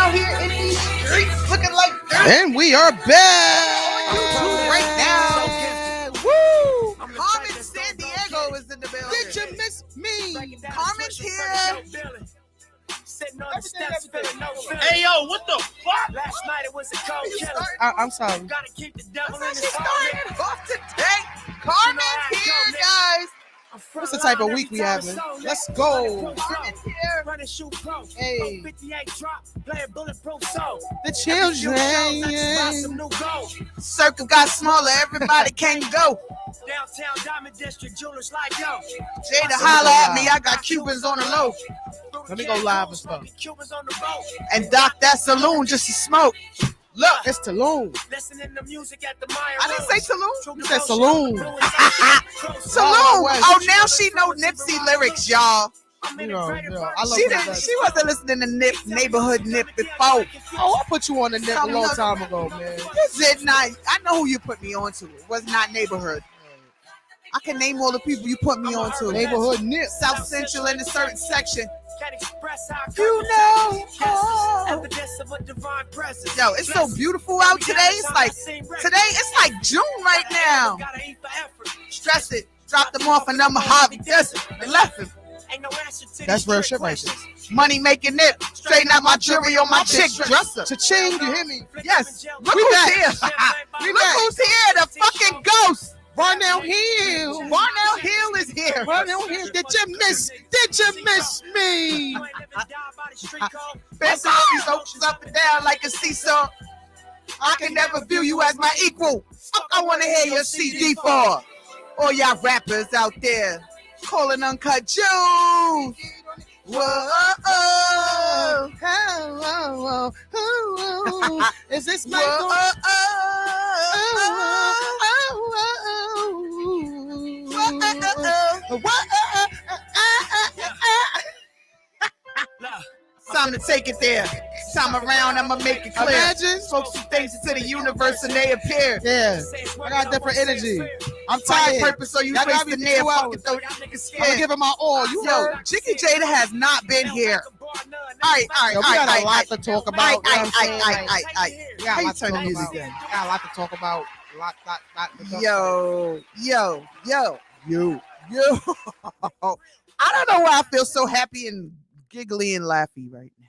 out here in these streets looking like dirt. And we are back right now. Woo! Carmen San Diego is in the building. Did you miss me? Carmen's here. Hey yo, what the fuck? Last night it was a cold killer. I'm sorry. Gotta keep the devil That's in how his she's starting off today. Carmen's here, guys. What's the type of week we having? Let's go. Carmen's here. Hey. 58 drop, playing bulletproof soul. The children. Circle got smaller. Everybody can go. Downtown Diamond District jewelers like yo. Jada holla at me. I got Cubans on the low. Let me go live and stuff. Cubans on the boat. And dock that saloon just to smoke. Look, It's Tulum. Listening to music at the Maya I didn't say Tulum. You said saloon. Saloon. West. Oh, now she know Nipsey lyrics, y'all. You know, I love She that. didn't. She wasn't listening to Neighborhood Nip before. Oh, I put you on the net a long time ago, man. You did not. I know who you put me on to. It was not Neighborhood. I can name all the people you put me on to. Neighborhood Nip. South Central in a certain section. You You know. Oh. evidence of a divine presence. Yo, it's so beautiful out today. It's like today. It's like June right now. Stress it. Dropped them off and I'm a hobby. This and left him. That's real shit right there. Money making it. Straighten out my jewelry on my chick dresser. Cha-ching, you hear me? Yes. Look We who's back. here. Look who's here. The fucking ghost. Barnell Hill. Barnell Hill is here. Barnell Hill. Did you miss me? Bouncing these oceans up and down like a seesaw. I can never view you as my equal. Fuck, I want to hear your CD for. All y'all rappers out there calling Uncut Juice. Whoa, Is this whoa, Michael? Time to take it there. Time around, I'ma make it clear. Imagine. Spoke some things into the universe and they appear. Yeah, I got different energy. I'm Find tired. purpose, so you Y'all face gotta the be near 2 fucking hours. throw these niggas I'm scared. giving my all. You Yo, heard? Jiggy Jada has not been here. All right, Yo, we got a lot to talk about. All you know what I'm saying? right. We got How a you lot to turn the talk music about. down? Got a lot to talk about. Lot to talk Yo. You. I don't know why I feel so happy and giggly and laughy right now.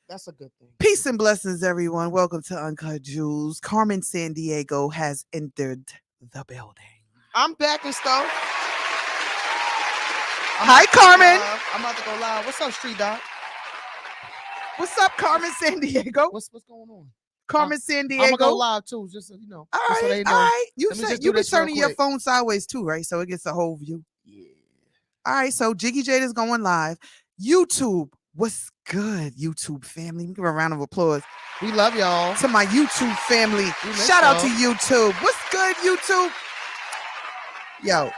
That's a good thing. Peace and blessings, everyone. Welcome to Uncut Jewels. Carmen San Diego has entered the building. I'm back and stuff. Hi, Carmen. I'm about to go live. What's up, Street Dog? What's up, Carmen San Diego? What's going on? Carmen San Diego. I'm gonna go live too, just so you know. All just so they right, know. all right. You Let me said just you do be this real turning your quick. phone sideways too, right? So it gets a whole view. Yeah. All right, so Jiggy Jada's going live. YouTube, what's good, YouTube family? Give a round of applause We love y'all. to my YouTube family. We miss Shout out to y'all. YouTube. What's good, YouTube? Yo,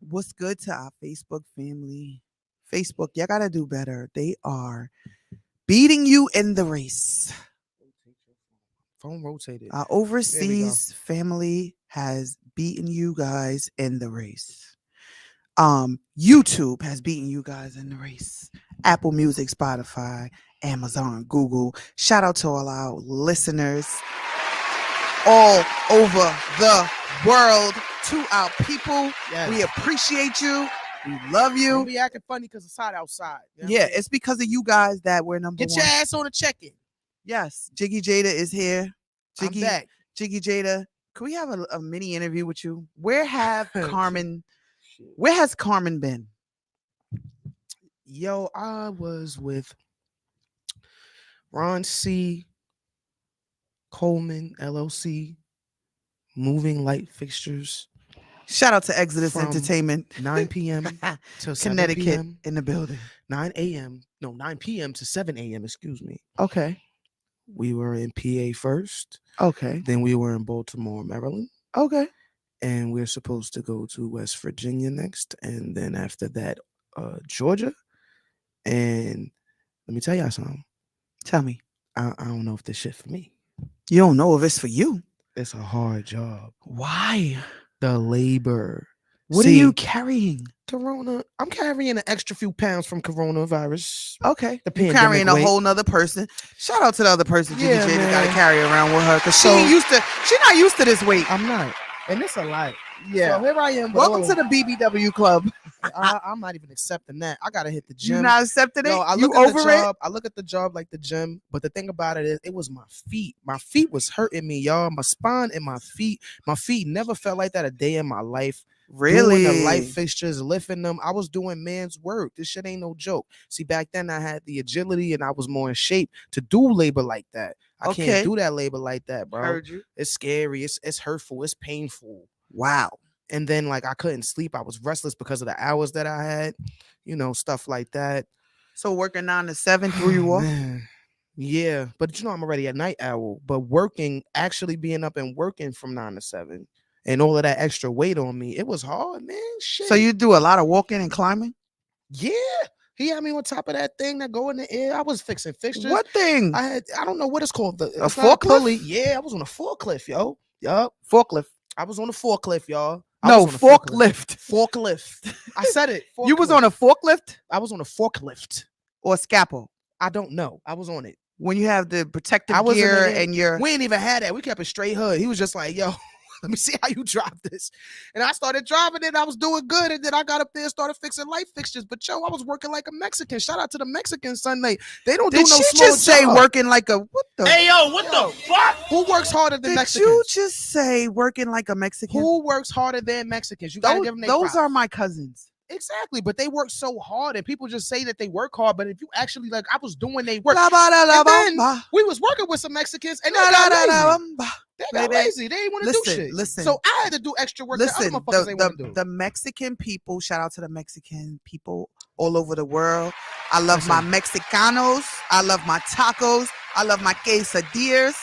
what's good to our Facebook family? Facebook, y'all gotta do better. They are beating you in the race. Phone rotated. Our overseas family has beaten you guys in the race. YouTube has beaten you guys in the race. Apple Music, Spotify, Amazon, Google. Shout out to all our listeners all over the world. To our people, Yes. we appreciate you. We love Don't you. be acting funny because it's hot outside. You know what Yeah, I'm saying? it's because of you guys that we're number Get one. your ass on the check-in. Yes, Jiggy Jada is here. I'm Jiggy, back. Jiggy Jada, can we have a mini interview with you? Where have Shit. Carmen? Where has Carmen been? Yo, I was with Ron C. Coleman LLC, moving light fixtures, Shout out to Exodus From Entertainment, 9 p.m. to 7 Connecticut, p.m. in the building. 9 p.m. to 7 a.m. Excuse me. Okay, We were in PA first, okay, then we were in Baltimore, Maryland, okay. and we're supposed to go to West Virginia next, and then after that, Georgia. And let me tell y'all something. Tell me, I don't know if this shit for me. you don't know if it's for you. It's a hard job. Why? The labor, What are See, you carrying? Corona. I'm carrying an extra few pounds from coronavirus. Okay. The You pandemic carrying a weight. whole nother person. Shout out to the other person, Jiggy Yeah, J, that got to man. carry around with her. Because she So- ain't used to, she not used to this weight. I'm not, and it's a lot. Yeah. So here I am. Welcome to the BBW club. I'm not even accepting that. I gotta hit the You gym. not accepting it? No, I You look at the over it? job. I look at the job like the gym, but the thing about it is, it was my feet. My feet was hurting me, y'all. My spine and my feet. My feet never felt like that a day in my life. Really? Doing the light fixtures, lifting them. I was doing man's work. This shit ain't no joke. See, back then I had the agility and I was more in shape to do labor like that. I Okay. can't do that labor like that, bro. Heard you. It's scary. It's hurtful. It's painful. Wow. And then like I couldn't sleep. I was restless because of the hours that I had, stuff like that. So working 9 to 7 threw you off? Man. Yeah, but I'm already a night owl. But working, actually being up and working from 9 to 7 and all of that extra weight on me, it was hard, man. Shit. So you do a lot of walking and climbing? Yeah. He had me on top of that thing that go in the air. I was fixing fixtures. What thing? I don't know what it's called. A it's not forklift? pulley. Yeah, I was on a forklift, yo. Yup. Forklift. I was on a forklift, y'all. I No, was on a forklift. Forklift. I said it. You was on a forklift I was on a forklift. or a scalpel? I don't know. I was on it. When you have the protective I was in gear the- and your We ain't even had that. We kept it straight hood. He was just like, yo, let me see how you drive this. And I started driving it. I was doing good. And then I got up there and started fixing light fixtures. But yo, I was working like a Mexican. Shout out to the Mexicans Sunday. They don't did do no she small just say job. working like a what the Hey, yo, what Yo. the fuck? Who works harder than did Mexicans? you just say working like a Mexican? Who works harder than Mexicans? You gotta Those, give them their those props. are my cousins. Exactly, but they work so hard, and people just say that they work hard. But if you actually like, I was doing they work. La ba da la And then ba. we was working with some Mexicans, and they La got da da da lazy. ba. They got Baby, lazy. They didn't want to do listen, shit. listen. So I had to do extra work. Listen, that other motherfuckers ain't want to do. the Mexican people, shout out to the Mexican people all over the world. I love my Mexicanos. I love my tacos. I love my quesadillas.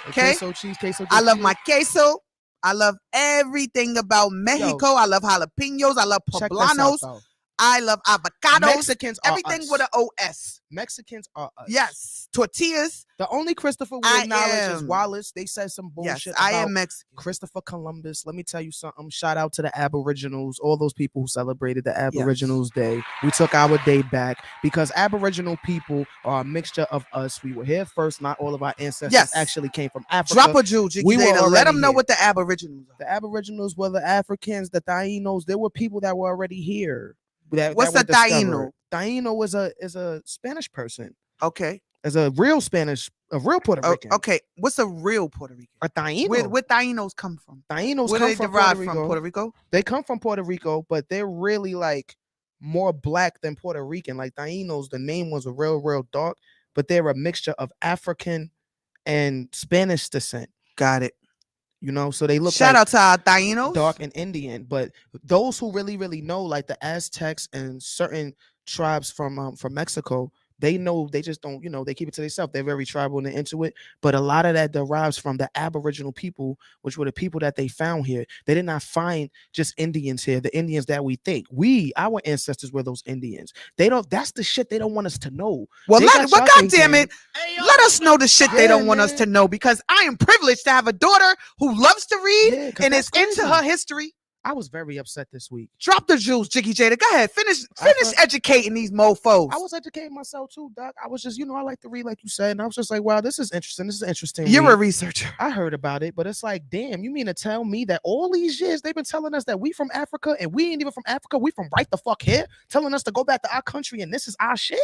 Okay? Queso cheese, queso. I love my queso. I love everything about Mexico. I love jalapenos. I love Check this out, poblanos. though. I love avocados. Mexicans are Everything us. with an OS. Mexicans are us. Yes. Tortillas. The only Christopher we I acknowledge is am. Wallace. They said some Yes, bullshit I about am Mexican. Christopher Columbus. Let me tell you something. Shout out to the Aboriginals, all those people who celebrated the Aboriginals Day. We took our day back because Aboriginal people are a mixture of us. We were here first. Not all of our ancestors Yes. actually came from Africa. Drop a jewel, Jiggy We were Data. Let already them know here. what the Aboriginals are. The Aboriginals were the Africans, the Tainos. There were people that were already here. What's were a Taino? discovered. Taino is a Spanish person. Okay. As a real Puerto Rican. Okay. What's a real Puerto Rican? A Taino. Where Tainos come from? Tainos Where come they from derived Puerto from? Rico. Puerto Rico? They come from Puerto Rico, but they're really like more black than Puerto Rican. Like Tainos, the name was a real dark, but they're a mixture of African and Spanish descent. Got it. So they look Shout like out to our Tainos. dark and Indian. But those who really know, like the Aztecs and certain tribes from Mexico, they know. They just don't, they keep it to themselves. They're very tribal and into it. But a lot of that derives from the Aboriginal people, which were the people that they found here. They did not find just Indians here, the Indians that we think. Our ancestors were those Indians. They don't. That's the shit they don't want us to know. Well, They got y'all God damn thinking- it. Let us know the shit they Yeah, don't want us man. to know, because I am privileged to have a daughter who loves to read Yeah, 'cause and is that's into crazy. her history. I was very upset this week. Drop the jewels, Jiggy Jada. Go ahead. Finish I- educating these mofos. I was educating myself too, Doc. I was just, I like to read, like you said, and I was just like, wow, this is interesting. This is interesting. You're read. a researcher. I heard about it, but it's like, damn, you mean to tell me that all these years they've been telling us that we from Africa and we ain't even from Africa, we from right the fuck here, telling us to go back to our country and this is our shit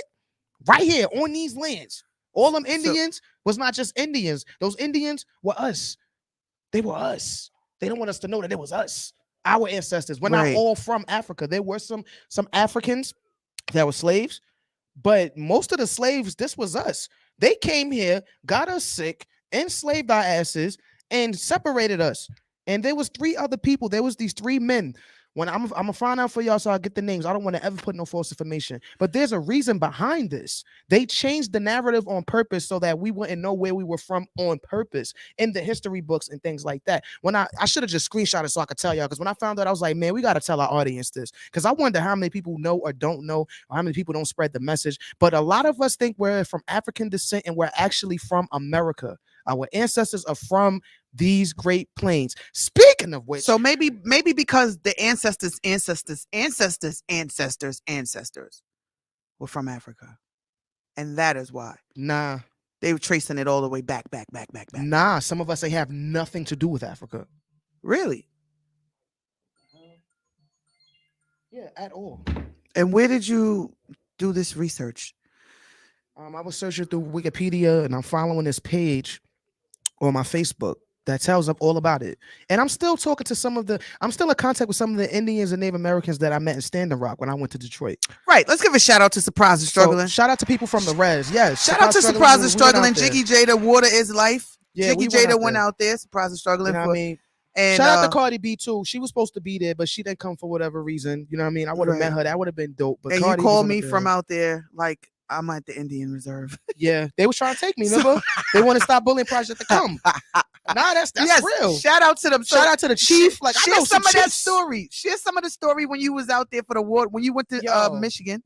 right here on these lands. All them Indians was not just Indians. Those Indians were us. They were us. They don't want us to know that it was us. Our ancestors. We're Right. not all from Africa. There were some Africans that were slaves, but most of the slaves, this was us. They came here, got us sick, enslaved our asses, and separated us. And there was 3 other people. There was these 3 men. When I'm gonna find out for y'all, so I get the names. I don't want to ever put no false information, but there's a reason behind this. They changed the narrative on purpose so that we wouldn't know where we were from on purpose in the history books and things like that. When I should have just screenshot it so I could tell y'all, because when I found out, I was like, man, we got to tell our audience this, because I wonder how many people know or don't know, or how many people don't spread the message. But a lot of us think we're from African descent and we're actually from America. Our ancestors are from these Great Plains. Speaking of which, So maybe because the ancestors were from Africa, and that is why nah, they were tracing it all the way back. nah. Some of us they have nothing to do with Africa. Really? Yeah, at all. And where did you do this research? I was searching through Wikipedia and I'm following this page on my Facebook that tells up all about it. And I'm still talking to I'm still in contact with some of the Indians and Native Americans that I met in Standing Rock when I went to Detroit. Right. Let's give a shout out to Surprise and Struggling. So, shout out to people from the res. Yes. Shout out to Surprise and Struggling. Jiggy Jiggy Jada, Water is Life. Yeah, Jiggy Jada went out there. Surprise and Struggling. You know what I mean? And shout out to Cardi B too. She was supposed to be there, but she didn't come for whatever reason. You know what I mean? I would have met her. That would have been dope. But and Cardi you called me from out there like I'm at the Indian Reserve. Yeah, they was trying to take me. Remember? They want to stop bullying Project to come. Nah, that's yes, real. Shout out to them. Shout out to the chief. Like share some of that story. Share some of the story when you was out there for the war. When you went to Michigan.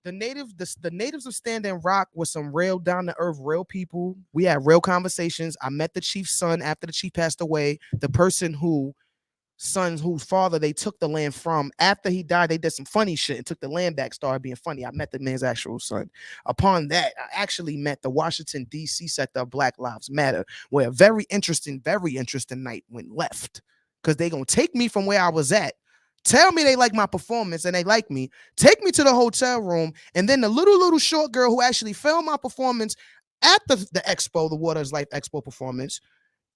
The natives of Standing Rock were some real down to earth, real people. We had real conversations. I met the chief's son after the chief passed away. The person whose father they took the land from. After he died, they did some funny shit and took the land back, started being funny. I met the man's actual son. Upon that, I actually met the Washington, D.C. sector of Black Lives Matter, where a very interesting night went left. Because they going to take me from where I was at, tell me they like my performance and they like me, take me to the hotel room, and then the little short girl who actually filmed my performance at the expo, the Water is Life Expo performance,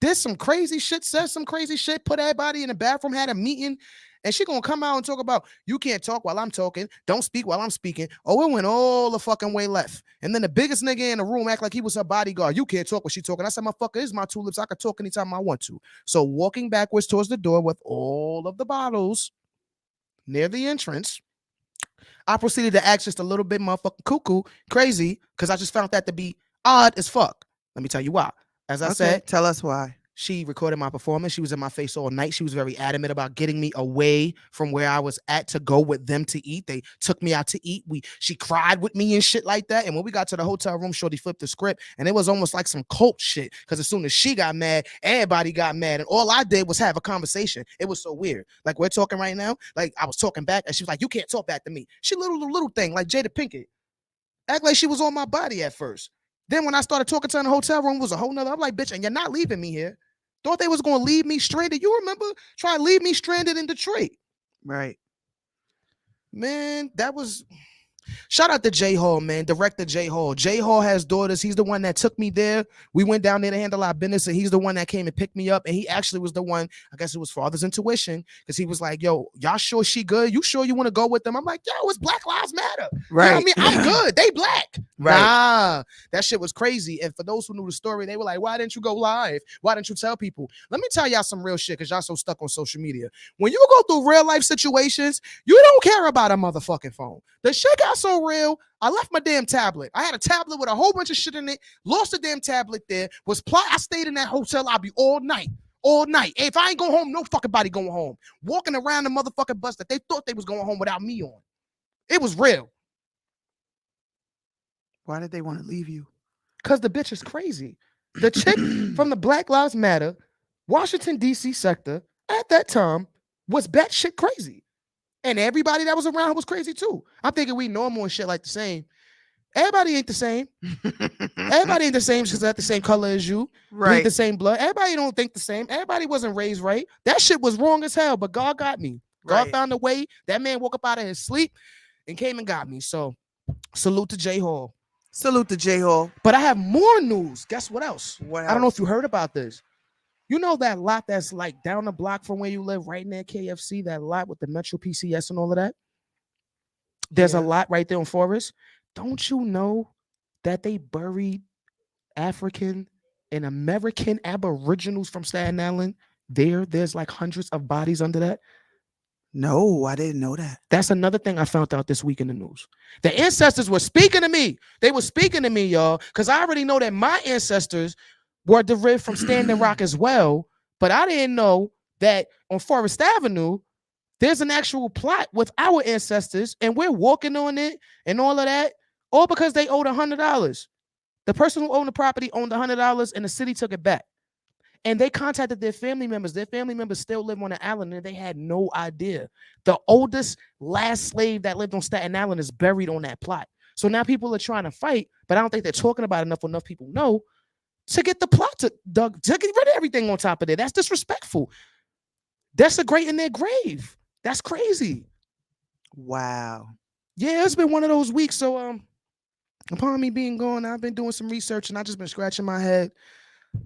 did some crazy shit, said some crazy shit, put everybody in the bathroom, had a meeting, and she gonna come out and talk about, you can't talk while I'm talking, don't speak while I'm speaking. Oh, it went all the fucking way left. And then the biggest nigga in the room act like he was her bodyguard. You can't talk when she talking. I said, motherfucker, this is my tulips. I can talk anytime I want to. So walking backwards towards the door with all of the bottles near the entrance, I proceeded to act just a little bit motherfucking cuckoo, crazy, because I just found that to be odd as fuck. Let me tell you why. As I said, tell us why. She recorded my performance. She was in my face all night. She was very adamant about getting me away from where I was at to go with them to eat. They took me out to eat. She cried with me and shit like that. And when we got to the hotel room, Shorty flipped the script. And it was almost like some cult shit. Because as soon as she got mad, everybody got mad. And all I did was have a conversation. It was so weird. Like we're talking right now. Like I was talking back and she was like, you can't talk back to me. She little thing like Jada Pinkett. Act like she was on my body at first. Then when I started talking to her in the hotel room, it was a whole nother. I'm like, bitch, and you're not leaving me here. Thought they was going to leave me stranded. You remember? Try to leave me stranded in Detroit. Right. Man, that was... Shout out to J Hall, man. Director J Hall. J Hall has daughters. He's the one that took me there. We went down there to handle our business, and he's the one that came and picked me up. And he actually was the one, I guess it was father's intuition, because he was like, yo, y'all sure she good? You sure you want to go with them? I'm like, yo, it's Black Lives Matter. Right. You know what I mean? I'm good. They black. Right. Nah, that shit was crazy. And for those who knew the story, they were like, why didn't you go live? Why didn't you tell people? Let me tell y'all some real shit, because y'all so stuck on social media. When you go through real life situations, you don't care about a motherfucking phone. The shit got so real. I left my damn tablet. I had a tablet with a whole bunch of shit in it. Lost the damn tablet there. I stayed in that hotel lobby all night. All night. If I ain't going home, no fucking body going home. Walking around the motherfucking bus that they thought they was going home without me on. It was real. Why did they want to leave you? Because the bitch is crazy. The chick from the Black Lives Matter, Washington, D.C. sector, at that time, was batshit crazy. And everybody that was around her was crazy too. I'm thinking we normal and shit like the same. Everybody ain't the same. Everybody ain't the same because they're the same color as you. Right. Bleed the same blood. Everybody don't think the same. Everybody wasn't raised right. That shit was wrong as hell, but God got me. God found a way. That man woke up out of his sleep and came and got me. So salute to J Hall. Salute to J Hall. But I have more news. Guess what else? What I don't know if you heard about this. You know that lot that's like down the block from where you live, right near KFC, that lot with the Metro PCS and all of that? There's a lot right there on Forest. Don't you know that they buried African and American Aboriginals from Staten Island? There's like hundreds of bodies under that. No, I didn't know that. That's another thing I found out this week in the news. The ancestors were speaking to me. They were speaking to me, y'all, because I already know that my ancestors were derived from Standing Rock as well, but I didn't know that on Forest Avenue, there's an actual plot with our ancestors, and we're walking on it and all of that, all because they owed $100. The person who owned the property owned $100 and the city took it back. And they contacted their family members. Their family members still live on the island and they had no idea. The oldest last slave that lived on Staten Island is buried on that plot. So now people are trying to fight, but I don't think they're talking about enough people know to get the plot to get rid of everything on top of there. That's disrespectful. That's a great in their grave. That's crazy. Wow. Yeah, it's been one of those weeks. So upon me being gone, I've been doing some research and I just been scratching my head.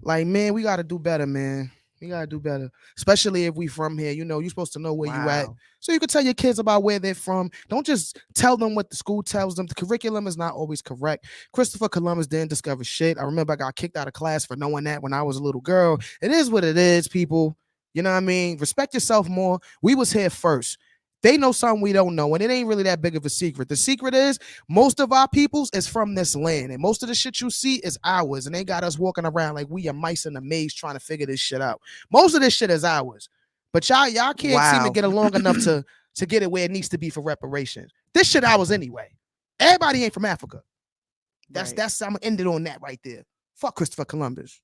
Like, man, we got to do better, man. We got to do better. Especially if we from here. You know, you're supposed to know where you at. So you can tell your kids about where they're from. Don't just tell them what the school tells them. The curriculum is not always correct. Christopher Columbus didn't discover shit. I remember I got kicked out of class for knowing that when I was a little girl. It is what it is, people. You know what I mean? Respect yourself more. We was here first. They know something we don't know, and it ain't really that big of a secret. The secret is most of our peoples is from this land, and most of the shit you see is ours, and they got us walking around like we are mice in a maze trying to figure this shit out. Most of this shit is ours, but y'all can't seem to get along enough to get it where it needs to be for reparations. This shit ours anyway. Everybody ain't from Africa. That's I'm gonna end it on that right there. Fuck Christopher Columbus.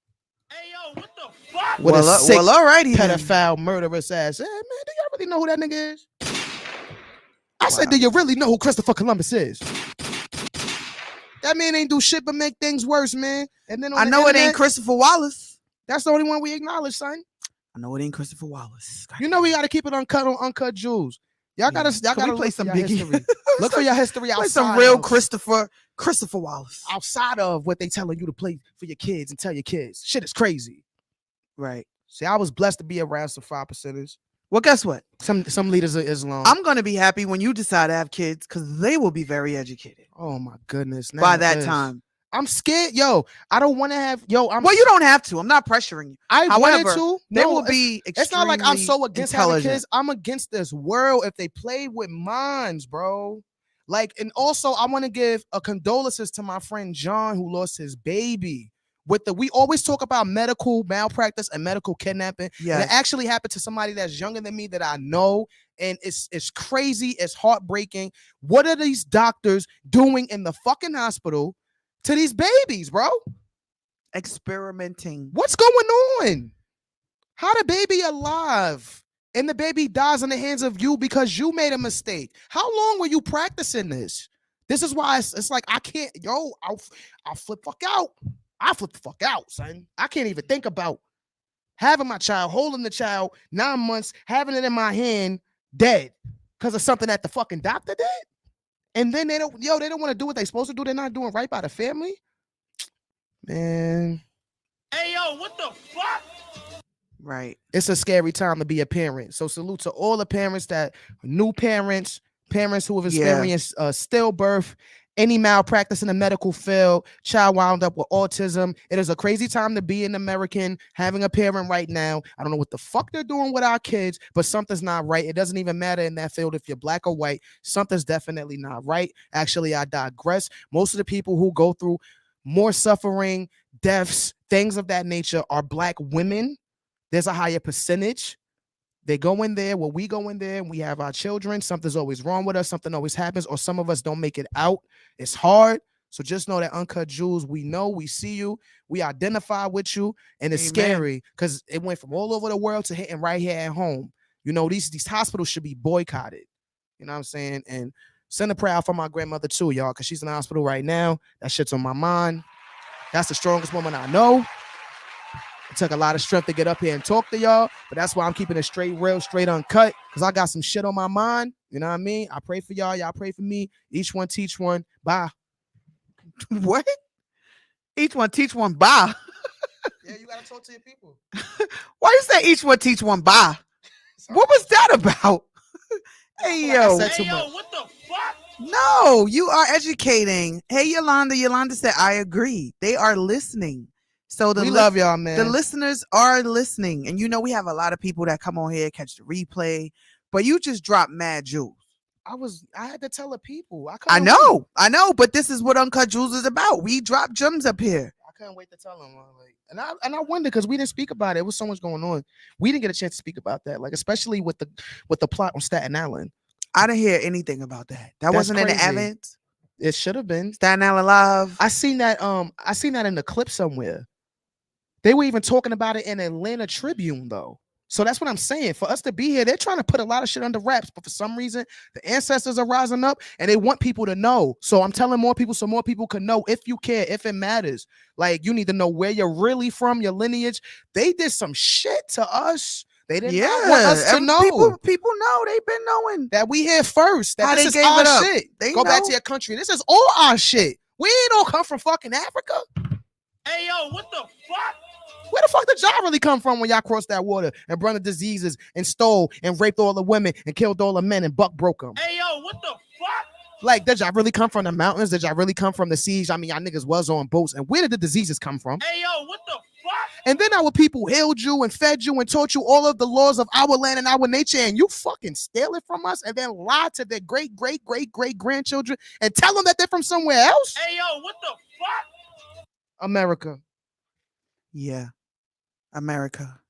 Hey, yo, what the fuck? Well, all righty. Pedophile, murderous ass. Hey, man, do y'all really know who that nigga is? I said, do you really know who Christopher Columbus is? That man ain't do shit but make things worse, man. And then I know it ain't Christopher Wallace. That's the only one we acknowledge, son. I know it ain't Christopher Wallace. You know we got to keep it uncut on Uncut Jewels. Y'all gotta play some Biggie. Look for your history outside. Play some real Christopher Wallace. Outside of what they telling you to play for your kids and tell your kids. Shit is crazy. Right. See, I was blessed to be around some 5%ers. Well, guess what? Some leaders of Islam. I'm gonna be happy when you decide to have kids because they will be very educated. Oh my goodness. By that time. I'm scared. Yo, I don't want to have well, you don't have to. I'm not pressuring you. However, wanted to. They will be it's not like I'm so against having kids. I'm against this world if they play with minds, bro. Like, and also I want to give a condolences to my friend John who lost his baby. We always talk about medical malpractice and medical kidnapping. Yeah, it actually happened to somebody that's younger than me that I know, and it's crazy. It's heartbreaking. What are these doctors doing in the fucking hospital to these babies, bro? Experimenting. What's going on? How the baby alive and the baby dies in the hands of you because you made a mistake? How long were you practicing this? This is why it's like I can't. Yo, I'll flip fuck out. I flip the fuck out, son. I can't even think about having my child, holding the child 9 months, having it in my hand, dead because of something that the fucking doctor did. And then they don't want to do what they're supposed to do. They're not doing right by the family. Man. Hey, yo, what the fuck? Right. It's a scary time to be a parent. So salute to all the parents that new parents who have experienced stillbirth, any malpractice in the medical field, child wound up with autism. It is a crazy time to be an American having a parent right now. I don't know what the fuck they're doing with our kids, but something's not right. It doesn't even matter in that field if you're black or white. Something's definitely not right. Actually, I digress. Most of the people who go through more suffering, deaths, things of that nature are black women. There's a higher percentage. They go in there, we go in there and we have our children. Something's always wrong with us. Something always happens, or some of us don't make it out. It's hard. So just know that Uncut Jewels, we know, we see you, we identify with you, and it's scary because it went from all over the world to hitting right here at home. You know, these hospitals should be boycotted. You know what I'm saying? And send a prayer out for my grandmother too, y'all, because she's in the hospital right now. That shit's on my mind. That's the strongest woman I know. It took a lot of strength to get up here and talk to y'all, but that's why I'm keeping it straight, real, straight uncut, because I got some shit on my mind. You know what I mean? I pray for y'all. Y'all pray for me. Each one teach one. Bye. What? Each one teach one. Bye. Yeah, you got to talk to your people. Why you say each one teach one? Bye. What was that about? Hey, yo. Hey, yo, what the fuck? No, you are educating. Hey, Yolanda. Yolanda said, I agree. They are listening. So we love y'all, man. The listeners are listening. And you know, we have a lot of people that come on here, catch the replay, but you just dropped mad jewels. I had to tell the people. I know, but this is what Uncut Jewels is about. We drop gems up here. I couldn't wait to tell them. And I wonder because we didn't speak about it. It was so much going on. We didn't get a chance to speak about that. Like, especially with the plot on Staten Island. I didn't hear anything about that. That wasn't in the evidence. It should have been. Staten Island Live. I seen that in the clip somewhere. They were even talking about it in Atlanta Tribune though. So that's what I'm saying. For us to be here, they're trying to put a lot of shit under wraps, but for some reason, the ancestors are rising up and they want people to know. So I'm telling more people so more people can know if you care, if it matters. Like you need to know where you're really from, your lineage. They did some shit to us. They did not want us to know. People know. They've been knowing that we here first. That how this they is gave our it up. shit. They Go back know. to your country. This is all our shit. We ain't all come from fucking Africa. Hey, yo, what the fuck? Where the fuck did y'all really come from when y'all crossed that water and brought the diseases and stole and raped all the women and killed all the men and Buck broke them? Hey, yo, what the fuck? Like, did y'all really come from the mountains? Did y'all really come from the seas? I mean, y'all niggas was on boats. And where did the diseases come from? Hey, yo, what the fuck? And then our people healed you and fed you and taught you all of the laws of our land and our nature. And you fucking steal it from us and then lie to their great, great, great, great grandchildren and tell them that they're from somewhere else? Hey, yo, what the fuck? America. Yeah. America.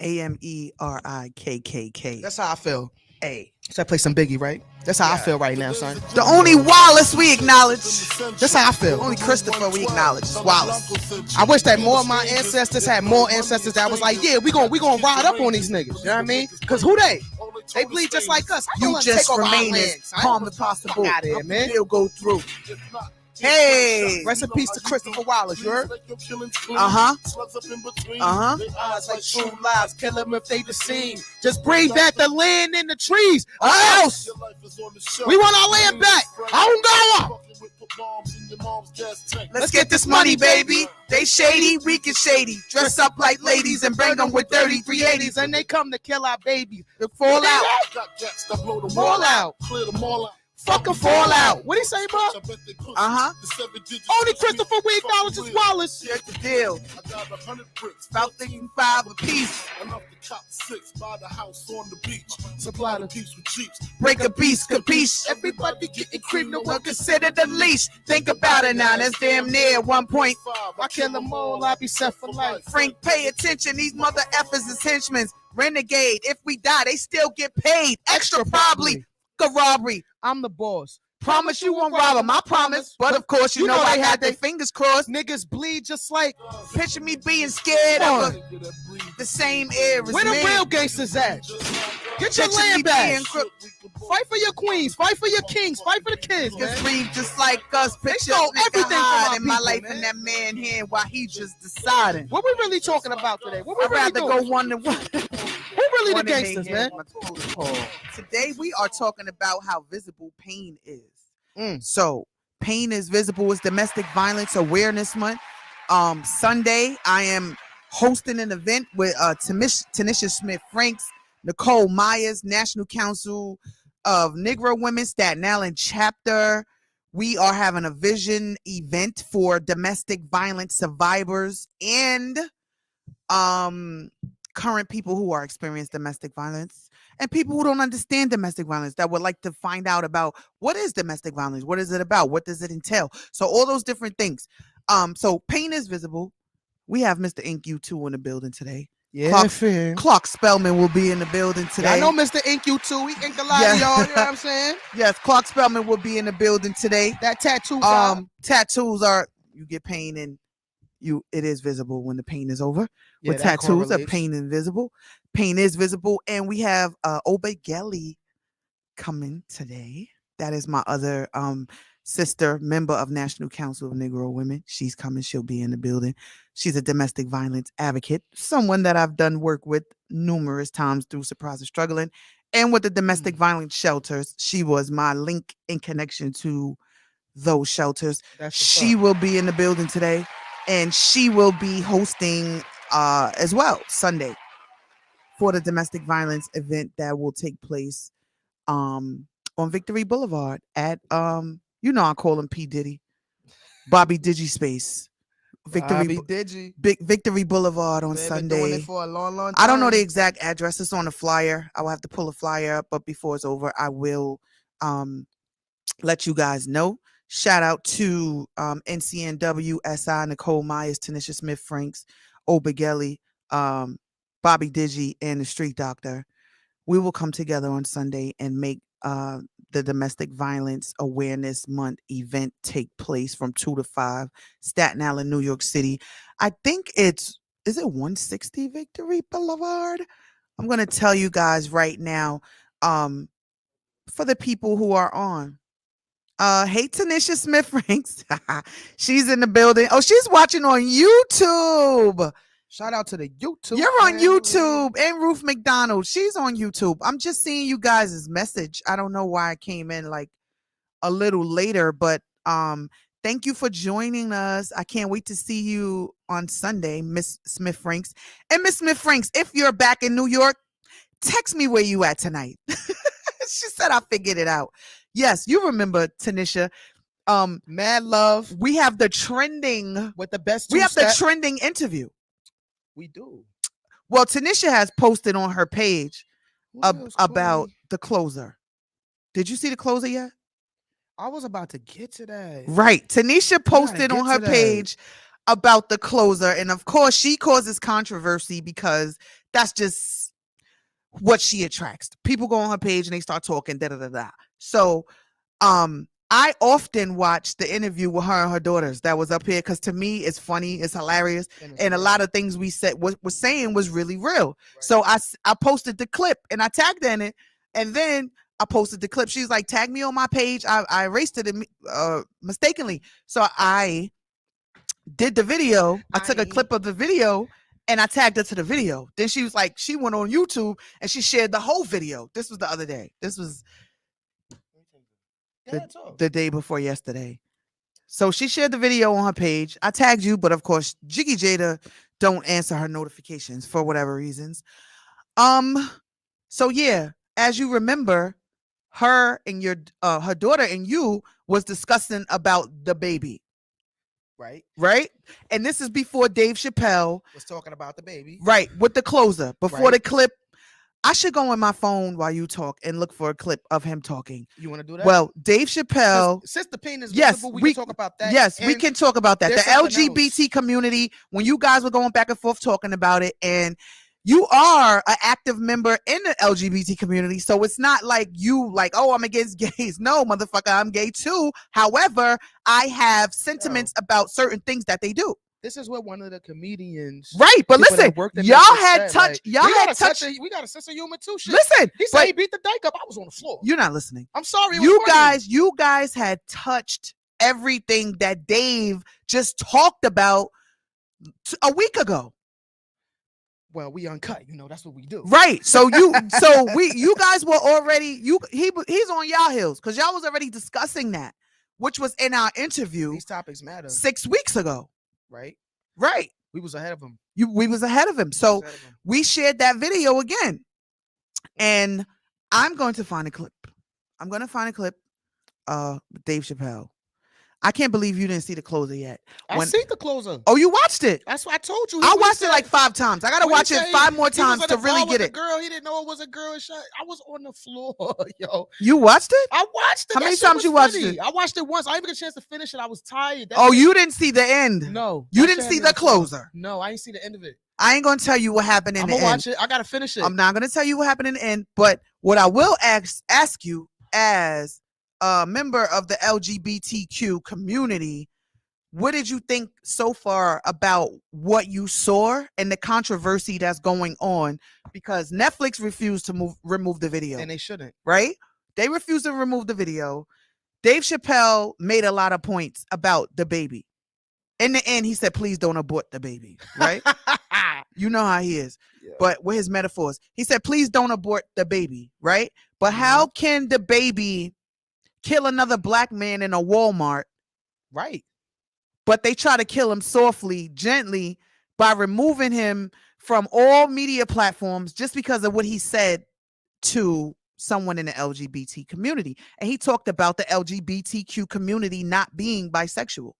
AMERIKKK. That's how I feel. A. So I play some Biggie, right? That's how I feel right now, son. The only Wallace we acknowledge. That's how I feel. Only Christopher we acknowledge is Wallace. I wish that more of my ancestors had more ancestors that was like, yeah, we gonna ride up on these niggas. You know what I mean? Because who they? They bleed just like us. How You gonna just take over our remain land, as son? calm as possible. Fuck outta here, man. He'll go through. Hey. Rest in peace to Christopher Wallace, you heard? Uh-huh. Eyes like true lives, kill them if they deceive. Just bring back the land and the trees, or else we want our land back. I don't go up. Let's get this money, baby. They shady, we get shady. Dress up like ladies and bring them with dirty 380s. And they come to kill our babies. They fall out. Fall out. Fucking fall out. What he say, bro? Uh-huh. Only Christopher we acknowledge is Wallace. Here's the deal. About 35 a piece. Supply the Break a piece, capiche. Everybody getting cream, no one consider the leash. Think about it now, that's damn near 1 point. I kill them all, I be set for life. Frank, pay attention, these mother effers is henchmen. Renegade, if we die, they still get paid. Extra probably. A robbery. I'm the boss. Promise you won't rob them, I promise. But of course, you know I had their fingers crossed. Niggas bleed just like. Picture me being scared of the same air as Where the me. real gangsters at? Get your Picture me land back. being Fight for your queens. Fight for your kings. Fight for the kids, man. Cause breathe just like us. Picture stole everything everything from our in my people, life man. in that man hand while he just deciding. What we really talking about today? What we I'd really rather doing? go one to one. Who really the One in gangsters, their man? hand, my protocol. Today we are talking about how visible pain is. Mm. So pain is visible. It's Domestic Violence Awareness Month. Sunday I am hosting an event with Tanisha Smith Franks, Nicole Myers, National Council of Negro Women, Staten Island chapter. We are having a vision event for domestic violence survivors and current people who are experiencing domestic violence and people who don't understand domestic violence that would like to find out about what is domestic violence, what is it about, what does it entail, so all those different things. So pain is visible. We have Mr. Ink U2 in the building today. Yeah, Clark Spellman will be in the building today. I know Mr. Ink U2. He ink a lot of y'all. You know what I'm saying? Yes, Clark Spellman will be in the building today. That tattoo guy. Tattoos are, you get pain and it is visible when the pain is over. Yeah, With that tattoos, correlates. pain invisible. Pain is visible. And we have Obigeli coming today. That is my other sister, member of National Council of Negro Women. She's coming. She'll be in the building. She's a domestic violence advocate, someone that I've done work with numerous times through Surprise and Struggling, and with the domestic violence shelters. She was my link in connection to those shelters. She will be in the building today, and she will be hosting as well Sunday for the domestic violence event that will take place on Victory Boulevard at you know I call him P. Diddy, Bobby Digi Space. Victory Boulevard on Sunday. Been doing it for a long, long time. I don't know the exact address. It's on the flyer. I will have to pull a flyer up, but before it's over, I will let you guys know. Shout out to NCNW, SI, Nicole Myers, Tanisha Smith Franks, Obigeli, Bobby Digi, and the Street Doctor. We will come together on Sunday and make the Domestic Violence Awareness Month event take place from 2 to 5, Staten Island, New York City. I think is it 160 Victory Boulevard? I'm going to tell you guys right now, for the people who are on. Hey, Tanisha Smith Franks. She's in the building. Oh, she's watching on YouTube. Shout out to the YouTube. You're on family. YouTube. And Ruth McDonald. She's on YouTube. I'm just seeing you guys' message. I don't know why I came in like a little later, but thank you for joining us. I can't wait to see you on Sunday, Miss Smith Franks. And Miss Smith Franks, if you're back in New York, text me where you at tonight. She said I figured it out. Yes, you remember, Tanisha. Mad love We have the trending. with the best. We have the two-step. trending interview. We do. Well, Tanisha has posted on her page What else, about Chloe? the closer. Did you see the closer yet? I was about to get to that. Right. Tanisha posted get on her to that. page about the closer. And of course, she causes controversy because that's just what she attracts. People go on her page and they start talking, da da da da. So I often watch the interview with her and her daughters that was up here because to me it's funny, it's hilarious, and a lot of things we said was saying was really real. Right. So I posted the clip and I tagged her in it, and then I posted the clip. She's like, tag me on my page. I erased it mistakenly. So I did the video. I took a clip of the video and I tagged her to the video. Then she was like, she went on YouTube and she shared the whole video. This was the other day. This was the day before yesterday. So she shared the video on her page. I tagged you, but of course, Jiggy Jada don't answer her notifications for whatever reasons. So yeah, as you remember, her and your her daughter and you was discussing about the baby, right? And this is before Dave Chappelle was talking about the baby. right with the closer. Before Right. the clip, I should go on my phone while you talk and look for a clip of him talking. You want to do that? Well, Dave Chappelle. since the pain is Yes, visible, we we- can talk about that. Yes, we And can talk about that. The there's something LGBT community, when you guys were going back and forth talking about it, and you are an active member in the LGBT community. So it's not like you like, oh, I'm against gays. No, motherfucker, I'm gay too. However, I have sentiments about certain things that they do. This is what one of the comedians. Right. But people that listen, worked in y'all Memphis had said, touch. like, Y'all we got had a touch. sense of- we got a sense of humor too. Shit. Listen, He said but he beat the dyke up. I was on the floor. you're not listening. I'm sorry. It was You funny. guys had touched everything that Dave just talked about a week ago. Well, we uncut. That's what we do. Right. So you guys were already he's on y'all heels because y'all was already discussing that, which was in our interview These topics matter, 6 weeks ago. right? Right. We was ahead of him. We was ahead of him. So we shared that video again. And I'm going to find a clip. I'm going to find a clip with Dave Chappelle. I can't believe you didn't see the closer yet. I seen the closer. Oh, you watched it? That's what I told you. I watched it like 5 times. I got to watch it 5 more times to really get it. Girl, he didn't know it was a girl. I was on the floor, yo. You watched it? I watched it. How That many shit times was you watched funny. it? I watched it once. I didn't get a chance to finish it. I was tired. That Oh, shit- you didn't see the end? No. You that didn't shit see had me the on fire. closer? No, I didn't see the end of it. I ain't going to tell you what happened in I'm the gonna end. watch it. I gotta finish it. I'm not going to tell you what happened in the end, but what I will ask you as a member of the LGBTQ community, what did you think so far about what you saw and the controversy that's going on? Because Netflix refused to remove the video. And they shouldn't. Right? They refused to remove the video. Dave Chappelle made a lot of points about the baby. In the end, he said, please don't abort the baby. Right? You know how he is. Yeah. But with his metaphors, he said, please don't abort the baby. Right? But how can the baby kill another black man in a Walmart? Right. But they try to kill him softly, gently, by removing him from all media platforms just because of what he said to someone in the LGBT community. And he talked about the LGBTQ community not being bisexual,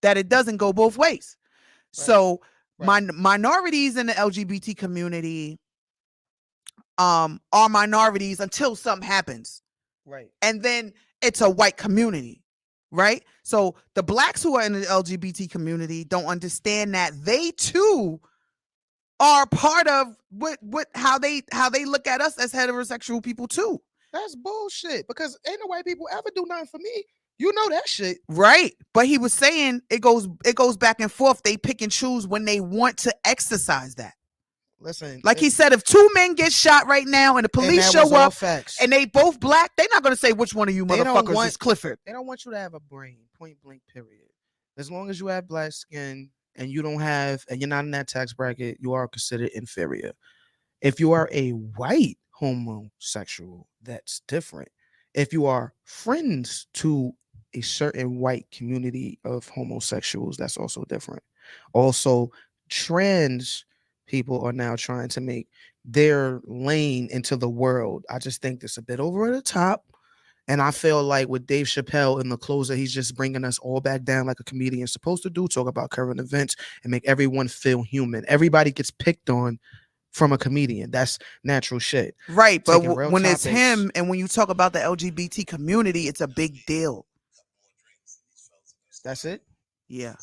that it doesn't go both ways. Right. So minorities in the LGBT community are minorities until something happens. Right. And then it's a white community. Right. So the blacks who are in the LGBT community don't understand that they too are part of how they look at us as heterosexual people too. That's bullshit. Because ain't no white people ever do nothing for me. You know that shit. Right. But he was saying it goes back and forth. They pick and choose when they want to exercise that. Listen, Like he said, if two men get shot right now and the police show up and they both black, they're not going to say which one of you motherfuckers is Clifford. They don't want you to have a brain, point blank, period. As long as you have black skin and you don't have, and you're not in that tax bracket, you are considered inferior. If you are a white homosexual, that's different. If you are friends to a certain white community of homosexuals, that's also different. Also, trans people are now trying to make their lane into the world. I just think this a bit over the top. And I feel like with Dave Chappelle in the closer, he's just bringing us all back down like a comedian is supposed to do, talk about current events and make everyone feel human. Everybody gets picked on from a comedian. That's natural shit. Right. But when it's him and when you talk about the LGBT community, it's a big deal. That's it? Yeah.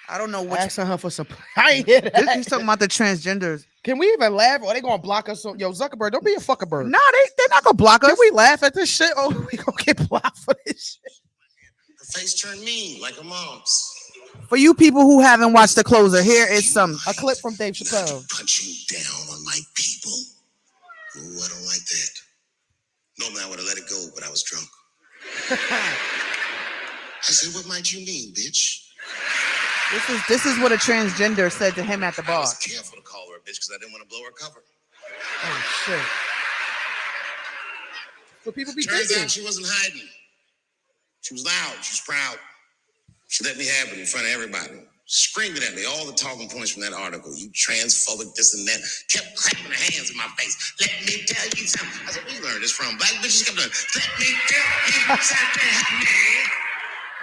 I don't know what. Asking her for supply. I ain't hear that. He's talking about the transgenders. Can we even laugh? Or are they gonna block us? Yo, Zuckerberg, don't be a fucking bird. No, they're not gonna block us. Can we laugh at this shit? Or we gonna get blocked for this shit? Her face turned mean like her mom's. For you people who haven't watched The Closer, here is a clip from Dave Chappelle. Punching down on my people. Ooh, I don't like that. Normally I would have let it go, but I was drunk. I said, "What might you mean, bitch?" This is what a transgender said to him at the bar. I was careful to call her a bitch because I didn't want to blow her cover. Oh shit! But people be Turns thinking. out she wasn't hiding. She was loud. She was proud. She let me have it in front of everybody, screaming at me all the talking points from that article. You transphobic, this and that. Kept clapping her hands in my face. Let me tell you something. I said, "Where you learned this from?" Black bitches kept doing, "Let me tell you something."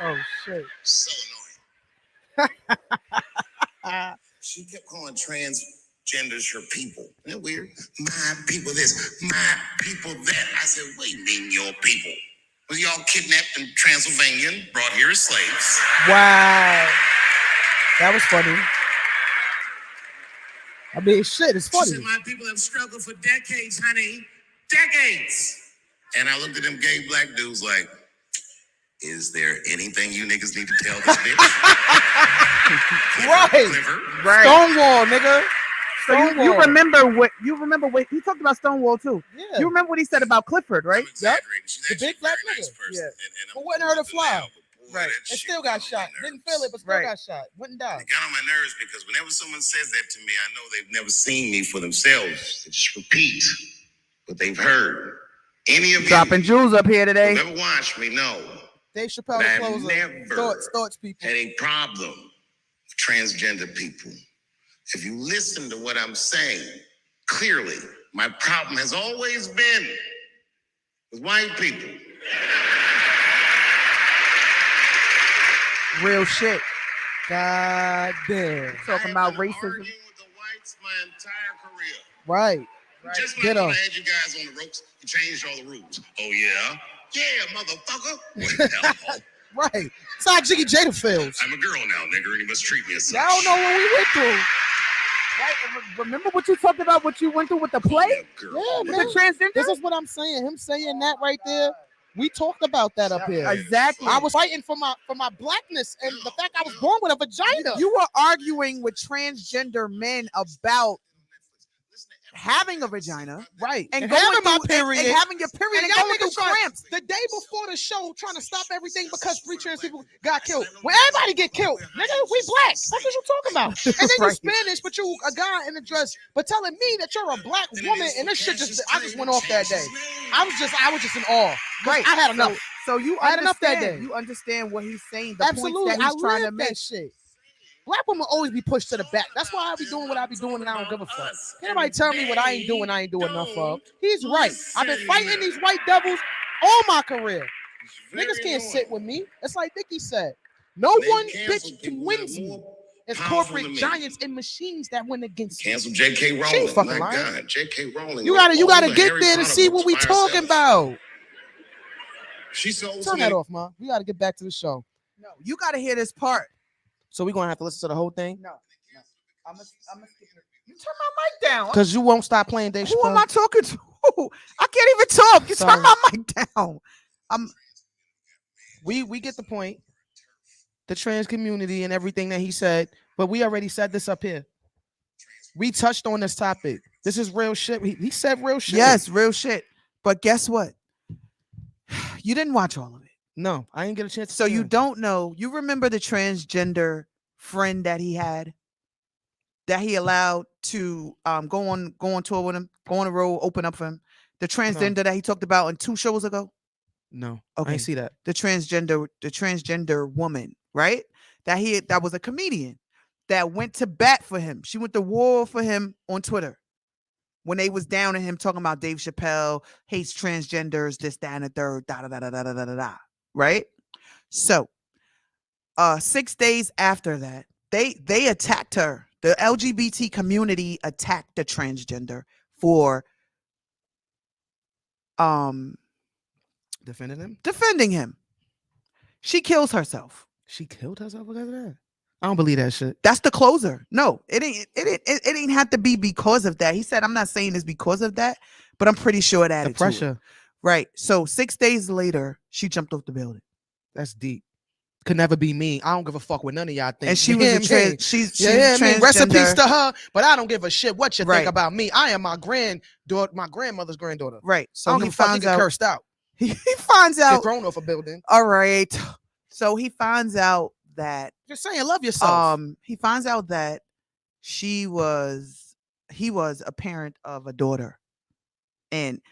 Oh shit! So annoying. She kept calling transgenders her people. Isn't that weird? My people this, my people that. I said, "What do you mean your people? Was y'all kidnapped in Transylvania and brought here as slaves?" Wow, that was funny. I mean, shit, it's funny. She said, "My people have struggled for decades, honey. Decades." And I looked at them gay black dudes like, "Is there anything you niggas need to tell this bitch?" Right. Stonewall, nigga. So you remember what he talked about Stonewall too. Yeah. You remember what he said about Clifford, right? Yep. She's The big black nigga. Yeah. But wasn't her to fly. Right. And still got shot. Didn't feel it, but still got shot. Wouldn't die. It got on my nerves because whenever someone says that to me, I know they've never seen me for themselves. They just repeat what they've heard. Any of Dropping jewels up here today. Whoever watched me know Dave Chappelle, that the I've closer. never Thoughts, people. had a problem with transgender people. If you listen to what I'm saying, clearly, my problem has always been with white people. Real shit. God damn. Talking about racism. Arguing with the whites my entire career. Right. Just Get like when up. I had you guys on the ropes, you changed all the rules. Oh yeah? Yeah, motherfucker. Well, Right. It's like Jiggy Jada feels. I'm a girl now, nigga, and you must treat me as such. Y'all don't know what we went through. Right? Remember what you talked about, what you went through with the play? Yeah, With man. the transgender? This is what I'm saying. Him saying that right there. We talked about that up here. Exactly. I was fighting for my blackness and the fact I was born with a vagina. You were arguing with transgender men about having a vagina, right? and having going my through- period, and having your period, and y'all going through niggas trying- cramps. The day before the show, trying to stop everything because free trans people got killed. When everybody get killed, nigga, we black. What is you talking about? And then you Right. Spanish, but you a guy in a dress, but telling me that you're a black woman, and this shit I just went off that day. I was just in awe. Right. I had enough. So you I had enough that understand. day. You understand what he's saying. The Absolutely, points that I he's trying to live make. that shit. Black women always be pushed to the back. That's why I be doing what I be doing, and I don't give a fuck. Can't nobody tell me what I ain't doing enough of. He's right. I've been fighting these white devils all my career. Niggas can't sit with me. It's like Dickie said. No one bitch can win me. It's corporate giants and machines that win against me. Cancel J.K. She Rowling. ain't fucking My lying. God, J.K. Rowling. You wrote gotta all the get Harry there to Potter see what books we by talking herself. about. She sold Turn that off, man. We gotta get back to the show. No, you got to hear this part. So we're gonna have to listen to the whole thing. No. I'm gonna skip it. You turn my mic down. Because you won't stop playing Dave Who Chappelle. am I talking to? I can't even talk. You Sorry. turn my mic down. We get the point. The trans community and everything that he said, but we already said this up here. We touched on this topic. This is real shit. He said real shit. Yes, real shit. But guess what? You didn't watch all of it. No, I didn't get a chance. So you don't know. You remember the transgender friend that he had, that he allowed to go on tour with him, go on the road, open up for him. The transgender that he talked about in 2 shows ago. No, Okay. I didn't see that. The transgender woman, right? That was a comedian that went to bat for him. She went to war for him on Twitter when they was down at him talking about Dave Chappelle hates transgenders, this, that, and the third, da da da da da da da da. Right? So 6 days after that, they attacked her. The LGBT community attacked the transgender for defending him. She kills herself. She killed herself because of that? I don't believe that shit. That's the closer. No, it ain't have to be because of that. He said, I'm not saying it's because of that, but I'm pretty sure that The pressure. Right. So 6 days later, she jumped off the building. That's deep. Could never be me. I don't give a fuck what none of y'all think. And she was she's transgender. Rest in peace to her, but I don't give a shit what you Right. think about me. I am my grandmother's granddaughter. Right. I So don't he give a fuck. You finds get out. cursed out. He finds Get out. thrown off a building. All right. So he finds out that Just saying, love yourself. he finds out that he was a parent of a daughter. And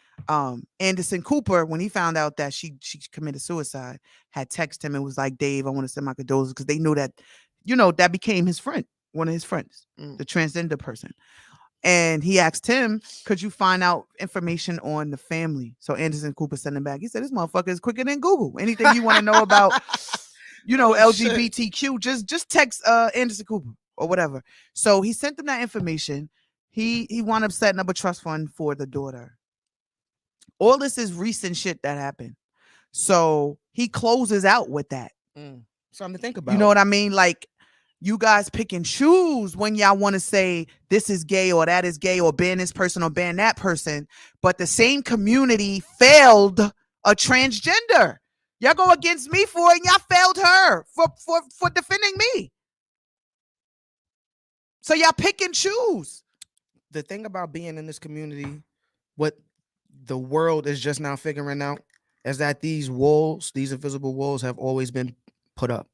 Anderson Cooper, when he found out that she committed suicide, had texted him and was like, Dave, I want to send my condolences, because they knew that, that became his friend, one of his friends, the transgender person. And he asked him, could you find out information on the family? So Anderson Cooper sent him back. He said, this motherfucker is quicker than Google. Anything you want to know about, LGBTQ, just text Anderson Cooper or whatever. So he sent them that information. He wound up setting up a trust fund for the daughter. All this is recent shit that happened. So he closes out with that. Something to think about. You know what I mean? Like, you guys pick and choose when y'all want to say this is gay or that is gay or ban this person or ban that person. But the same community failed a transgender. Y'all go against me for it, and y'all failed her for defending me. So y'all pick and choose. The thing about being in this community, what the world is just now figuring out, is that these walls, these invisible walls, have always been put up.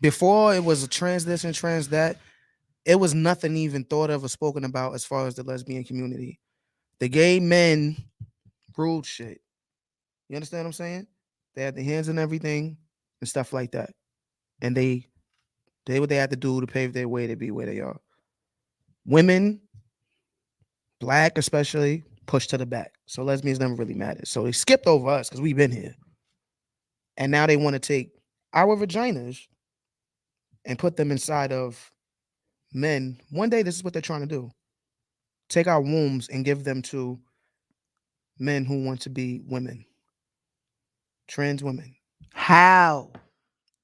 Before it was a trans this and trans that, it was nothing even thought of or spoken about as far as the lesbian community. The gay men ruled shit. You understand what I'm saying? They had their hands in everything and stuff like that. And they what they had to do to pave their way to be where they are. Women, black especially, pushed to the back. So lesbians never really mattered. So they skipped over us because we've been here. And now they want to take our vaginas and put them inside of men. One day, this is what they're trying to do. Take our wombs and give them to men who want to be women. Trans women. How?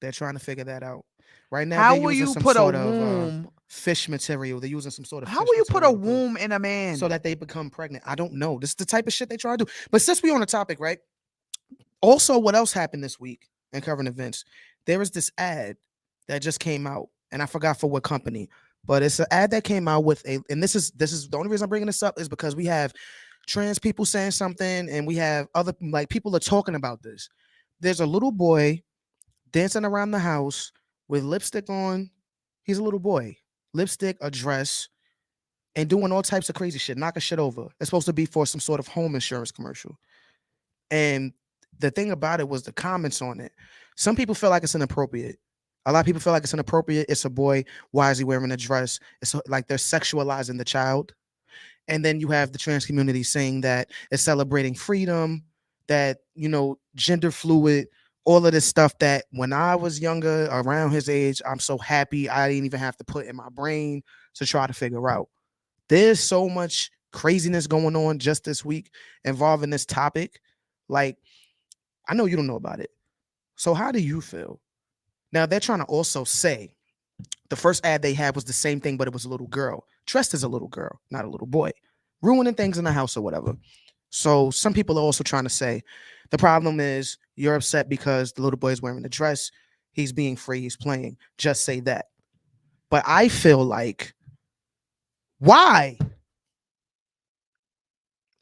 They're trying to figure that out. Right now, How they're will using you some put a sort of womb? fish material. They're using some sort of How fish will you put a material womb in a man? so that they become pregnant? I don't know. This is the type of shit they try to do. But since we're on the topic, right? Also, what else happened this week in current events? There is this ad that just came out, and I forgot for what company, but it's an ad that came out with and this is the only reason I'm bringing this up is because we have trans people saying something, and we have other people are talking about this. There's a little boy dancing around the house with lipstick on. He's a little boy, lipstick, a dress, and doing all types of crazy shit, knocking shit over. It's supposed to be for some sort of home insurance commercial. And the thing about it was the comments on it. Some people feel like it's inappropriate. A lot of people feel like it's inappropriate. It's a boy. Why is he wearing a dress? It's like they're sexualizing the child. And then you have the trans community saying that it's celebrating freedom, that, gender fluid, all of this stuff that when I was younger, around his age, I'm so happy I didn't even have to put in my brain to try to figure out. There's so much craziness going on just this week involving this topic. Like, I know you don't know about it. So how do you feel? Now, they're trying to also say the first ad they had was the same thing, but it was a little girl. dressed as a little girl, not a little boy, ruining things in the house or whatever. So some people are also trying to say the problem is you're upset because the little boy is wearing the dress. He's being free. He's playing. Just say that. But I feel like, why?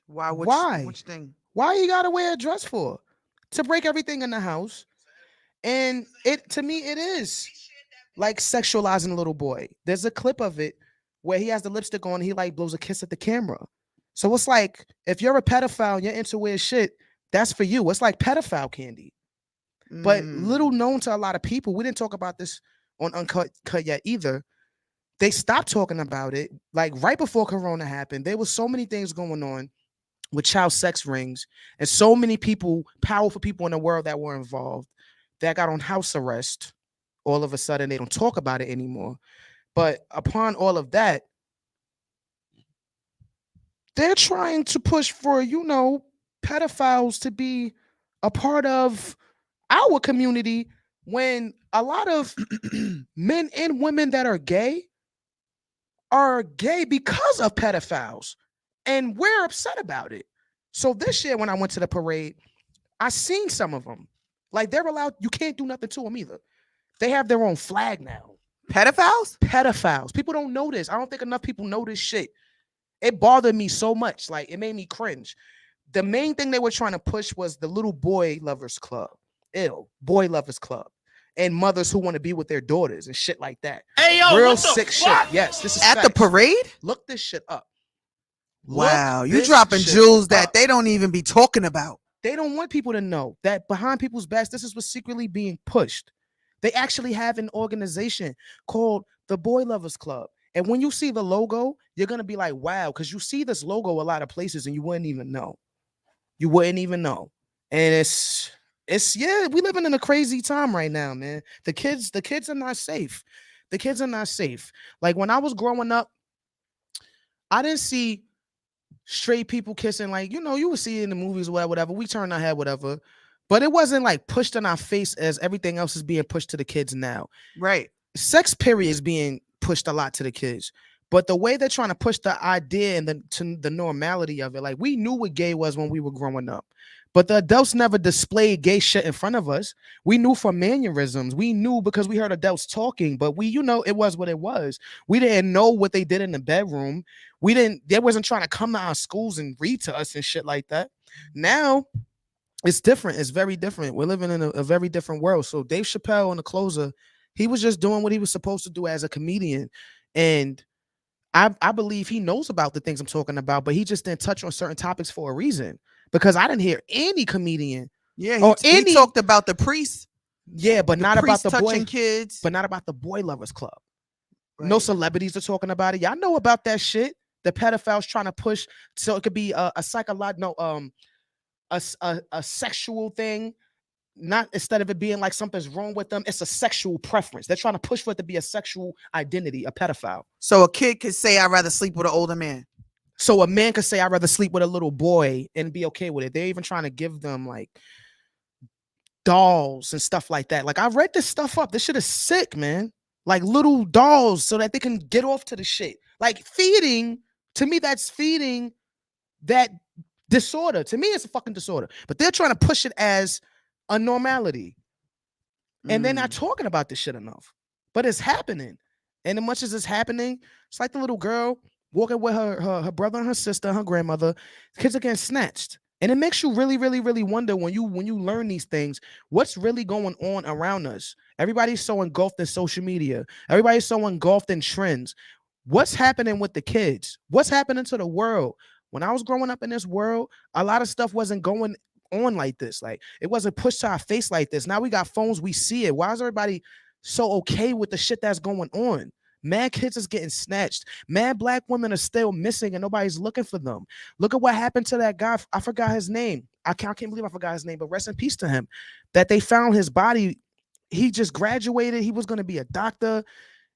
Why? Why? Which thing? Why you gotta wear a dress for? To break everything in the house. And it, to me, it is like sexualizing a little boy. There's a clip of it where he has the lipstick on, he like blows a kiss at the camera. So it's like, if you're a pedophile and you're into weird shit, that's for you. It's like pedophile candy. But little known to a lot of people, we didn't talk about this on Uncut yet either. They stopped talking about it. Like right before Corona happened, there was so many things going on with child sex rings and so many people, powerful people in the world that were involved, that got on house arrest. All of a sudden, they don't talk about it anymore. But upon all of that, they're trying to push for, pedophiles to be a part of our community when a lot of men and women that are gay because of pedophiles. And we're upset about it. So this year when I went to the parade, I seen some of them. Like they're allowed, you can't do nothing to them either. They have their own flag now. Pedophiles? Pedophiles. People don't know this. I don't think enough people know this shit. It bothered me so much. Like it made me cringe. The main thing they were trying to push was the little boy lovers club. Boy lovers club. And mothers who want to be with their daughters and shit like that. Hey, yo, Real what the sick fuck? shit. Yes, this is At the facts. parade? Look this shit up. Wow, Look you this dropping shit jewels that up. they don't even be talking about. They don't want people to know that behind people's backs, this is what's secretly being pushed. They actually have an organization called the Boy Lovers Club. And when you see the logo, you're going to be like, wow, because you see this logo a lot of places and you wouldn't even know. You wouldn't even know. And yeah, we living in a crazy time right now, man. The kids are not safe. The kids are not safe. Like when I was growing up, I didn't see straight people kissing, like, you would see it in the movies, whatever. We turn our head, whatever. But it wasn't like pushed in our face as everything else is being pushed to the kids now. Right. Sex period is being pushed a lot to the kids. But the way they're trying to push the idea and the normality of it, like we knew what gay was when we were growing up. But the adults never displayed gay shit in front of us. We knew from mannerisms. We knew because we heard adults talking, but it was what it was. We didn't know what they did in the bedroom. They wasn't trying to come to our schools and read to us and shit like that. Now it's different. It's very different. We're living in a very different world. So Dave Chappelle on The Closer, he was just doing what he was supposed to do as a comedian. And I believe he knows about the things I'm talking about, but he just didn't touch on certain topics for a reason. Because I didn't hear any comedian. Yeah, he talked about the priests. Yeah, but not about the touching boy kids. But not about the Boy Lovers Club. Right. No celebrities are talking about it. Y'all know about that shit. The pedophiles trying to push so it could be a psychological, a sexual thing. Not instead of it being like something's wrong with them, it's a sexual preference. They're trying to push for it to be a sexual identity, a pedophile. So a kid could say, I'd rather sleep with an older man. So a man could say, I'd rather sleep with a little boy and be okay with it. They're even trying to give them like dolls and stuff like that. Like I read this stuff up. This shit is sick, man. Like little dolls so that they can get off to the shit. Like feeding, to me, that's feeding that disorder. To me, it's a fucking disorder. But they're trying to push it as a normality. And they're not talking about this shit enough. But it's happening. And as much as it's happening, it's like the little girl walking with her brother and her sister, her grandmother. Kids are getting snatched. And it makes you really, really, really wonder when you learn these things, what's really going on around us. Everybody's so engulfed in social media. Everybody's so engulfed in trends. What's happening with the kids? What's happening to the world? When I was growing up in this world, a lot of stuff wasn't going on like this. Like it wasn't pushed to our face like this. Now we got phones, we see it. Why is everybody so okay with the shit that's going on? Mad kids is getting snatched. Mad black women are still missing and nobody's looking for them. Look at what happened to that guy. I forgot his name. I can't believe I forgot his name, but rest in peace to him. That they found his body. He just graduated. He was going to be a doctor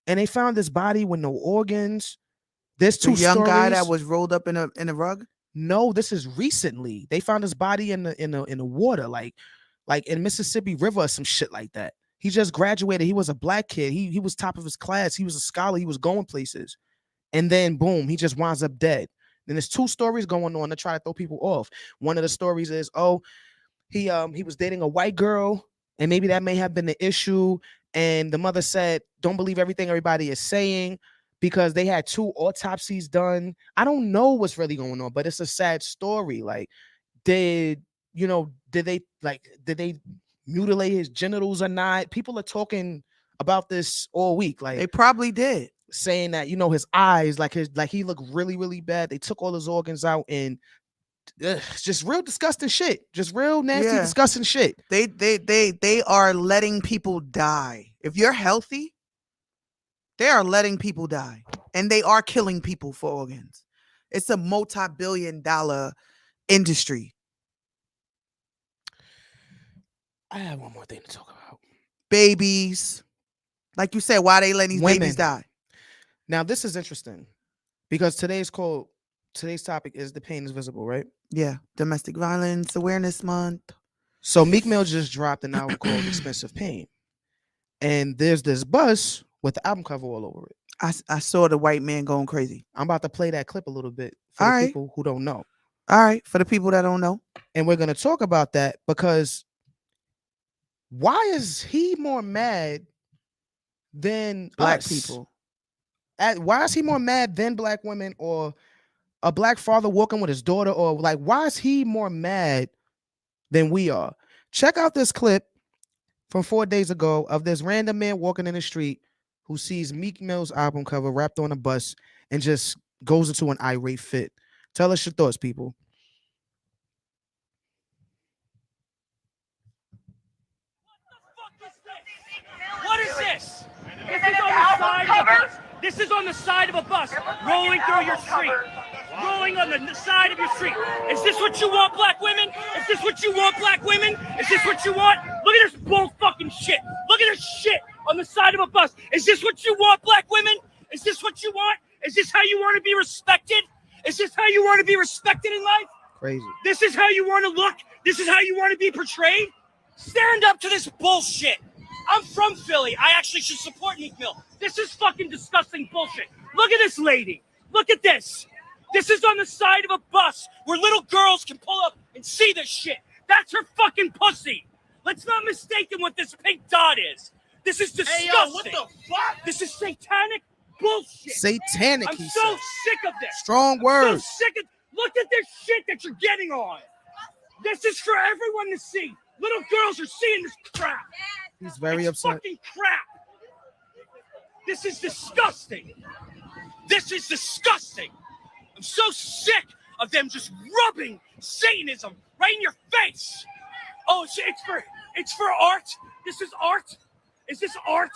and they found his body with no organs. There's two young stories. Guy that was rolled up in a rug. No, this is recently. They found his body in the water, like in Mississippi River or some shit like that. He just graduated. He was a black kid. He was top of his class. He was a scholar. He was going places. and then boom, he just winds up dead. Then there's two stories going on to try to throw people off. One of the stories is, oh, he was dating a white girl, and maybe that may have been the issue. And the mother said, "Don't believe everything everybody is saying," because they had two autopsies done. I don't know what's really going on, but it's a sad story. Like, did did they mutilate his genitals or not? People are talking about this all week. They Like, probably did. saying that his eyes, like he looked really really bad. They took all his organs out, and it's just real disgusting shit. Just real nasty, Yeah. disgusting shit. They are letting people die. If you're healthy, they are letting people die, and they are killing people for organs. It's a multi-billion-dollar industry. I have one more thing to talk about. Babies, like you said, why they letting these Women. babies die? Now this is interesting because today's topic is the pain is visible, right? Yeah, Domestic Violence Awareness Month. So Meek Mill just dropped an album called Expensive Pain, and there's this bus with the album cover all over it. I saw the white man going crazy. I'm about to play that clip a little bit for All the right. people who don't know, All right, for the people that don't know, and we're gonna talk about that because why is he more mad than black us? people. Why is he more mad than black women, or a black father walking with his daughter, or like why is he more mad than we are? Check out this clip from 4 days ago of this random man walking in the street who sees Meek Mill's album cover wrapped on a bus and just goes into an irate fit. Tell us your thoughts, people. What is this? This is on the side of a bus. This is on the side of a bus rolling through your street. Rolling on the side of your street. Is this what you want, black women? Is this what you want, black women? Is this what you want? Look at this bull fucking shit. Look at this shit on the side of a bus. Is this what you want, black women? Is this what you want? Is this how you want to be respected? Is this how you want to be respected in life? Crazy. This is how you want to look? This is how you want to be portrayed? Stand up to this bullshit. I'm from Philly. I actually should support Meek Mill. This is fucking disgusting bullshit. Look at this lady. Look at this. This is on the side of a bus where little girls can pull up and see this shit. That's her fucking pussy. Let's not mistake what this pink dot is. This is disgusting. Hey, yo, what the fuck? This is satanic bullshit. Satanic, I'm he so said. sick of this. Strong So words. sick of. Look at this shit that you're getting on. This is for everyone to see. Little girls are seeing this crap. He's very It's upset. fucking crap. This is disgusting. This is disgusting. I'm so sick of them just rubbing Satanism right in your face. Oh, it's for art. This is art. Is this art?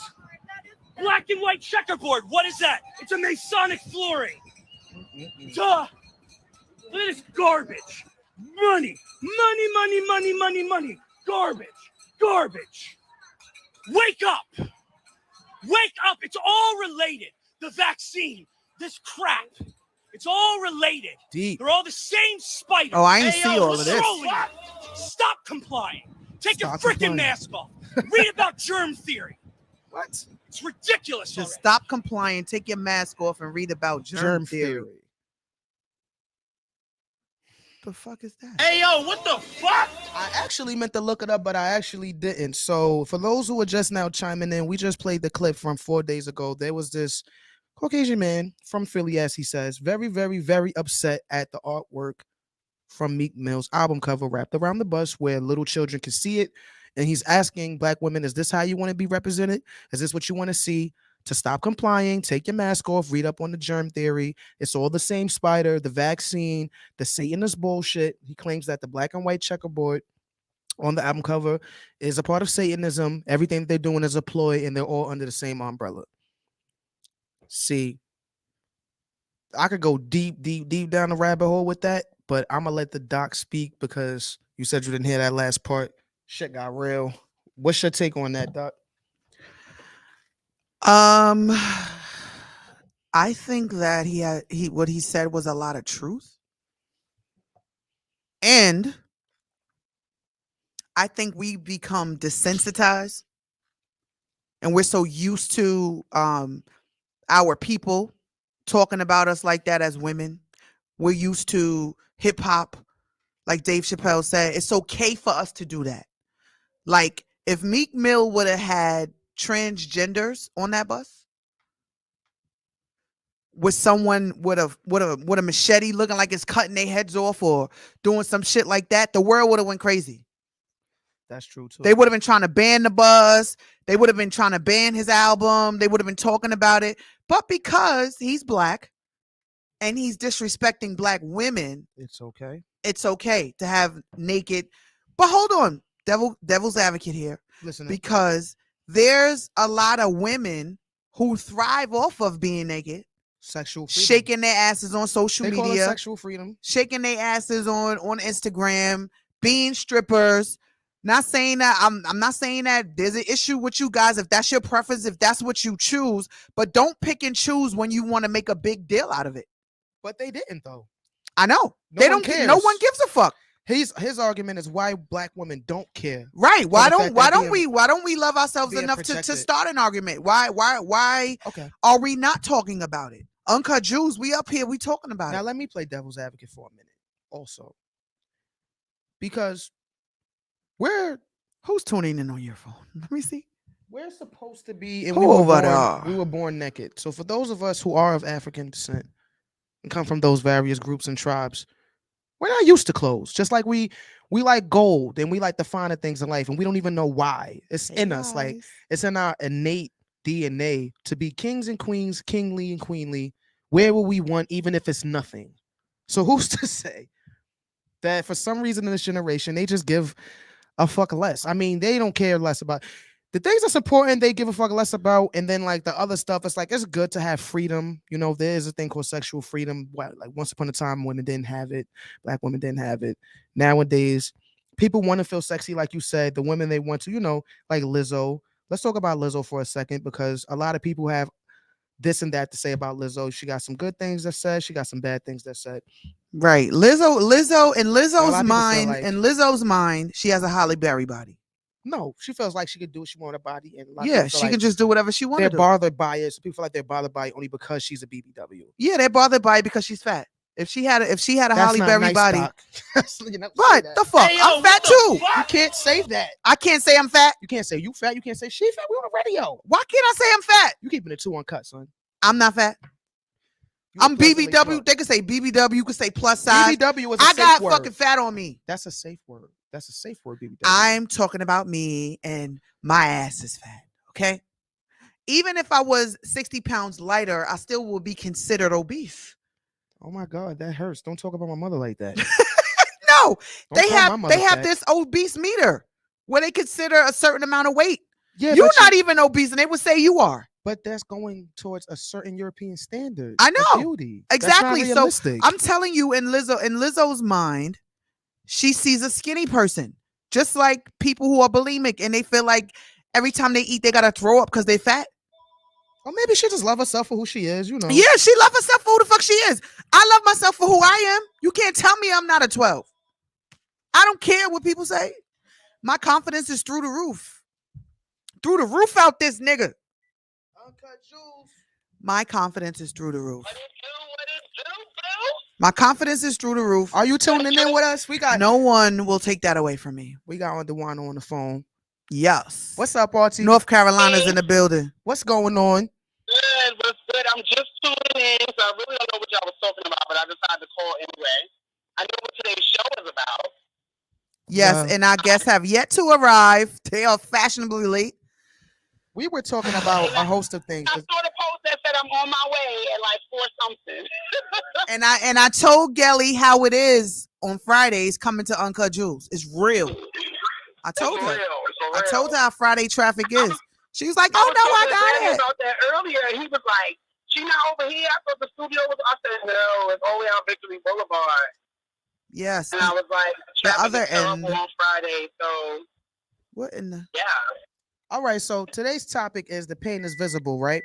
Black and white checkerboard. What is that? It's a Masonic flooring. Duh. Look at this garbage. Money. Money, money, money, money, money. Garbage. Garbage. Wake up. Wake up. It's all related. The vaccine. This crap. It's all related. Deep. They're all the same spider. Oh, I ain't see all of this. Stop complying. Take your Stop freaking complying. mask off. Read about germ theory. What? It's ridiculous. Just already. stop complying, take your mask off, and read about germ theory. The fuck is that? Hey, yo, what the fuck? I actually meant to look it up, but I actually didn't. So for those who are just now chiming in, we just played the clip from 4 days ago. There was this Caucasian man from Philly, as he says, very, very, very upset at the artwork from Meek Mill's album cover wrapped around the bus where little children can see it. And he's asking black women, is this how you want to be represented? Is this what you want to see? To stop complying, take your mask off, read up on the germ theory. It's all the same spider, the vaccine, the Satanist bullshit. He claims that the black and white checkerboard on the album cover is a part of Satanism. Everything they're doing is a ploy, and they're all under the same umbrella. See, I could go deep, deep, deep down the rabbit hole with that, but I'm gonna let the doc speak because you said you didn't hear that last part. Shit got real. What's your take on that, doc? I think that what he said was a lot of truth. And I think we become desensitized, and we're so used to our people talking about us like that as women. We're used to hip hop, like Dave Chappelle said. It's okay for us to do that. Like if Meek Mill would have had transgenders on that bus, with someone with a machete looking like it's cutting their heads off or doing some shit like that, the world would have went crazy. That's true too. They would have been trying to ban the bus. They would have been trying to ban his album. They would have been talking about it. But because he's black and he's disrespecting black women, It's okay. it's okay to have naked. But hold on, devil's advocate here, Listen, because there's a lot of women who thrive off of being naked, sexual freedom. shaking their asses on social They call it media, sexual freedom. shaking their asses on Instagram, being strippers. Not saying that I'm not saying that there's an issue with you guys if that's your preference, if that's what you choose, but don't pick and choose when you want to make a big deal out of it. But they didn't though. I know. No They one don't cares. No one gives a fuck. His argument is why black women don't care. Right. Why the fact that why don't we love ourselves being enough to protected. start an argument? Why Okay. are we not talking about it? Uncut Jews, we up here, we talking about Now it. let me play devil's advocate for a minute also. Because Who's tuning in on your phone? Let me see. we're supposed to be, and Who we were, over born, there? we were born naked. So for those of us who are of African descent and come from those various groups and tribes, we're not used to clothes. Just like we like gold and we like the finer things in life, and we don't even know why. It's in us, like it's in our innate DNA to be kings and queens, kingly and queenly, wherever we want, even if it's nothing. So who's to say that for some reason in this generation they just give a fuck less? I mean, they don't care less about the things that's important. They give a fuck less about, and then like the other stuff, it's like it's good to have freedom. You know, there is a thing called sexual freedom. Like once upon a time, women didn't have it, black women didn't have it. Nowadays, people want to feel sexy, like you said. The women they want to, you know, like Lizzo. Let's talk about Lizzo for a second, because a lot of people have this and that to say about Lizzo. She got some good things that said, she got some bad things that said. Right. Lizzo in A Lizzo's lot of people feel mind, like- in Lizzo's mind, she has a Halle Berry body. No, she feels like she could do what she want with her body, and a lot of Yeah, people feel she like can just do whatever she wants they're to do. bothered by it. So people feel like they're bothered by it only because she's a BBW. Yeah, they're bothered by it because she's fat. If she had a That's Halle not Berry nice, body, Doc. You never say but that. the fuck, Hey, yo, I'm fat what the too. fuck? You can't say that. I can't say I'm fat. You can't say you fat. You can't say she fat. We on the radio. Why can't I say I'm fat? You keeping it 2 uncut, son. I'm not fat. You I'm pleasantly BBW. plump. They could say BBW. You could say plus size. BBW is a I safe got word. fucking fat on me. That's a safe word. That's a safe word, BBW. I'm talking about me, and my ass is fat. Okay. Even if I was 60 pounds lighter, I still would be considered obese. Oh my God, that hurts. Don't talk about my mother like that. No, Don't call my mother they have fat. this obese meter where they consider a certain amount of weight. Yeah, You're but not even obese, and they would say you are. But that's going towards a certain European standard. I of know. beauty. Exactly. That's not So realistic. I'm telling you, in Lizzo's mind, she sees a skinny person, just like people who are bulimic, and they feel like every time they eat, they gotta throw up because they're fat. Or maybe she just love herself for who she is, you know. Yeah, she love herself for who the fuck she is. I love myself for who I am. You can't tell me I'm not a 12. I don't care what people say. My confidence is through the roof. Through the roof out this nigga. Uncut Jules. My confidence is through the roof. What it do, bro? My confidence is through the roof. Are you tuning in with us? We got No one will take that away from me. we got Dewana on the phone. Yes. What's up, RT? North Carolina's in the building. What's going on? Good, what's good? I'm just tuning in, so I really don't know what y'all was talking about, but I decided to call anyway. I know what today's show is about. Yes, and our guests have yet to arrive. They are fashionably late. We were talking about a host of things. I saw the post that said I'm on my way at like 4 something. And I told Gelly how it is on Fridays coming to Uncut Jules. It's real. I told her. I told her how Friday traffic is. She was like, "Oh no, I got it." About that earlier, he was like, "She not over here." I thought the studio was. I said, "No, it's all the way on Victory Boulevard." Yes. And I was like, The "Traffic other is terrible end. on Friday." So What in the? yeah. All right, so today's topic is the pain is visible, right?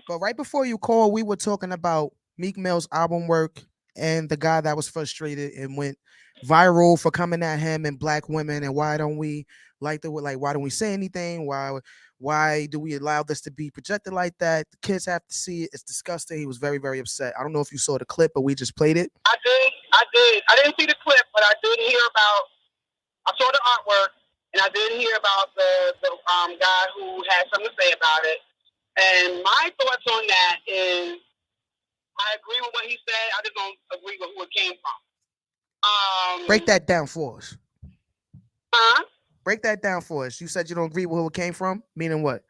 But right before you call, we were talking about Meek Mill's album work and the guy that was frustrated and went viral for coming at him and black women, and why don't we why don't we say anything? Why do we allow this to be projected like that? The kids have to see it. It's disgusting. He was very, very upset. I don't know if you saw the clip, but we just played it. I did. I didn't see the clip, but I did hear about. I saw the artwork, and I did hear about the guy who had something to say about it. And my thoughts on that is, I agree with what he said. I just don't agree with who it came from. Break that down for us. Huh? Break that down for us. You said you don't agree with who it came from? Meaning what?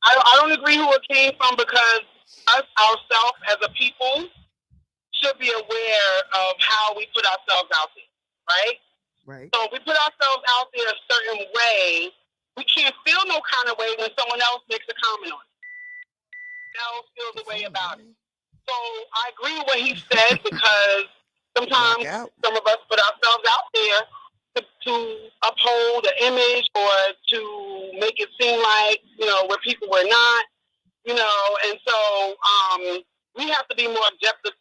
I don't agree who it came from because us ourselves as a people should be aware of how we put ourselves out there, right? Right. So if we put ourselves out there a certain way, we can't feel no kind of way when someone else makes a comment on it. Else feels a way about it. So I agree with what he said because sometimes some of us put ourselves out there to uphold an image or to make it seem like, we're people we're not, and so we have to be more objective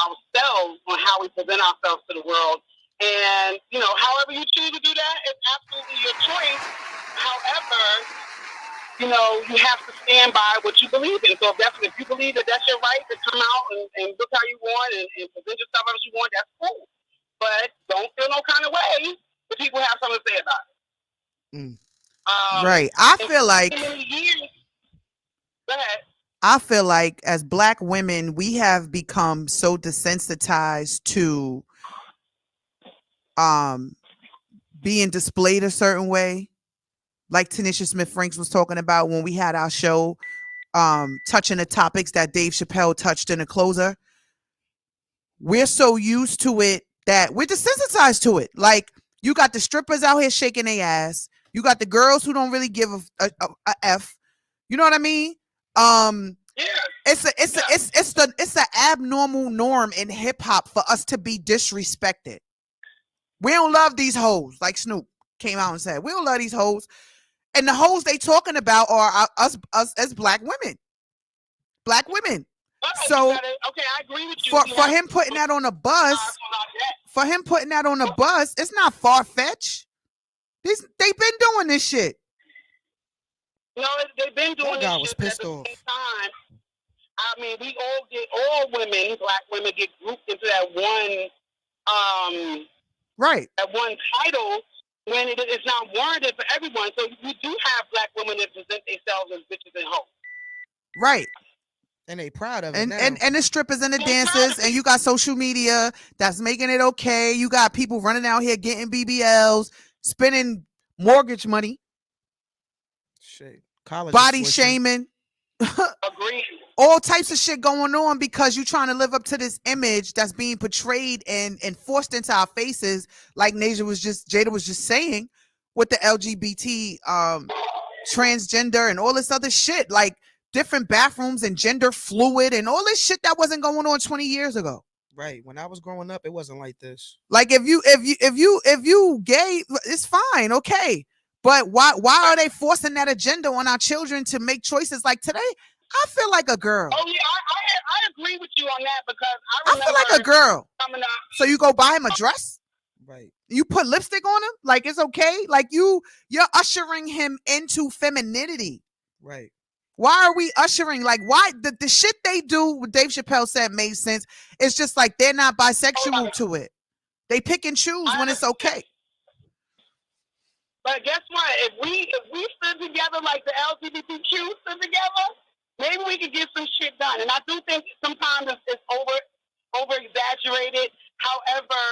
ourselves on how we present ourselves to the world. And, however you choose to do that, it's absolutely your choice. However, you have to stand by what you believe in. So if you believe that that's your right to come out and look how you want and present yourself as you want, that's cool. But don't feel no kind of way if people have something to say about it. Right. I feel like go ahead. I feel like as black women, we have become so desensitized to being displayed a certain way. Like Tanisha Smith Franks was talking about when we had our show, touching the topics that Dave Chappelle touched in the closer. We're so used to it that we're desensitized to it. Like, you got the strippers out here shaking their ass. You got the girls who don't really give a F. You know what I mean? It's the abnormal norm in hip hop for us to be disrespected. We don't love these hoes, like Snoop came out and said. We don't love these hoes. And the hoes they talking about are us as black women. Black women. So okay, I agree with you. For him putting that on a bus, it's not far-fetched. They've been doing this shit. No, they've been doing this shit. Was pissed off. At the same time, I mean, all women, black women, get grouped into that one, right? That one title when it's not warranted for everyone. So you do have black women that present themselves as bitches and hoes. Right. And they proud of it and the strippers and the dancers, and you got social media that's making it okay. You got people running out here getting BBLs, spending mortgage money, shit, college body shaming, agreed. All types of shit going on because you're trying to live up to this image that's being portrayed and forced into our faces, like Jada was just saying, with the LGBT transgender and all this other shit, like different bathrooms and gender fluid and all this shit that wasn't going on 20 years ago. Right. When I was growing up, it wasn't like this. Like if you gay, it's fine, okay. But why are they forcing that agenda on our children to make choices like today? I feel like a girl. Oh yeah, I agree with you on that because I feel like a girl. So you go buy him a dress? Right. You put lipstick on him? Like it's okay? Like you're ushering him into femininity. Right. Why are we ushering? Like, why the shit they do, what Dave Chappelle said made sense. It's just like they're not bisexual to it. They pick and choose when it's okay. But guess what? If we stood together like the LGBTQ stood together, maybe we could get some shit done. And I do think sometimes it's over exaggerated. However,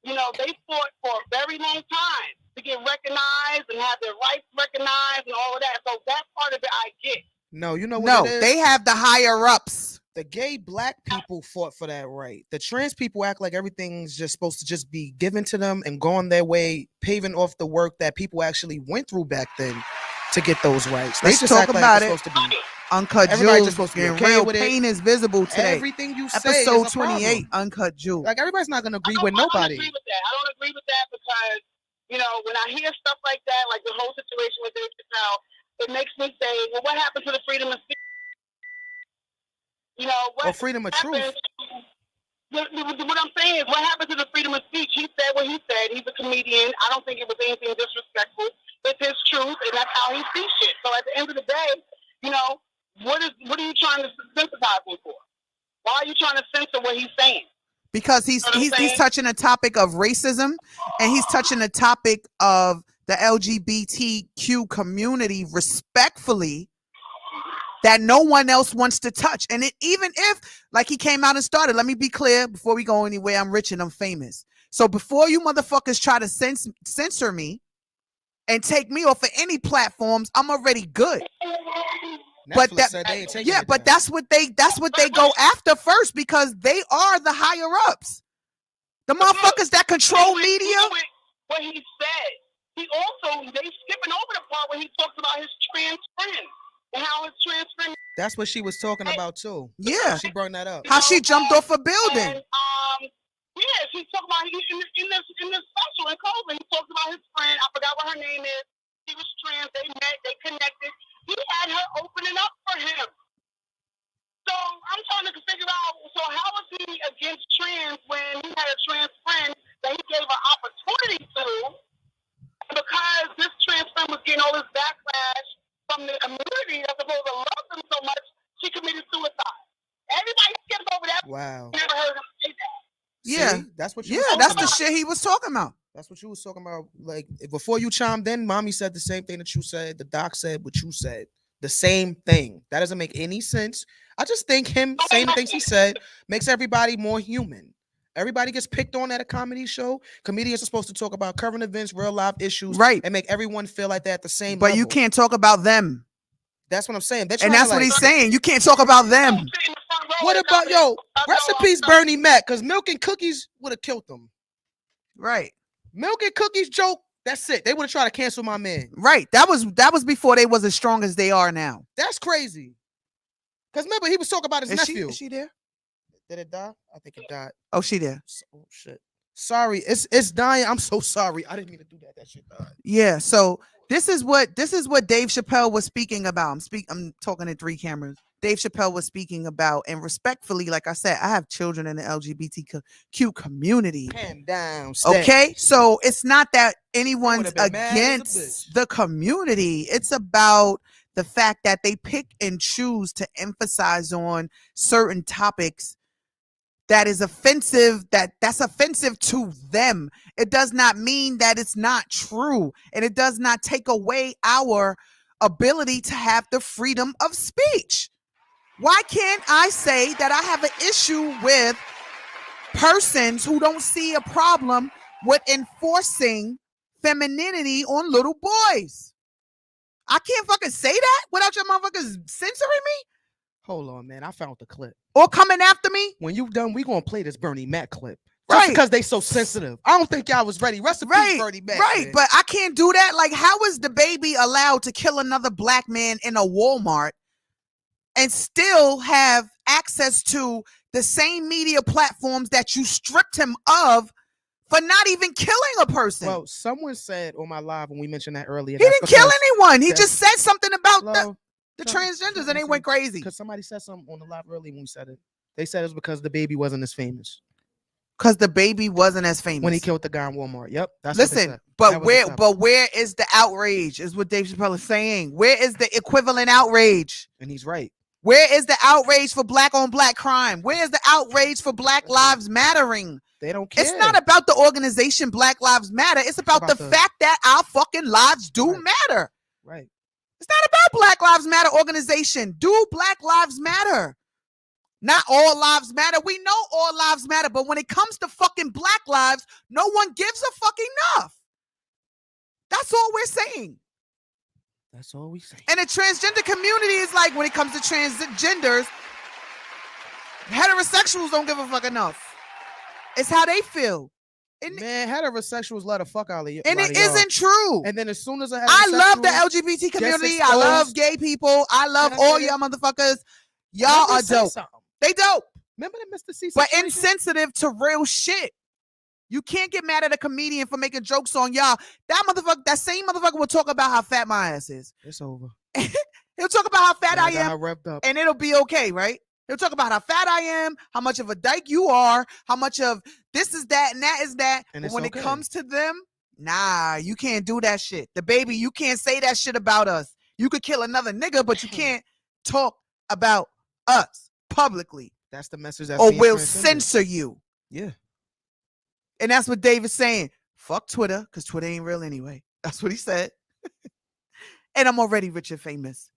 they fought for a very long time to get recognized and have their rights recognized and all of that. So that part of it I get. No, you know what it is? They have the higher ups. The gay black people fought for that right. The trans people act like everything's just supposed to just be given to them and go on their way, paving off the work that people actually went through back then to get those rights. Let's just talk about it. Supposed to be, Uncut Jewels. Real pain is visible today. Everything you say Episode is 28, Uncut Jewels. Like everybody's not gonna agree with nobody. I don't agree with that because when I hear stuff like that, like the whole situation with Dave Chappelle, it makes me say, well, what happened to the freedom of speech? What freedom of truth. What I'm saying saying is, what happened to the freedom of speech? He said what he said. He's a comedian. I don't think it was anything disrespectful. It's his truth, and that's how he sees shit. So at the end of the day, you know, what are you trying to sensitize him for? Why are you trying to censor what he's saying? Because he's touching a topic of racism, and he's touching a topic of the LGBTQ community respectfully that no one else wants to touch. And even if, like, he came out and started, let me be clear before we go anywhere, I'm rich and I'm famous. So before you motherfuckers try to censor me and take me off of any platforms, I'm already good. But that's what they go after first, because they are the higher ups. The motherfuckers that control media. What he said. They skipping over the part where he talks about his trans friends and how his trans friends. That's what she was talking about too. Yeah, she brought that up. How she jumped off a building. And, she talked about in this special in Cleveland. He talked about his friend. I forgot what her name is. She was trans. They met. They connected. He had her opening up for him. So I'm trying to figure out. So how was he against trans when he had a trans friend that he gave an opportunity to? Because this trans friend was getting all this backlash from the community that's supposed to love them so much, she committed suicide. Everybody skipped over that. Wow. Never heard him say that. Yeah, see, that's what. That's the shit he was talking about. That's what you was talking about. Like, before you chimed in, mommy said the same thing that you said. The doc said what you said. The same thing. That doesn't make any sense. I just think him saying the things he said makes everybody more human. Everybody gets picked on at a comedy show. Comedians are supposed to talk about current events, real life issues, right, and make everyone feel like they're at the same But level. you can't talk about them. That's what I'm saying. And that's what he's saying. You can't talk about them. What about, rest in peace, Bernie Mac, because Milk and Cookies would have killed them. Right. Milk and Cookies joke, that's it. They would have tried to cancel my man. Right. That was before they was as strong as they are now. That's crazy. Because remember, he was talking about his nephew. Is she there? Did it die? I think it died. Oh, she there. Oh, shit. Sorry. It's dying. I'm so sorry. I didn't mean to do that. That shit died. Yeah. So this is what Dave Chappelle was speaking about. I'm talking to 3 cameras. Dave Chappelle was speaking about, and respectfully, like I said, I have children in the LGBTQ community. Hand down. Okay, so it's not that anyone's against the community. It's about the fact that they pick and choose to emphasize on certain topics that is offensive, that's offensive to them. It does not mean that it's not true, and it does not take away our ability to have the freedom of speech. Why can't I say that I have an issue with persons who don't see a problem with enforcing femininity on little boys? I can't fucking say that without your motherfuckers censoring me. Hold on, man. I found the clip. Or coming after me. When you done, we gonna play this Bernie Mac clip. Just right. Because they so sensitive. I don't think y'all was ready. Rest in peace, Bernie Mac. Right, man. But I can't do that. Like, how is the baby allowed to kill another black man in a Walmart and still have access to the same media platforms that you stripped him of for not even killing a person? Well, someone said on my live when we mentioned that earlier. He didn't kill anyone. He just said something about the transgenders and they went crazy. Because somebody said something on the live earlier when we said it. They said it was because the baby wasn't as famous. Because the baby wasn't as famous when he killed the guy in Walmart. Yep. That's Listen, but where is the outrage? Is what Dave Chappelle is saying. Where is the equivalent outrage? And he's right. Where is the outrage for black on black crime? Where is the outrage for Black Lives Mattering? They don't care. It's not about the organization Black Lives Matter. It's about the fact that our fucking lives do matter. Right. It's not about Black Lives Matter organization. Do Black Lives Matter? Not all lives matter. We know all lives matter, but when it comes to fucking black lives, no one gives a fuck enough. That's all we're saying. That's all we say. And the transgender community is like, when it comes to transgenders, heterosexuals don't give a fuck enough. It's how they feel. Man, heterosexuals let a fuck out of you. And it isn't true. And then as soon as I love the LGBT community. I love gay people. I love all y'all motherfuckers. Y'all are dope. They dope. Remember that Mr. C? But insensitive to real shit. You can't get mad at a comedian for making jokes on y'all. That same motherfucker will talk about how fat my ass is. It's over. He'll talk about how fat I am. Revved up. And it'll be okay, right? He'll talk about how fat I am, how much of a dyke you are, how much of this is that and that is that. And but it's when okay. it comes to them, nah, you can't do that shit. The baby, you can't say that shit about us. You could kill another nigga, but you can't talk about us publicly. That's the message that's or being we'll transcended. censor you. Yeah. And that's what David's saying. Fuck Twitter, because Twitter ain't real anyway. That's what he said. And I'm already rich and famous.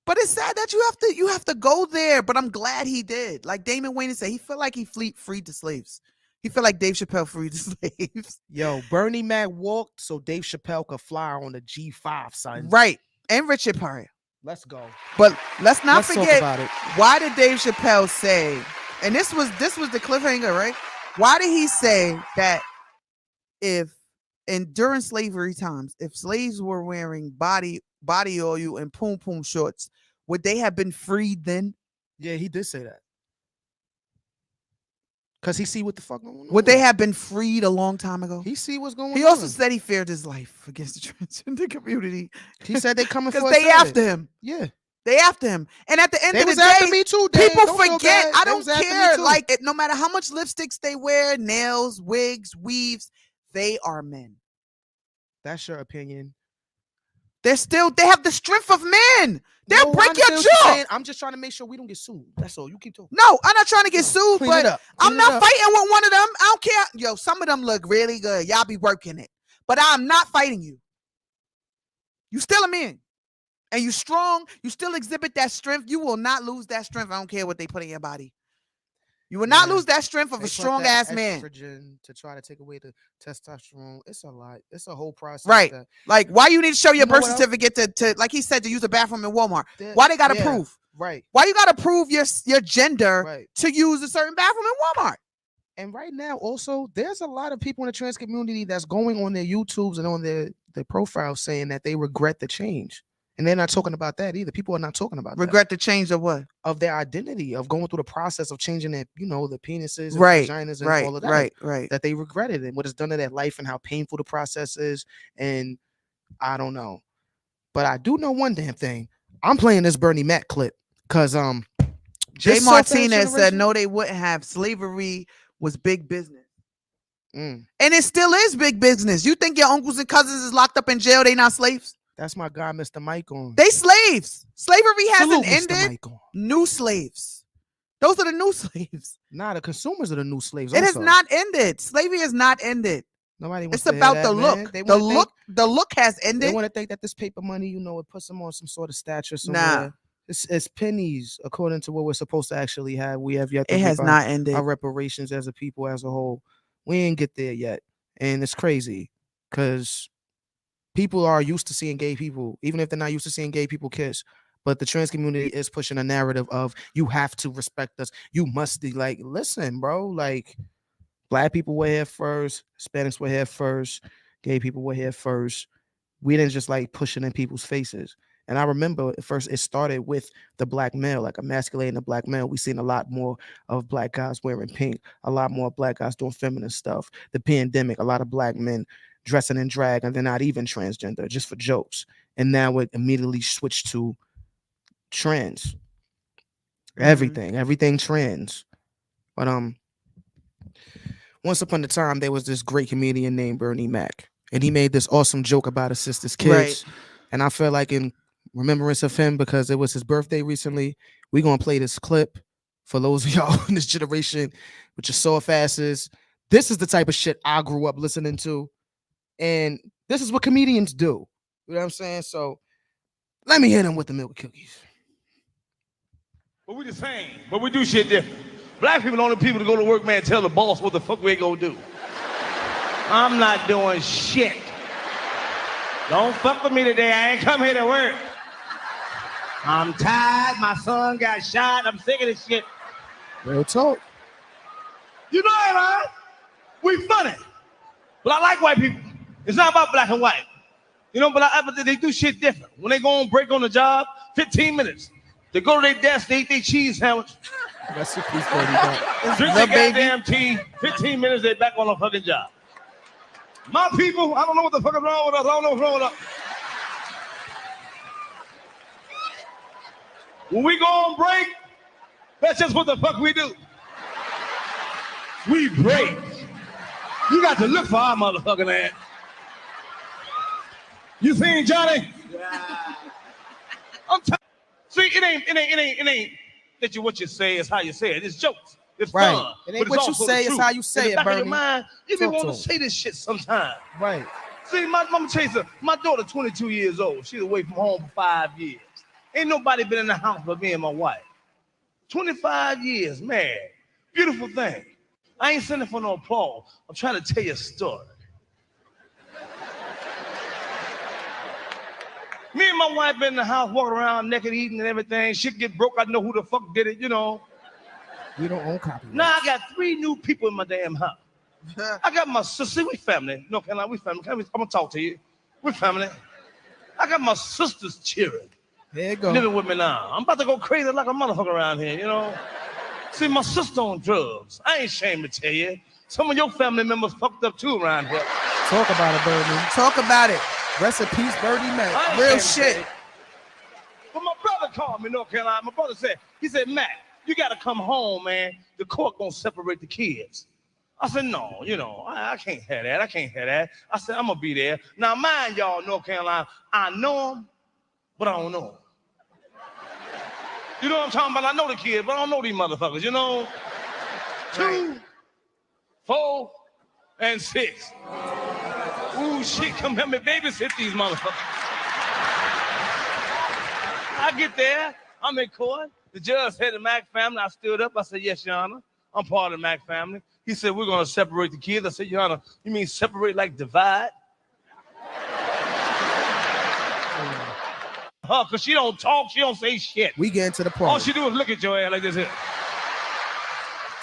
But it's sad that you have to go there. But I'm glad he did. Like Damon Wayne said, he felt like he freed the slaves. He felt like Dave Chappelle freed the slaves. Yo, Bernie Mac walked so Dave Chappelle could fly on the G5, son. Right. And Richard Pryor. Let's go. But let's not Let's forget, talk about it. why did Dave Chappelle say, and this was the cliffhanger, right? Why did he say that during slavery times, if slaves were wearing body oil and poom poom shorts, would they have been freed then? Yeah, he did say that. Because he see what the fuck going on. Would they have been freed a long time ago? He see what's going on. He also said he feared his life against the transgender community. He said they coming for because they after him. Yeah. They after him. And at the end They of the was after day, me too, Dave. people Don't feel forget. bad. I They don't was after me care. too. Like, no matter how much lipsticks they wear, nails, wigs, weaves, they are men. That's your opinion. They have the strength of men. They'll No, I break your understand what you're jaw. saying. I'm just trying to make sure we don't get sued. That's all. You keep talking. No, I'm not trying to get sued, Clean but it up. I'm Clean it not up. fighting with one of them. I don't care. Yo, some of them look really good. Y'all be working it. But I'm not fighting you. You still a man. And you strong. You still exhibit that strength. You will not lose that strength. I don't care what they put in your body. You will not lose that strength of They a put strong that ass man. estrogen to try to take away the testosterone. It's a lot. It's a whole process. Right. Like, why you need to show your know birth what else? certificate to, like he said, to use a bathroom in Walmart? Why they got to prove? Right. Why you got to prove your gender Right. to use a certain bathroom in Walmart? And right now, also, there's a lot of people in the trans community that's going on their YouTubes and on their profiles saying that they regret the change. And they're not talking about that either. People are not talking about Regret the change of what? Of their identity, of going through the process of changing their, the penises and Right, vaginas and all of that. Right. That they regretted and what it's done to their life and how painful the process is. And I don't know. But I do know one damn thing. I'm playing this Bernie Mac clip because Jay Martinez said no, they wouldn't have. Slavery was big business. And it still is big business. You think your uncles and cousins is locked up in jail? They not slaves? That's my guy, Mr. Mike on. They slaves. Slavery hasn't Salute, Mr. ended. Mike on. New slaves. Those are the new slaves. Nah, the consumers are the new slaves. It has not ended. Slavery has not ended. Nobody wants it's to about hear the that, look. man. The look has ended. They want to think that this paper money, it puts them on some sort of stature somewhere. Nah. It's pennies according to what we're supposed to actually have. We have yet to it has not ended. Our reparations as a people as a whole. We ain't get there yet. And it's crazy because people are used to seeing gay people, even if they're not used to seeing gay people kiss. But the trans community is pushing a narrative of you have to respect us. You must be like, listen, bro, like black people were here first, Hispanics were here first, gay people were here first. We didn't just like pushing in people's faces. And I remember at first it started with the black male, like emasculating the black male. We've seen a lot more of black guys wearing pink, a lot more black guys doing feminine stuff. The pandemic, a lot of black men dressing in drag and they're not even transgender, just for jokes. And now it immediately switched to trans. Everything trans. But once upon a time, there was this great comedian named Bernie Mac. And he made this awesome joke about his sister's kids. Right. And I feel like in remembrance of him, because it was his birthday recently, we're going to play this clip for those of y'all in this generation with your soft asses. This is the type of shit I grew up listening to. And this is what comedians do. You know what I'm saying? So let me hit him with the milk cookies. But we the same, but we do shit different. Black people are the only people to go to work, man, tell the boss what the fuck we gonna do. I'm not doing shit. Don't fuck with me today. I ain't come here to work. I'm tired. My son got shot. I'm sick of this shit. Real talk. You know it, man. We funny. But I like white people. It's not about black and white. But they do shit different. When they go on break on the job, 15 minutes. They go to their desk, they eat their cheese sandwich. That's a piece of drink their goddamn tea. 15 minutes, they're back on the fucking job. My people, I don't know what the fuck is wrong with us. I don't know what's wrong with us. When we go on break, That's just what the fuck we do. We break. You got to look for our motherfucking ass. You seen Johnny? Yeah. See, it ain't that you what you say is how you say it. It's jokes. It's Right. fun. It ain't but it's what you also say, the it's truth. how you say In the it, back of your Bernie. mind, you be Talk want to to him. say this shit sometime. Right. See, Mama Chaser, my daughter 22 years old. She's away from home for 5 years. Ain't nobody been in the house but me and my wife. 25 years, man. Beautiful thing. I ain't sending for no applause. I'm trying to tell you a story. Me and my wife been in the house walking around naked, eating and everything. Shit get broke. I know who the fuck did it, you know. We don't own copyright. Now I got 3 new people in my damn house. I got my sister. We family. No, can I? We family. I'm gonna talk to you. We family. I got my sister's children There you go. living with me now. I'm about to go crazy like a motherfucker around here, you know. See, my sister on drugs. I ain't ashamed to tell you. Some of your family members fucked up too around here. Talk about it, Bernie. Talk about it. Rest in peace, Bernie Mac. I ain't Real ashamed to shit. tell you. But my brother called me, North Carolina. My brother said, Matt, you got to come home, man. The court gonna separate the kids. I said, no, you know, I can't have that. I can't have that. I said, I'm gonna be there. Now, mind y'all, North Carolina, I know them, but I don't know them. You know what I'm talking about? I know the kids, but I don't know these motherfuckers, you know? 2, 4, and 6. Ooh, shit, come help me babysit these motherfuckers. I get there, I'm in court. The judge said the Mac family. I stood up. I said, yes, Your Honor. I'm part of the Mac family. He said, we're going to separate the kids. I said, Your Honor, you mean separate like divide? Her, because she don't talk, she don't say shit. We get into the All point. she do is look at your ass like this here.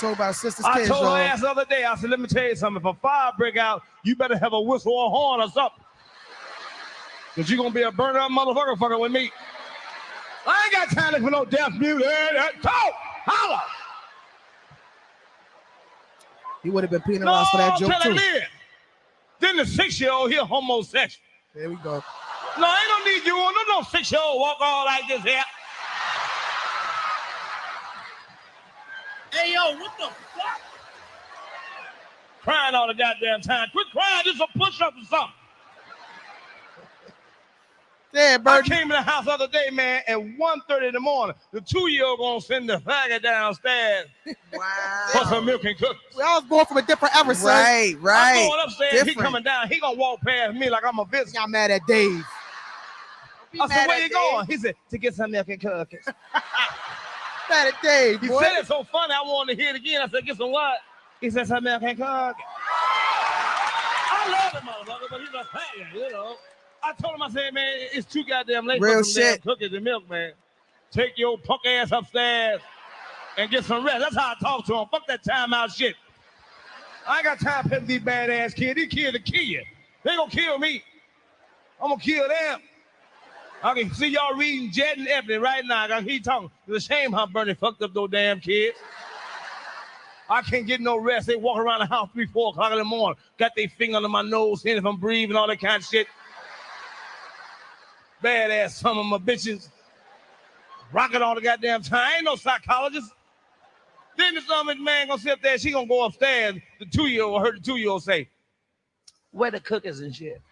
Talk about sister's I kids, told her y'all. ass the other day, I said, let me tell you something. If a fire break out, you better have a whistle or a horn or something. Because you're going to be a burnt up motherfucker fucking with me. I ain't got time for no deaf mute. Talk! Holla! He would have been penalized for that joke, tell too. it clear. Then the 6-year-old, he a homosexual. There we go. No, I ain't gonna need you on. No 6-year-old walk all like this here. Hey, yo, what the fuck? Crying all the goddamn time. Quit crying, just a push-up or something. Yeah, I Bernie. came in the house the other day, man, at 1:30 in the morning. The 2-year-old gonna send the faggot downstairs for some milk and cookies. We all was born from a different era, son. Right, I'm right. going upstairs, Different. he coming down. He gonna walk past me like I'm a visitor. Y'all mad at Dave. I said, where you going? He said, to get some milk and cookies. Mad at Dave, He boy. said it so funny, I wanted to hear it again. I said, get some what? He said, some milk and cookies. I love him, motherfucker, but he's a faggot, you know. I told him, I said, man, it's too goddamn late Real for some damn shit. cookies and milk, man. Take your punk ass upstairs and get some rest. That's how I talk to him. Fuck that timeout shit. I ain't got time for these badass kids. These kids will kill you. They gonna kill me. I'm gonna kill them. I can see y'all reading Jet and Ebony right now. I can hear you talking. It's a shame how Bernie fucked up those damn kids. I can't get no rest. They walk around the house 3, 4 o'clock in the morning. Got their finger under my nose, seeing if I'm breathing, all that kind of shit. Badass, some of my bitches. Rocking all the goddamn time. Ain't no psychologist. Then this other man gonna sit up there, she gonna go upstairs. The 2-year-old, I heard the 2-year-old say, where the cookies and shit?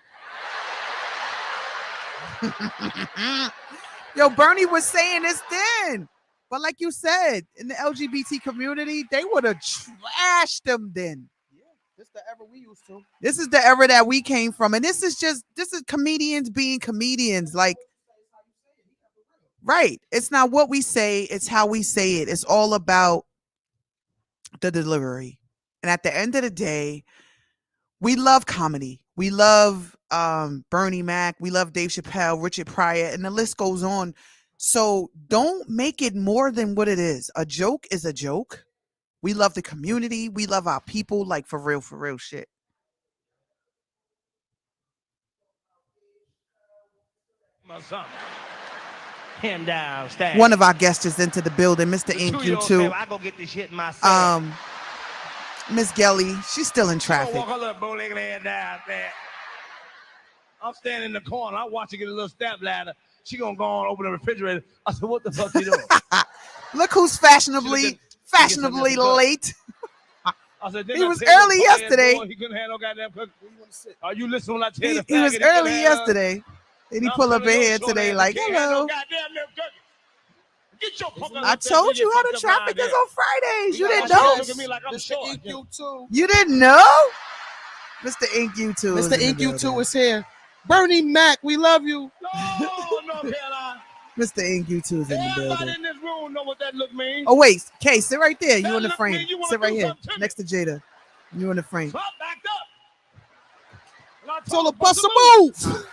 Yo, Bernie was saying this then. But like you said, in the LGBT community, they would have trashed them then. This the era we used to. This is the era that we came from. And this is comedians being comedians. Like, right. It's not what we say, it's how we say it. It's all about the delivery. And at the end of the day, we love comedy. We love Bernie Mac. We love Dave Chappelle, Richard Pryor, and the list goes on. So don't make it more than what it is. A joke is a joke. We love the community. We love our people, like for real shit. My son. Him downstairs. One of our guests is into the building, Mr. Ink, you too. I go get this shit myself. Miss Gelly, she's still in traffic. Walk a little bow-legged ass down there. I'm standing in the corner. I watch her get a little step ladder. She gonna go on open the refrigerator. I said, what the fuck you doing? Look who's fashionably late. I said, He was early yesterday. He couldn't have no goddamn cookie. Are you listening when I tell you? He was early yesterday. And he pull up in here today like, hello. I told you how the traffic is on Fridays. You didn't know? Mr. EQ2. You didn't know? Mr. EQ2. Mr. EQ2 is here. Bernie Mac, we love you. No, Caroline. Mr. EQ2 is in the building. Everybody in this room know what that look means. Oh, wait. Kay, sit right there. You That in the look frame. mean you wanna Sit right do here. something to me. Next to Jada. You in the frame. Trump backed up. And I Told told her him, bust a move.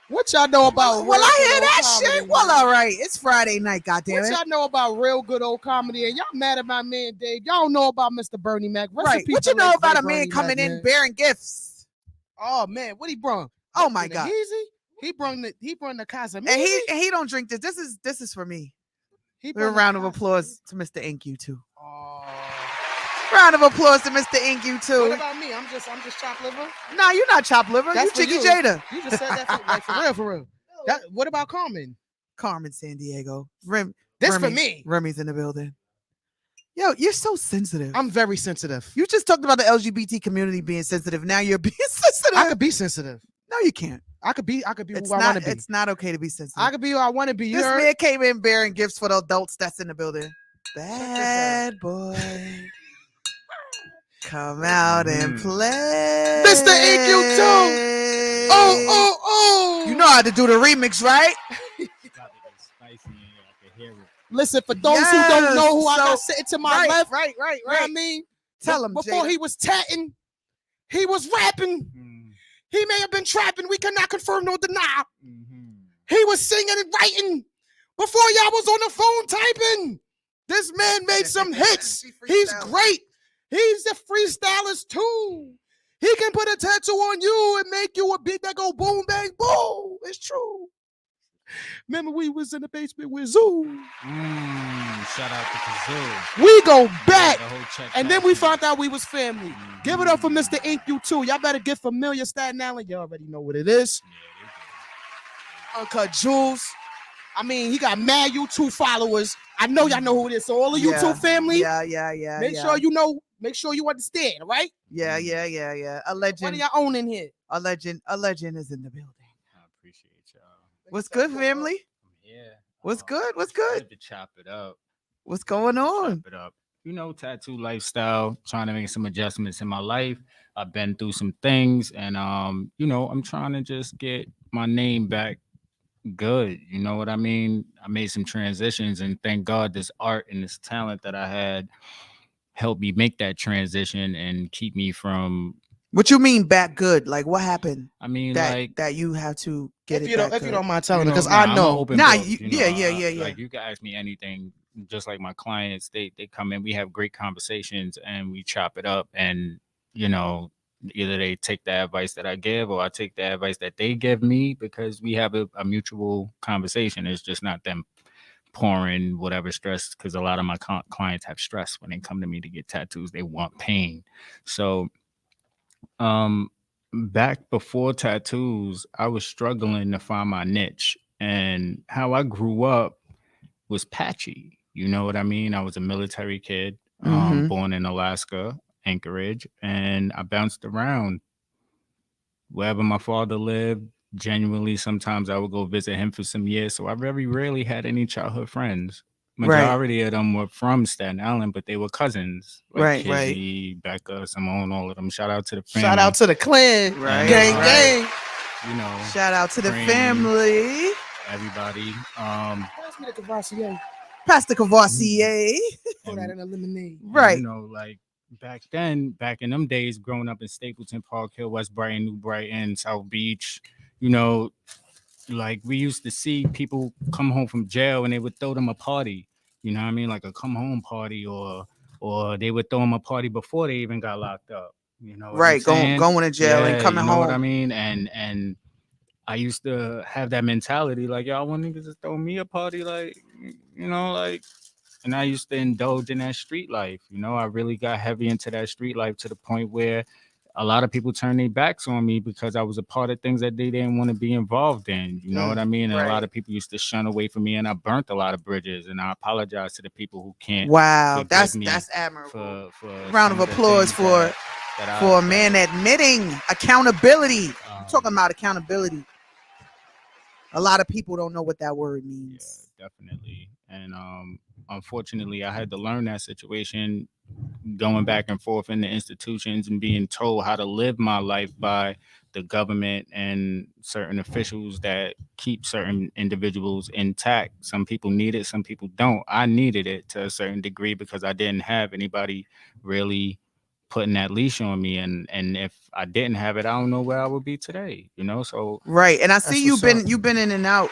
What y'all know about? Well, real I good hear old that comedy, shit. Well, man? all right. It's Friday night, What goddammit. y'all know about real good old comedy? And y'all mad at my man Dave? Y'all don't know about Mr. Bernie Mac. Rest in Right. peace What to you know late about a great man Bernie coming Mac, in man. bearing gifts? Oh man, what he brung? Oh my The God. Heezy? He brung the Casamigos. And he don't drink this. This is for me. He A brung the round of Casamigos. applause to Mr. EQ2. Oh. Round of applause to Mr. What EQ2. about me? I'm just chopped liver. Nah, you're not chopped liver. That's You for Chicky you. Jada. You just said that for real. What about Carmen? Carmen San Diego. This for me. Remy's in the building. Yo, you're so sensitive. I'm very sensitive. You just talked about the LGBT community being sensitive. Now you're being sensitive. I could be sensitive. No, you can't. I could be It's who I not. want to be. It's not okay to be sensitive. I could be who I want to be. You This heard? man came in bearing gifts for the adults that's in the building. this Bad boy, come out and play. Mr. EQ2. Oh. You know how to do the remix, right? Listen, for those who don't know who I got sitting to my left, right. you know what I mean? Tell him, before Jada. he was tatting, he was rapping. He may have been trapping. We cannot confirm nor deny. He was singing and writing before y'all was on the phone typing. This man made some hits. He's great. He's a freestylist too. He can put a tattoo on you and make you a beat that go boom, bang, boom. It's true. Remember we was in the basement with Zoo. Shout out to Kazoo. We go back. The whole check And then we found out we was family. Give it up for Mr. EQ2. Y'all better get familiar, Staten Island. You already know what it is. Uncut Jules. I mean, he got mad YouTube followers. I know y'all know who it is. So all of YouTube family, Yeah. make sure you know, make sure you understand, all right? Yeah. A What legend. do y'all own in here? A legend is in the building. I appreciate y'all. What's good, family? Yeah. What's good? What's good? To chop it up. What's going on? Chop it up. You know, tattoo lifestyle, trying to make some adjustments in my life. I've been through some things and you know, I'm trying to just get my name back good. You know what I mean? I made some transitions and thank God this art and this talent that I had helped me make that transition and keep me from What you mean back good? Like what happened? I mean That like that you have to get If it you back don't, if you good. don't mind telling you me, because know, I I'm an know. open Nah, book, you- you know, yeah. Like you can ask me anything, just like my clients, they come in, we have great conversations and we chop it up and you know, either they take the advice that I give or I take the advice that they give me because we have a mutual conversation. It's just not them pouring whatever stress because a lot of my clients have stress when they come to me to get tattoos. They want pain. So back before tattoos, I was struggling to find my niche. And how I grew up was patchy. You know what I mean? I was a military kid, Mhm. born in Alaska, Anchorage, and I bounced around wherever my father lived. Genuinely, sometimes I would go visit him for some years. So I very rarely had any childhood friends. Right. Majority of them were from Staten Island, but they were cousins. Right. Kizzy, Becca, Simone, all of them. Shout out to the family. Shout out to the clan. Right. Gang, Right. gang. You know, Shout out to the Cream. family. everybody. Pass me the Cavassier. Pastor Cavassier. Pour that in a lemonade. Right. You know, like back in them days, growing up in Stapleton, Park Hill, West Brighton, New Brighton, South Beach, you know, like we used to see people come home from jail and they would throw them a party. You know what I mean? Like a come home party or they would throw them a party before they even got locked up. You know what I'm Right. saying? Going to jail and coming you know home. what I mean? And I used to have that mentality, like, y'all want niggas to throw me a party, like, you know, like, and I used to indulge in that street life. You know, I really got heavy into that street life to the point where a lot of people turned their backs on me because I was a part of things that they didn't want to be involved in. You know what I mean? And a lot of people used to shun away from me, and I burnt a lot of bridges. And I apologize to the people who can't. Wow, forgive me that's admirable. for Round some of the applause things for I- a man admitting accountability. I'm talking about accountability. A lot of people don't know what that word means. Yeah, definitely. And unfortunately, I had to learn that situation going back and forth in the institutions and being told how to live my life by the government and certain officials that keep certain individuals intact. Some people need it, some people don't. I needed it to a certain degree because I didn't have anybody really putting that leash on me, and if I didn't have it, I don't know where I would be today, you know. So Right. And I That's see you've what's been in and out.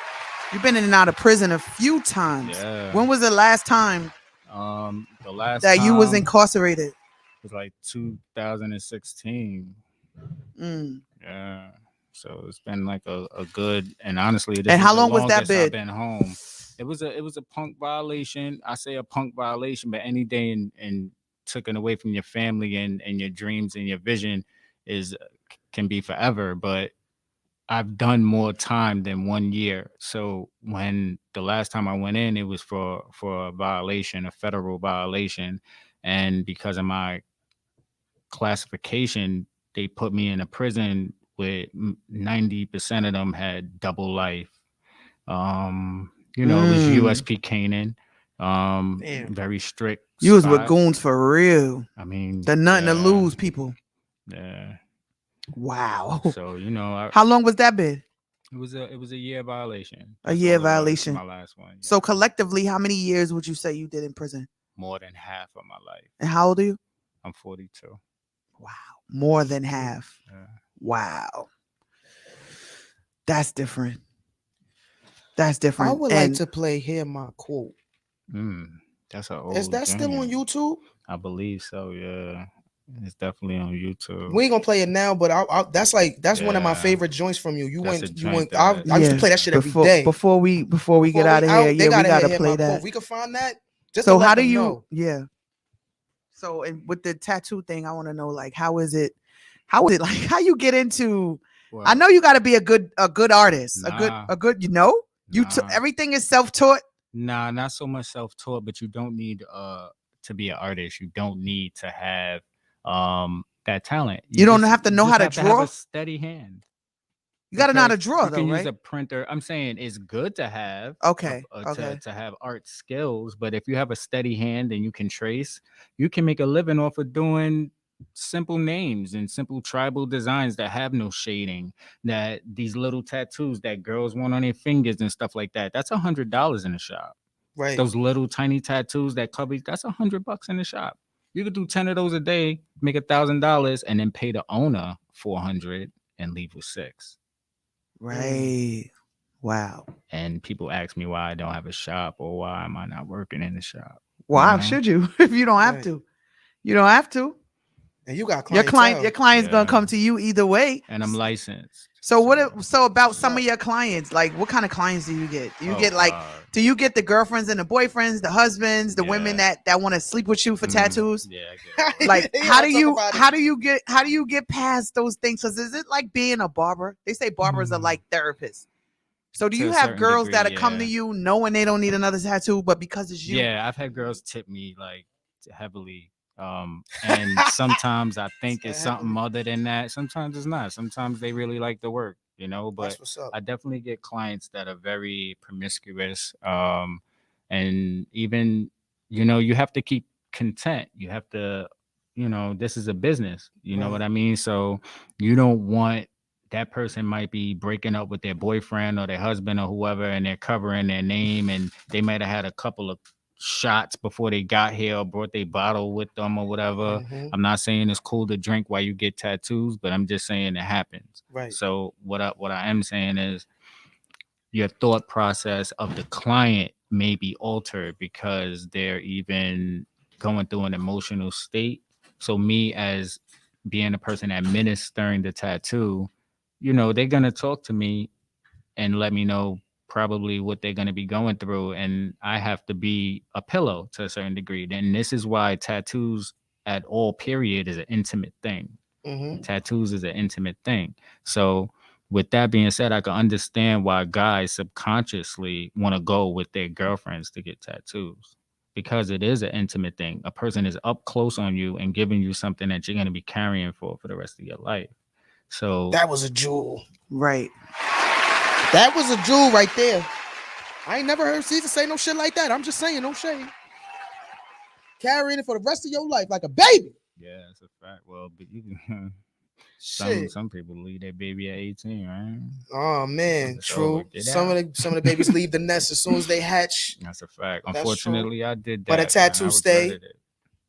You've been in and out of prison a few times. Yeah. When was the last time the last that you was time incarcerated? was like 2016. Mm. Yeah. So it's been like a good, and honestly, this And is how the long was that longest I've bid? been home. It was a punk violation. I say a punk violation, but any day and taken away from your family and your dreams and your vision is can be forever. But I've done more time than 1 year. So when the last time I went in, it was for a violation, a federal violation, and because of my classification, they put me in a prison with 90% of them had double life. You know, it was USP Canaan. Damn. Very strict. You was with spot. goons for real. I mean, The nothing to yeah, lose, people. Yeah. Wow. So you know, How long was that bid? it was a year violation. A That's year all it was, violation. My last one. So collectively, how many years would you say you did in prison? More than half of my life. And how old are you? I'm 42. Wow. More than half. Yeah. Wow. That's different. That's different. I would like to play Hear My Quote. That's an old. Is that still on joint. YouTube? I believe so. Yeah, it's definitely on YouTube. We ain't gonna play it now, but that's one of my Yeah. favorent joints from you. You That's a went. joint I that- used to play that shit every before, day. Before we get out of out, here, they yeah, we gotta Hear play My that. Quote. We can find that. Just So to let how do them you? know. Yeah. So and with the tattoo thing, I want to know like how is it like how you get into? Well, I know you got to be a good artist, Nah. a good you know you Nah. everything is self taught. Nah, not so much self-taught, but you don't need to be an artist. You don't need to have that talent. You don't just- have to you know just how to have have draw? a steady hand. You got to know how to Because draw you though, can use right? a printer. I'm saying it's good to have Okay, okay. to have art skills, but if you have a steady hand and you can trace, you can make a living off of doing simple names and simple tribal designs that have no shading, that these little tattoos that girls want on their fingers and stuff like that. That's $100 in the shop. Right. Those little tiny tattoos that cover, that's $100 in the shop. You could do 10 of those a day, make $1,000, and then pay the owner $400 and leave with $6. Right. Wow. And people ask me why I don't have a shop or why am I not working in the shop. Why You know? should you if you don't have Right. to? You don't have to. And you got Your clientele. client's gonna Yeah. come to you either way. And I'm licensed. So so about some of your clients, like what kind of clients do you get? Do you Oh, get like God. do you get the girlfriends and the boyfriends, the husbands, the women Yeah. that want to sleep with you for tattoos? Yeah, I get it. Like Yeah, how do talk about it. how do you get past those things? Because is it like being a barber? They say barbers are like therapists. So do To you a have certain girls degree, that come to yeah. you knowing they don't need another tattoo, but because it's you? Yeah, I've had girls tip me like heavily. And sometimes I think it's something other than that. Sometimes it's not. Sometimes they really like the work, you know. But That's what's up. I definitely get clients that are very promiscuous. And even, you know, you have to keep content. You have to, you know, this is a business. You know what I mean? So you don't want that person might be breaking up with their boyfriend or their husband or whoever, and they're covering their name, and they might have had a couple of shots before they got here or brought their bottle with them or whatever. Mhm. I'm not saying it's cool to drink while you get tattoos, but I'm just saying it happens. Right. So what I am saying is your thought process of the client may be altered because they're even going through an emotional state. So me as being a person administering the tattoo, you know, they're going to talk to me and let me know probably what they're going to be going through. And I have to be a pillow to a certain degree. And this is why tattoos at all period is an intimate thing. Tattoos is an intimate thing. So with that being said, I can understand why guys subconsciously want to go with their girlfriends to get tattoos, because it is an intimate thing. A person is up close on you and giving you something that you're going to be carrying for the rest of your life. So That was a jewel. Right. That was a jewel right there. I ain't never heard Caesar say no shit like that. I'm just saying, no shade. Carrying it for the rest of your life like a baby. yeah, that's a fact. Well, but Shit. some people leave their baby at 18, right? Oh man, It's true. over. Get Some out. of the babies leave the nest as soon as they hatch. That's a fact. That's Unfortunately, I did that. But a man. tattoo I stay. regretted it.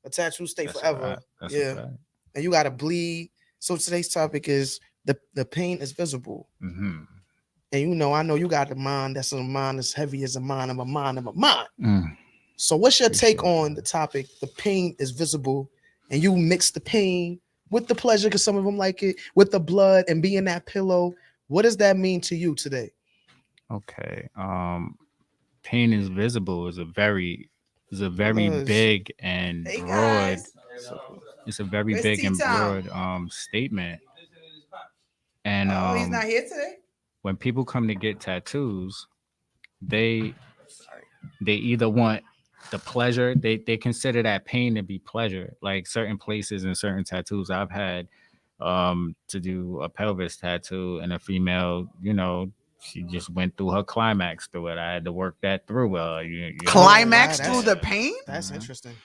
A tattoo stay That's a forever. fact. That's a Yeah. fact. And you gotta bleed. So today's topic is the pain is visible. Mm-hmm. And I know you got a mind that's a mind as heavy as a mind of a mind of a mind. Mm. So what's your take Appreciate on the topic? The pain is visible, and you mix the pain with the pleasure, because some of them like it, with the blood and being that pillow. What does that mean to you today? Okay. Pain is visible is a very Yes. big and Hey, broad. guys. It's a very Where's big and T-Town? broad statement. And Oh, he's not here today? when people come to get tattoos, they either want the pleasure, they consider that pain to be pleasure. Like certain places and certain tattoos I've had to do a pelvis tattoo, and a female, she just went through her climax through it. I had to work that through. Climax wow, through the pain? That's Mhm. interesting.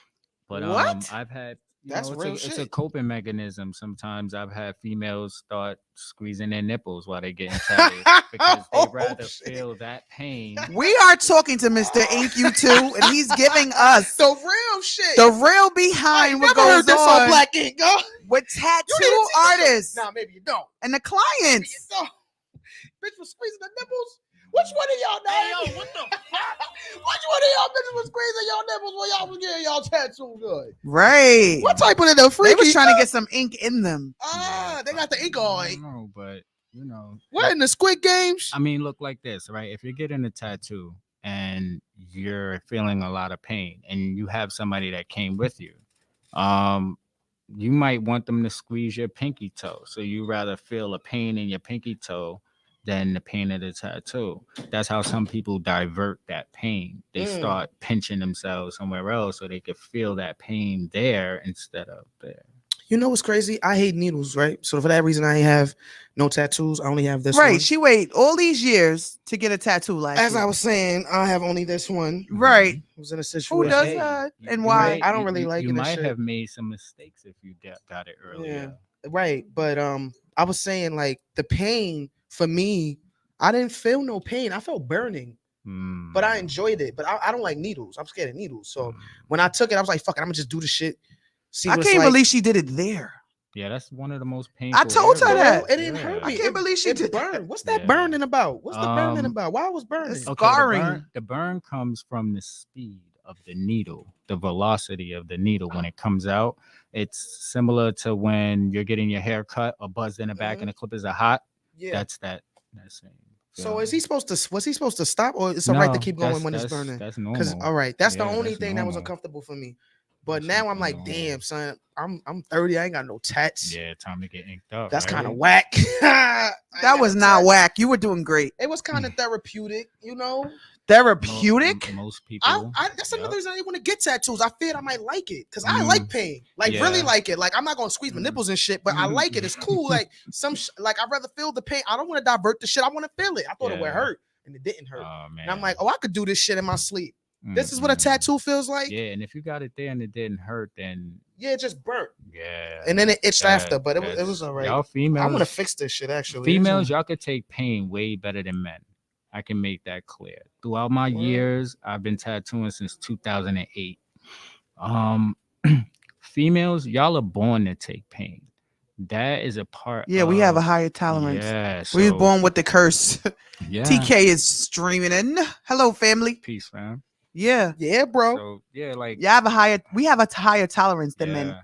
But What? I've had That's real it's a shit. coping mechanism. Sometimes I've had females start squeezing their nipples while they're getting tatted because they Oh, rather shit. feel that pain. We are talking to Mr. Ink U2, and he's giving us the real shit. the real I behind ain't what never heard goes this on on Black Ink, huh? with You need to tattoo teach us. artists Nah, maybe you don't. and the Maybe you clients. don't. Bitch was squeezing the nipples. Which one of y'all know? Hey, yo, what the fuck? Which one of y'all bitches was squeezing y'all nipples when y'all was getting y'all tattoo good? Right. What type of the freaky? They was trying to get some ink in them. They got the ink on. I don't know, but What in the Squid Games? I mean, look like this, right? If you're getting a tattoo and you're feeling a lot of pain, and you have somebody that came with you, you might want them to squeeze your pinky toe. So you rather feel a pain in your pinky toe than the pain of the tattoo. That's how some people divert that pain. They start pinching themselves somewhere else so they could feel that pain there instead of there. You know what's crazy? I hate needles, right? So for that reason, I have no tattoos. I only have this Right. one. She waited all these years to get a tattoo like As I was saying, I have only this one. Right. I was in a Who situation. does Hey, that you- and you why? might- I don't really like you it and might shit. have made some mistakes if you got it earlier. Right. But I was saying, like, the pain for me, I didn't feel no pain. I felt burning, but I enjoyed it. But I don't like needles. I'm scared of needles. So when I took it, I was like, fuck it, I'm gonna just do the shit. See I what it's can't like. believe she did it there. Yeah, that's one of the most painful. told her areas. that. It didn't hurt me. I can't It- believe she it did that. burned. What's that Yeah. burning about? What's the burning Um, about? Why I was burning? it's- Okay, Scarring. the burn comes from the speed of the needle, the velocity of the needle when it comes out. It's similar to when you're getting your hair cut or buzzed in the back and the clippers are hot. Yeah. That's that same. So is he supposed to? Was he supposed to stop, or it's all right to No, keep going that's- when it's that's- burning? That's Because normal. all right, that's the Yeah, only that's thing that was normal. uncomfortable for me. But That's now I'm something like, normal. damn, son, I'm 30. I ain't got no tats. Yeah, time to get inked up. That's kind of right? whack. That was not whack. You were doing great. It was kind of therapeutic, Therapeutic? Most people. That's another Yep. reason I didn't want to get tattoos. I feared I might like it because I like pain, like really Yeah. like it. Like I'm not gonna squeeze my nipples and shit, but I like it. It's cool. Like like I'd rather feel the pain. I don't want to divert the shit. I want to feel it. I thought it would Yeah. hurt, and it didn't hurt. Oh man. And I'm like, oh, I could do this shit in my sleep. This is what a tattoo feels like. Yeah, and if you got it there and it didn't hurt, then Yeah, it just burnt, yeah. and then it itched that- after. But it was that's- all right. Y'all I females. want to fix this shit actually. Females, y'all could take pain way better than men. I can make that clear. Throughout my Word. years, I've been tattooing since 2008. Females, y'all are born to take pain. That is a part. Yeah, we have a of- higher tolerance. Yeah, We was so- born with the curse. Yeah. TK is streaming in. Hello, family. Peace, fam. Yeah. Yeah, bro. So yeah, like We have a higher tolerance than men. yeah.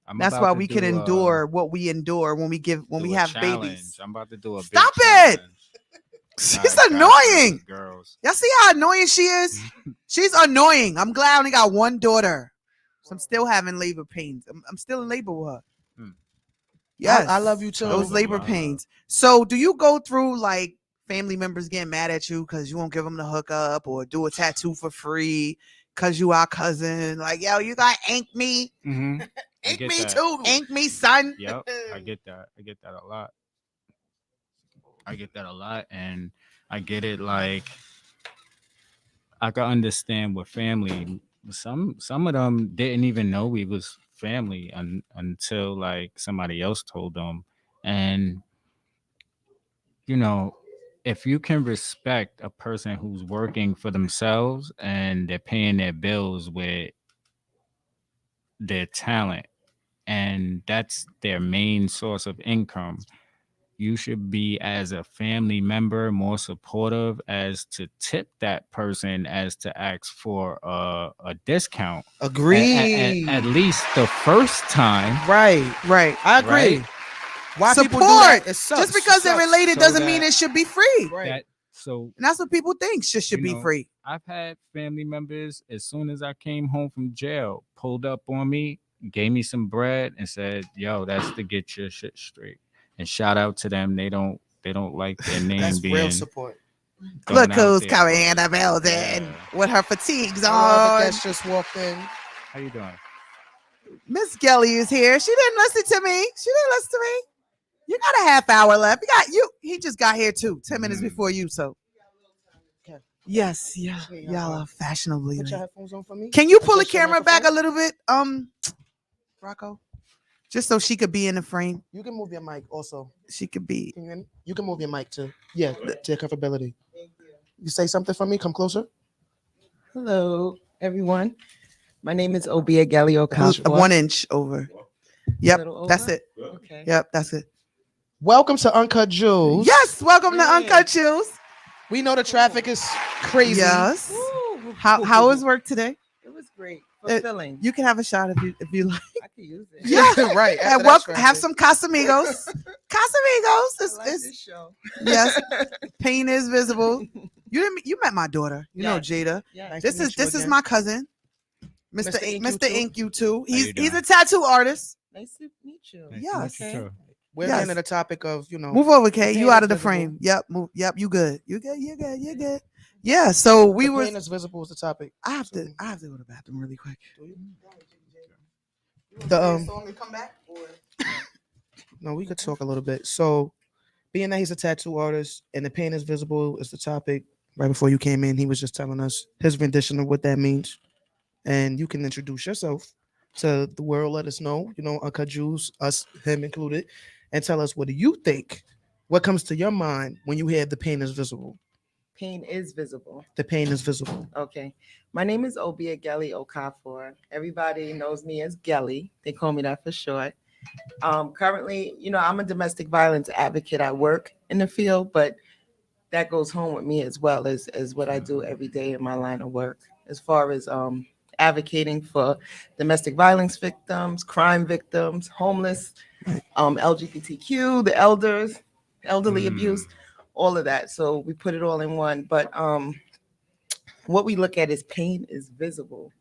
I'm That's about why to we can do, endure what we endure when we do we a have challenge. babies. I'm about to do a big Stop it! challenge. She's Guys versus annoying. Girls. Y'all see how annoying she is? She's annoying. I'm glad I only got one daughter. So I'm still having labor pains. I'm still in labor with her. Yes, I love you too. Those labor pains. So, do you go through like family members getting mad at you because you won't give them the hookup or do a tattoo for free because you our cousin? Like, yo, you got ink me, Mm-hmm. Ink me too. ink me, son. Yep, I get that. I get that a lot. I get that a lot, and I get it. Like I can understand with family. Some of them didn't even know we was family until like somebody else told them, and you know, if you can respect a person who's working for themselves and they're paying their bills with their talent, and that's their main source of income, you should be, as a family member, more supportive as to tip that person as to ask for a discount. Agree. At least the first time. Right. I agree. Right? Why people do Support. that? It sucks. Just because they're related So doesn't that- mean it should be free. Right. That so And that's what people think should you be know, free. I've had family members, as soon as I came home from jail, pulled up on me, gave me some bread, and said, "Yo, that's to get your shit straight." And shout out to them. They don't like their name That's being real support. thrown Look out who's there, coming but in the building yeah. with her fatigues I love on. it that's just walked in. How you doing? Miss Gelly is here. She didn't listen to me. You got a half hour left. You got you. He just got here too, 10 minutes before you. So Okay. yes, yeah, y'all are fashionably Put your late. headphones on for me. Can you pull the Adjust your camera back a microphone. little bit, Rocco? Just so she could be in the frame. You can move your mic also. She could be. Can you hear me? You can move your mic to to your comfortability. You say something for me? Come closer. Hello, everyone. My name is Obigeli Okafor. 1 inch over. Yep, Little over? that's it. Okay. Yep, that's it. Welcome to Uncut Jewels. Yes, welcome to Yeah. Uncut Juice. We know the traffic is crazy. Yes. Woo. How was work today? It was great. Fulfilling. You can have a shot if you like. I could use it. Yeah, right. And have some Casamigos. Casamigos. I like It's, this show. yes, pain is visible. You met my daughter. You know Yes. Jada. Yeah. Nice This to meet is you this is again. my cousin, Mr. Mr. Ink, Ink, you Mr. too? Ink. You too. How you He's doing? a tattoo artist. Nice to meet you. Nice to Yes. meet you Okay. too. We're Yes. getting to the topic of, Move over, Kay. The You pain out is of the visible. frame. Yep. Move. Yep. You good. You good. You good. You good. Yeah. So we the were. pain is visible is the topic. I have to go to the bathroom really quick. The come back. No, we could talk a little bit. So, being that he's a tattoo artist and the pain is visible is the topic. Right before you came in, he was just telling us his rendition of what that means, and you can introduce yourself to the world. Let us know, Uncut Jews, us, him included, and tell us, what do you think? What comes to your mind when you hear the pain is visible? Pain is visible. The pain is visible. Okay. My name is Obigeli Okafor. Everybody knows me as Gelly. They call me that for short. Currently, I'm a domestic violence advocate. I work in the field, but that goes home with me as well as what I do every day in my line of work. As far as advocating for domestic violence victims, crime victims, homeless, LGBTQ, the elderly abuse, all of that. So we put it all in one. But what we look at is pain is visible.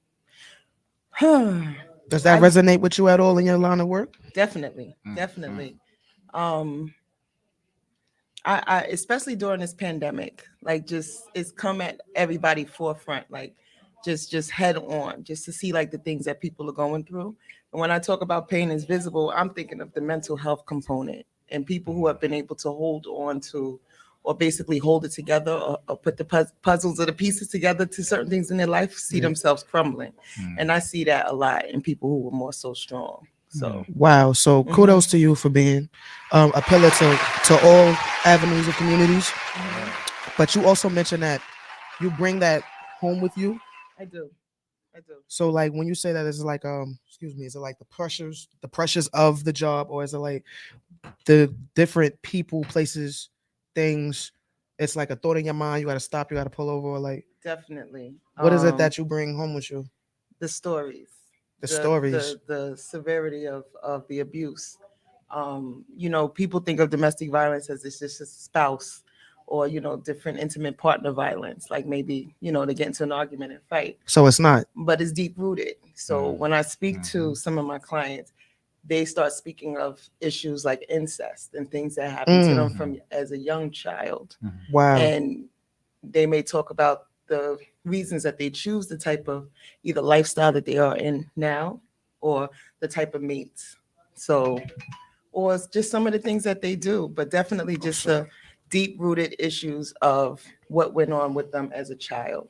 Does that resonate with you at all in your line of work? Definitely. I especially during this pandemic, like just it's come at everybody forefront, like just head on, just to see like the things that people are going through. And when I talk about pain is visible, I'm thinking of the mental health component and people who have been able to hold on to, or basically hold it together, or put the puzzles or the pieces together to certain things in their life, see themselves crumbling. And I see that a lot in people who were more so strong. So Wow. So kudos to you for being a pillar to all avenues of communities. But you also mentioned that you bring that home with you. I do. So like when you say that, is it like is it like the pressures of the job, or is it like the different people, places, things? It's like a thought in your mind, you gotta stop, you gotta pull over, or like Definitely. what is it that you bring home with you? The stories. The stories. The severity of the abuse. People think of domestic violence as it's just a spouse or, different intimate partner violence, like maybe, they get into an argument and fight, So it's not. but it's deep rooted. So when I speak to some of my clients, they start speaking of issues like incest and things that happen to them Mm. from as a young child. Wow. And they may talk about the reasons that they choose the type of either lifestyle that they are in now or the type of mates. So, or it's just some of the things that they do, but definitely just the deep rooted issues of what went on with them as a child.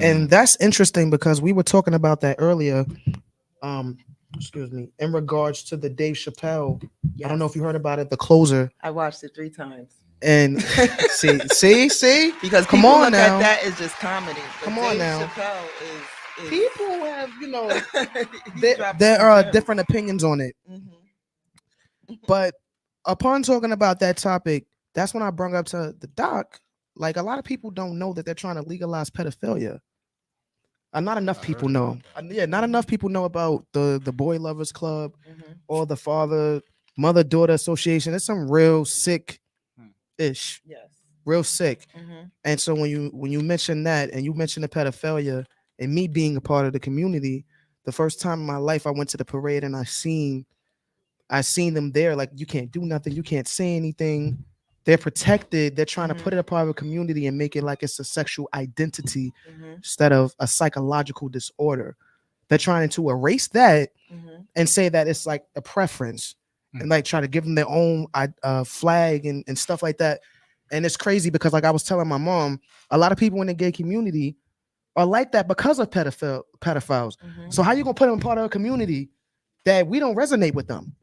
And that's interesting because we were talking about that earlier. Excuse me, in regards to the Dave Chappelle. I don't know if you heard about it, the closer. I watched it 3 times. And see, because come people on look now. at that as just comedy. But Come on Dave now. Chappelle is People have, you know, he there drops are gems. different opinions on it. Mhm. But upon talking about that topic, that's when I brought up to the doc. Like a lot of people don't know that they're trying to legalize pedophilia. Not enough people know. Yeah, not enough people know about the Boy Lovers Club Mhm. or the Mother-Daughter Association. It's some real sick ish. Yes. Real sick. Mhm. And so when you mention that and you mention the pedophilia and me being a part of the community, the first time in my life I went to the parade and I seen them there. Like, you can't do nothing, you can't say anything. They're protected. They're trying to put it a part of a community and make it like it's a sexual identity instead of a psychological disorder. They're trying to erase that and say that it's like a preference and like try to give them their own flag and stuff like that. And it's crazy because, like I was telling my mom, a lot of people in the gay community are like that because of pedophiles. So how you gonna put them part of a community that we don't resonate with them?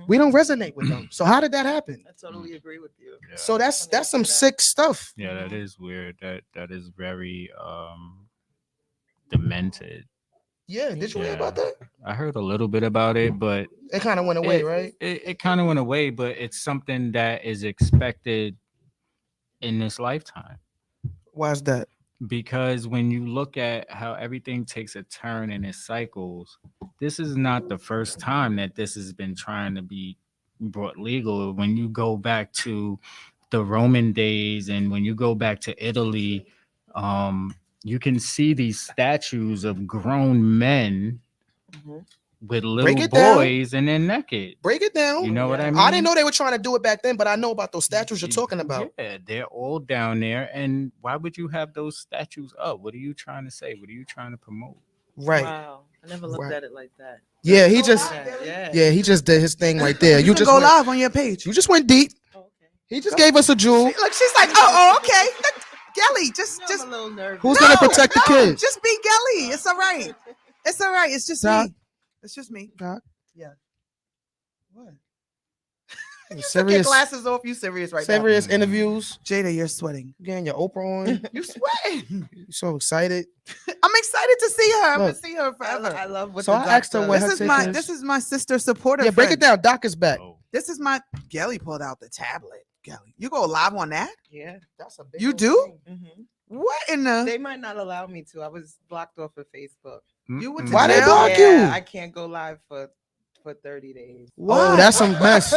We don't resonate with them. So how did that happen? I totally agree with you. Yeah. So that's some sick stuff. Yeah, that is weird. That is very demented. Yeah, did you hear about that? I heard a little bit about it, but It kind of went away, right? It kind of went away, but it's something that is expected in this lifetime. Why is that? Because when you look at how everything takes a turn in its cycles, this is not the first time that this has been trying to be brought legal. When you go back to the Roman days and when you go back to Italy, you can see these statues of grown men with little boys and they're naked. Break it down. You know what I mean? I didn't know they were trying to do it back then, but I know about those statues you're talking about. Yeah, they're all down there. And why would you have those statues up? What are you trying to say? What are you trying to promote? Right. Wow. I never looked at it like that. Yeah, he just he just did his thing right there. You can just go went, live on your page. You just went deep. He just gave us a jewel. Look, she's like, oh, okay. Gelly, just I'm a little nervous. Who's gonna protect the kids? Just be Gelly. It's all right. It's all right. It's just Doc. me. It's just me. Doc. Yeah. What? You Took your serious? glasses off. You serious right now? Serious interviews. Jada, you're sweating. Getting your Oprah on. You sweating. You so excited. I'm excited to see her. I'm gonna Look. see her forever. I love what So the I asked her doctor- what her This is take my is. this is my sister supporter. Yeah, break friend. it down. Doc is back. This is my Gelly pulled out the tablet. Gelly, you go live on that? Yeah. That's a big You old do? thing. What in the? They might not allow me to. I was blocked off of Facebook. You went to Why they jail? block Yeah, you? I can't go live for 30 days. Oh, that's some mess.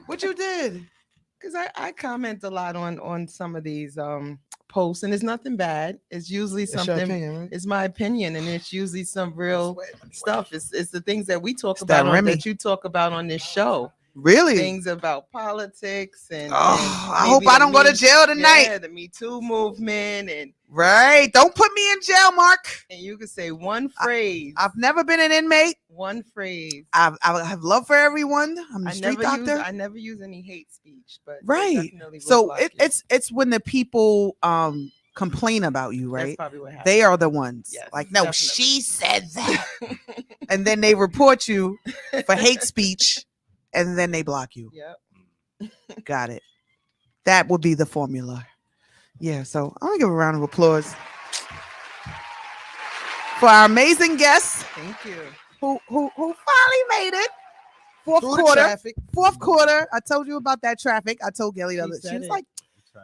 What you did? Because I comment a lot on some of these posts, and it's nothing bad. It's usually It's your something. opinion, right? It's my opinion, and it's usually some real stuff. It's the things that we talk that about Remy. that you talk about on this show. Really? Things about politics and. Oh, and I hope maybe I the don't go to Me- jail tonight. Yeah, the Me Too movement, and Right. Don't put me in jail, Mark. you can say one phrase. I've never been an inmate. One phrase. I have love for everyone. I'm a street doctor. I never use any hate speech, but they Right. definitely will So block you. it's when the people complain about you, That's right? probably what happened. They are the ones. Yes, like, no, definitely. she said that. And then they report you for hate speech and then they block you. Yep. Got it. That would be the formula. Yeah, so I'm gonna give a round of applause for our amazing guests Thank you. who finally made it. Fourth Through the quarter. traffic. Fourth quarter. I told you about that traffic. I told Gelly the other. She said was it. like,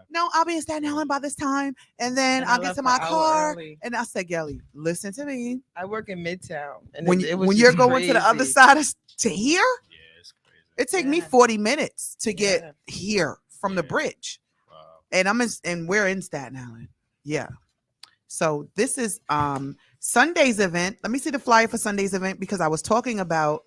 no, I'll be in Staten Island by this time. And then And I I'll get left to an my hour car. early. And I said, Gelly, listen to me. I work in Midtown, and When, it was when just you're going to the other crazy. side to here, Yeah, it's crazy. it take me Yeah. 40 minutes to get Yeah. here from the Yeah. bridge. Wow. And we're in Staten Island. Yeah. So this is Sunday's event. Let me see the flyer for Sunday's event because I was talking about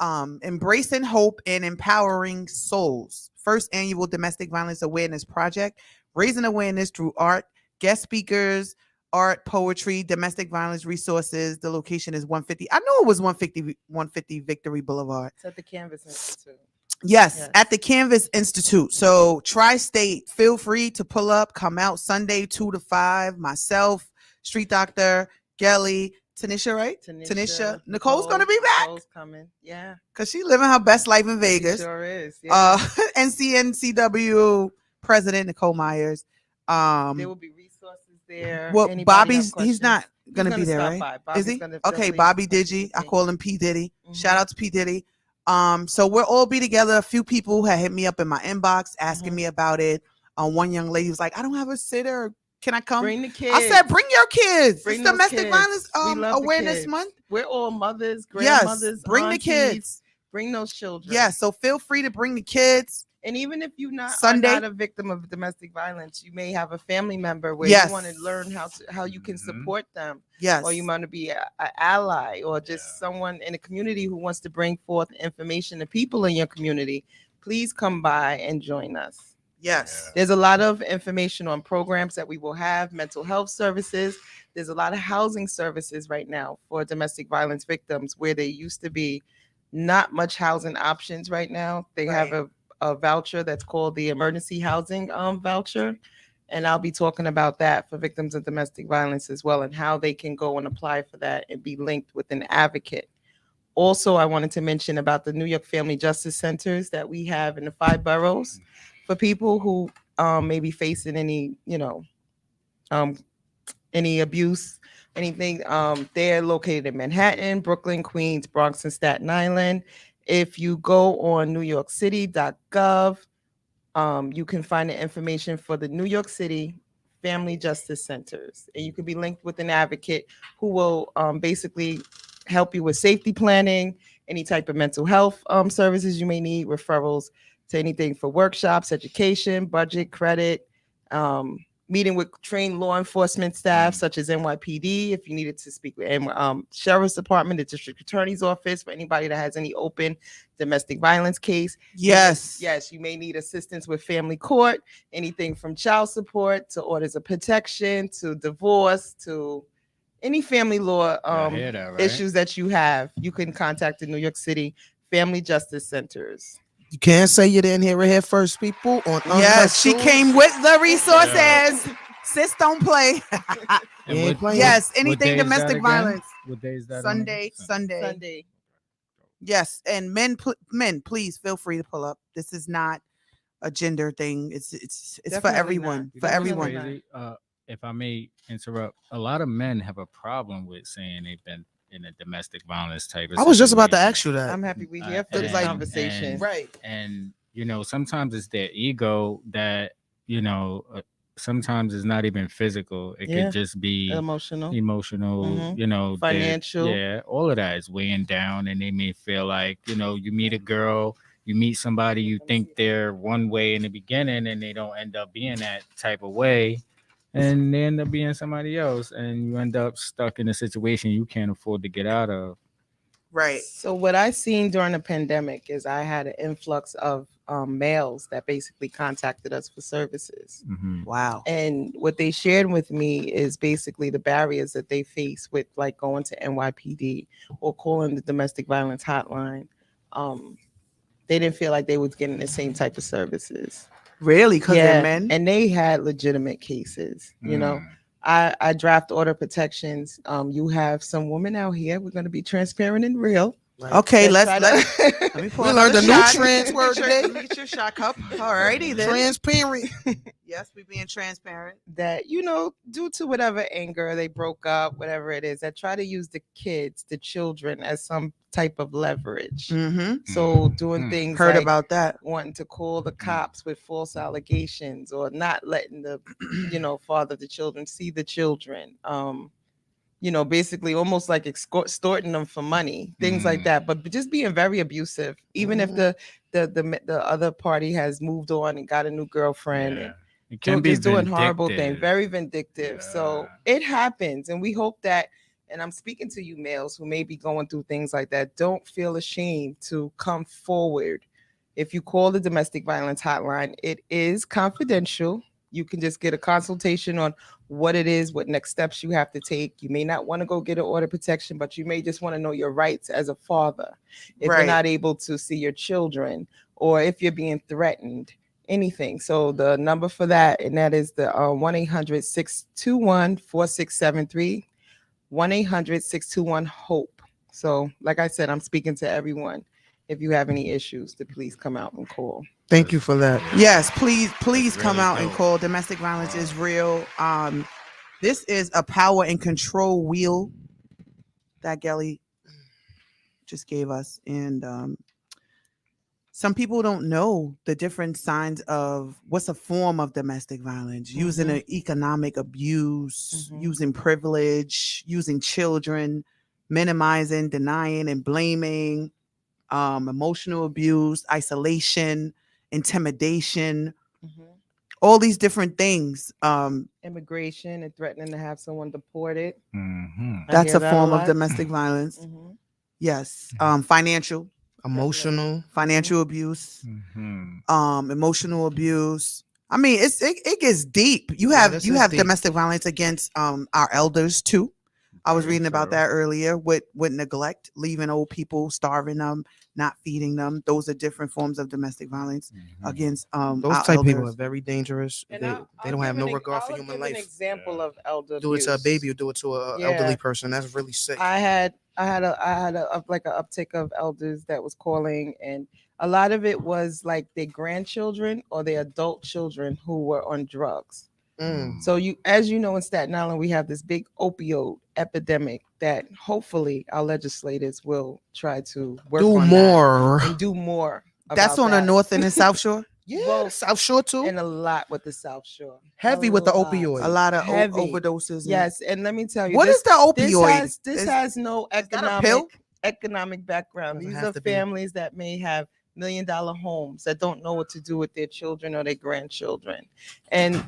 Embracing Hope and Empowering Souls. First annual Domestic Violence Awareness Project, raising awareness through art, guest speakers, art, poetry, domestic violence resources. The location is 150. I know it was 150 Victory Boulevard. It's at the Canvas Institute. Yes, at the Canvas Institute. So tri-state, feel free to pull up, come out Sunday 2 to 5. Myself, Street Doctor, Gelly, Tanisha, right? Tanisha. Nicole's gonna be back. Nicole's coming. Yeah. Because she's living her best life in Vegas. She sure is. Yeah. NCNCW President Nicole Myers. There will be resources there. Well, Anybody Bobby's have he's not questions? gonna He's be there, stop right? by. Is Bobby's he? gonna Okay, definitely Bobby Digi. I call him P. Diddy. Mhm. Shout out to P. Diddy. So we'll all be together. A few people had hit me up in my inbox asking me about it. One young lady was like, I don't have a sitter. Can I come? Bring the kids. I said, bring your kids. Bring It's those Domestic kids. Violence We love the Awareness kids. Month. We're all mothers, Yes, grandmothers. bring the aunties. kids. Bring those children. Yeah, so feel free to bring the kids. And even if you are Sunday. not a victim of domestic violence, you may have a family member where Yes. you want to learn how you can support them. Yes. Or you want to be an ally or just someone in the community who wants to bring forth information to people in your community. Please come by and join us. Yes. There's a lot of information on programs that we will have, mental health services. There's a lot of housing services right now for domestic violence victims where there used to be not much housing options right now. They have a voucher that's called the emergency housing voucher. And I'll be talking about that for victims of domestic violence as well and how they can go and apply for that and be linked with an advocate. Also, I wanted to mention about the New York Family Justice Centers that we have in the 5 boroughs for people who may be facing any, any abuse, anything. They're located in Manhattan, Brooklyn, Queens, Bronx, and Staten Island. If you go on newyorkcity.gov, you can find the information for the New York City Family Justice Centers, and you can be linked with an advocate who will basically help you with safety planning, any type of mental health services you may need, referrals to anything for workshops, education, budget, credit, meeting with trained law enforcement staff such as NYPD if you needed to speak with Sheriff's Department, the District Attorney's Office for anybody that has any open domestic violence case. Yes. Yes, you may need assistance with family court, anything from child support to orders of protection to divorce to any family law issues that you have. You can contact the New York City Family Justice Centers. You can't say you didn't hear it here first, people. On Yes, she came with the resources. Sis, don't play. Yes, anything domestic violence. What day is that? Sunday. Yes, and men, please feel free to pull up. This is not a gender thing. It's for everyone. For everyone. Crazy? If I may interrupt, a lot of men have a problem with saying they've been in a domestic violence type of I was just about to situation. ask you that. I'm happy we here for this conversation. Right. And sometimes it's their ego that sometimes it's not even physical. It could just be emotional, financial. Yeah, all of that is weighing down, and they may feel like you meet a girl, you meet somebody, you think they're one way in the beginning, and they don't end up being that type of way. And they end up being somebody else, and you end up stuck in a situation you can't afford to get out of. Right. So what I seen during the pandemic is I had an influx of males that basically contacted us for services. Mm-hmm. Wow. And what they shared with me is basically the barriers that they face with like going to NYPD or calling the domestic violence hotline. They didn't feel like they was getting the same type of services. Really? Because they're men? And they had legitimate cases, I draft order protections. You have some women out here. We're going to be transparent and real. Okay, let me pull We learned the new shot. trans word today. Let me get your shot cup. All righty then. Transparent. Yes, we being transparent. That, due to whatever anger, they broke up, whatever it is, that try to use the kids, the children, as some type of leverage. Mm-hmm. So doing things Heard like about that. wanting to call the cops with false allegations or not letting the, father of the children see the children. Basically almost like extorting them for money, things like that, but just being very abusive, even if the other party has moved on and got a new girlfriend. Yeah. And It can be doing horrible things, vindictive. very vindictive. Yeah. So it happens, and we hope that And I'm speaking to you males who may be going through things like that. Don't feel ashamed to come forward. If you call the domestic violence hotline, it is confidential. You can just get a consultation on what it is, what next steps you have to take. You may not want to go get an order of protection, but you may just want to know your rights as a father. If Right. you're not able to see your children, or if you're being threatened, anything. So the number for that, and that is the 1-800-621-4673, 1-800-621-HOPE. So like I said, I'm speaking to everyone. If you have any issues, to please come out and call. Thank you for that. Yes, please come really out and dope. call. Domestic violence is real. This is a power and control wheel that Gelly just gave us, and some people don't know the different signs of what's a form of domestic violence: using an economic abuse, using privilege, using children, minimizing, denying, and blaming, emotional abuse, isolation, intimidation, all these different things. Immigration and threatening to have someone deported. I That's hear a that form of lot. domestic violence. Mhm. Yes. Financial Emotional. abuse, emotional abuse. I mean, it gets deep. You Yeah, have this you is have deep. domestic violence against our elders too. I was reading about that earlier with neglect, leaving old people, starving them, not feeding them. Those are different forms of domestic violence against Those our type of people are elders. very dangerous. And they I'll don't have give no an- regard for I'll human give life. An example of elder Do it to a abuse. baby or do it to an Yeah. elderly person. That's really sick. I had a like an uptick of elders that was calling, and a lot of it was like their grandchildren or their adult children who were on drugs. So as you know, in Staten Island, we have this big opioid epidemic that hopefully our legislators will try to work Do on more. that and do more. That's about on the that. North and the South Shore. Yeah, Both. South Shore too. And a lot with the South Shore. Heavy A with the lot. opioid. A lot of Heavy. overdoses. Yes, and let me tell you, What is the opioid? This Is- has no that a pill? economic background. Doesn't These have are to be. families that may have $1 million homes that don't know what to do with their children or their grandchildren, and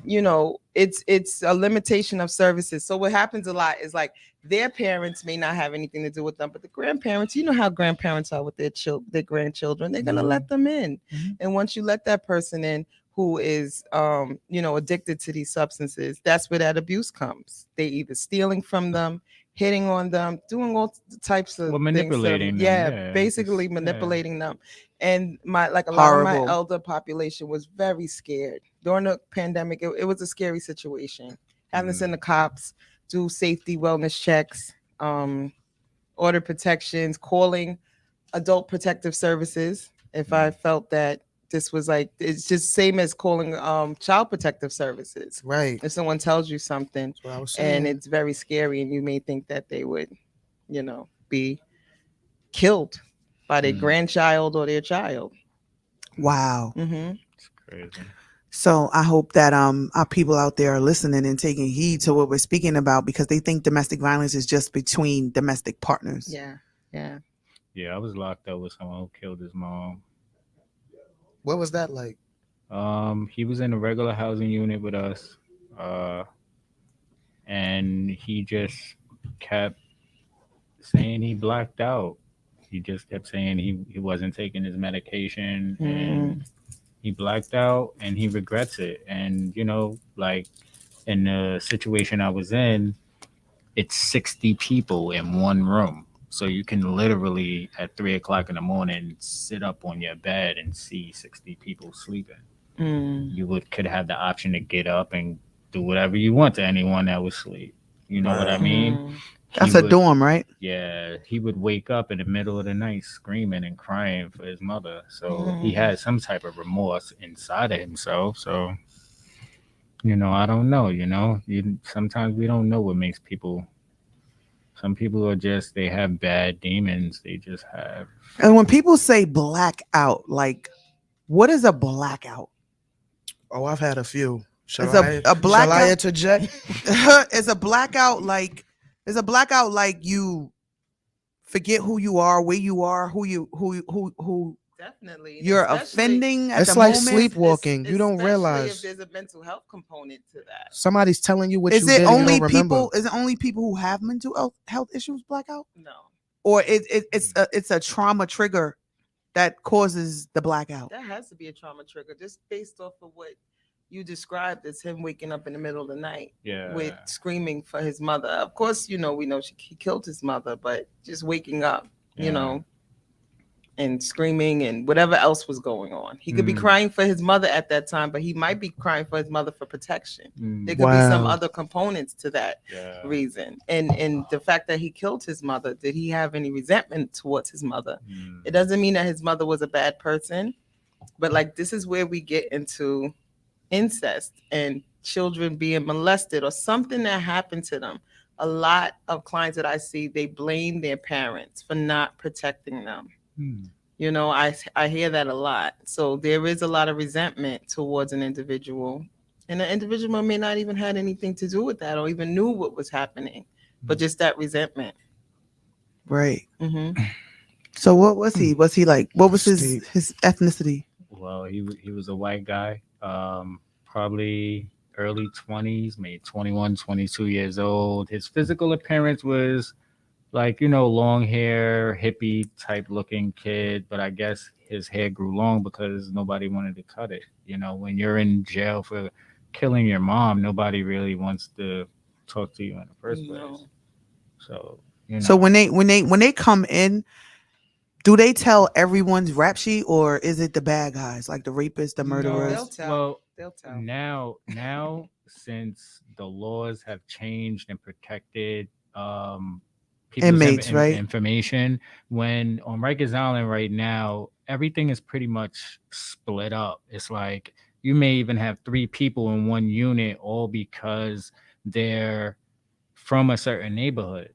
it's a limitation of services. So what happens a lot is like their parents may not have anything to do with them, but the grandparents, you know how grandparents are with their grandchildren, they're gonna let them in, and once you let that person in who is addicted to these substances, that's where that abuse comes. They either stealing from them, hitting on them, doing all types of things. Manipulating them, yeah, Basically just- manipulating them. And a lot of my Horrible. elder population was very scared during the pandemic. It was a scary situation. Having to send the cops, do safety wellness checks, order protections, calling adult protective services if I felt that this was like, it's just same as calling child protective services. Right. If someone tells you something That's what I was saying. and it's very scary and you may think that they would be killed by their grandchild or their child. Wow. It's crazy. So I hope that our people out there are listening and taking heed to what we're speaking about, because they think domestic violence is just between domestic partners. Yeah. Yeah, I was locked up with someone who killed his mom. What was that like? He was in a regular housing unit with us, and he just kept saying he blacked out. He just kept saying he wasn't taking his medication, and he blacked out, and he regrets it. And like in the situation I was in, it's 60 people in one room. So you can literally at 3:00 in the morning sit up on your bed and see 60 people sleeping. You could have the option to get up and do whatever you want to anyone that was asleep. You know what I mean? That's He a would- dorm, right? Yeah, he would wake up in the middle of the night screaming and crying for his mother. So he had some type of remorse inside of himself. So, I don't know. Sometimes we don't know what makes people. Some people are just, they have bad demons. They just have. And when people say blackout, like, what is a blackout? Oh, I've had a few. Shall It's I blackout. interject? Is a blackout like you forget who you are, where you are, who Definitely. You're Especially- offending at It's the like moment. sleepwalking. You don't especially realize if there's a mental health component to that. somebody's telling you what Is you it did and you only don't remember. people? Is it only people who have mental health issues blackout, No, or it's a trauma trigger that causes the blackout? that has to be a trauma trigger, just based off of what you described as him waking up in the middle of the night with screaming for his mother. Of course, we know he killed his mother, but just waking up, and screaming and whatever else was going on. He could be crying for his mother at that time, but he might be crying for his mother for protection. There could be some Wow. other components to that reason. And the fact that he killed his mother, did he have any resentment towards his mother? It doesn't mean that his mother was a bad person, but like this is where we get into incest and children being molested or something that happened to them. A lot of clients that I see, they blame their parents for not protecting them. I hear that a lot. So there is a lot of resentment towards an individual, and the individual may not even had anything to do with that or even knew what was happening, but just that resentment. Right. Mm-hmm. So what was he? Was he like? What was Steve. his ethnicity? Well, he was a white guy, probably early 20s, maybe 21, 22 years old. His physical appearance was like, long hair, hippie type looking kid, but I guess his hair grew long because nobody wanted to cut it. When you're in jail for killing your mom, nobody really wants to talk to you in the first place. No. So, So when they come in, do they tell everyone's rap sheet, or is it the bad guys, like the rapists, the murderers? They'll tell. Now, since the laws have changed and protected people's Inmates, right? information, when on Rikers Island right now, everything is pretty much split up. It's like you may even have 3 people in one unit, all because they're from a certain neighborhood.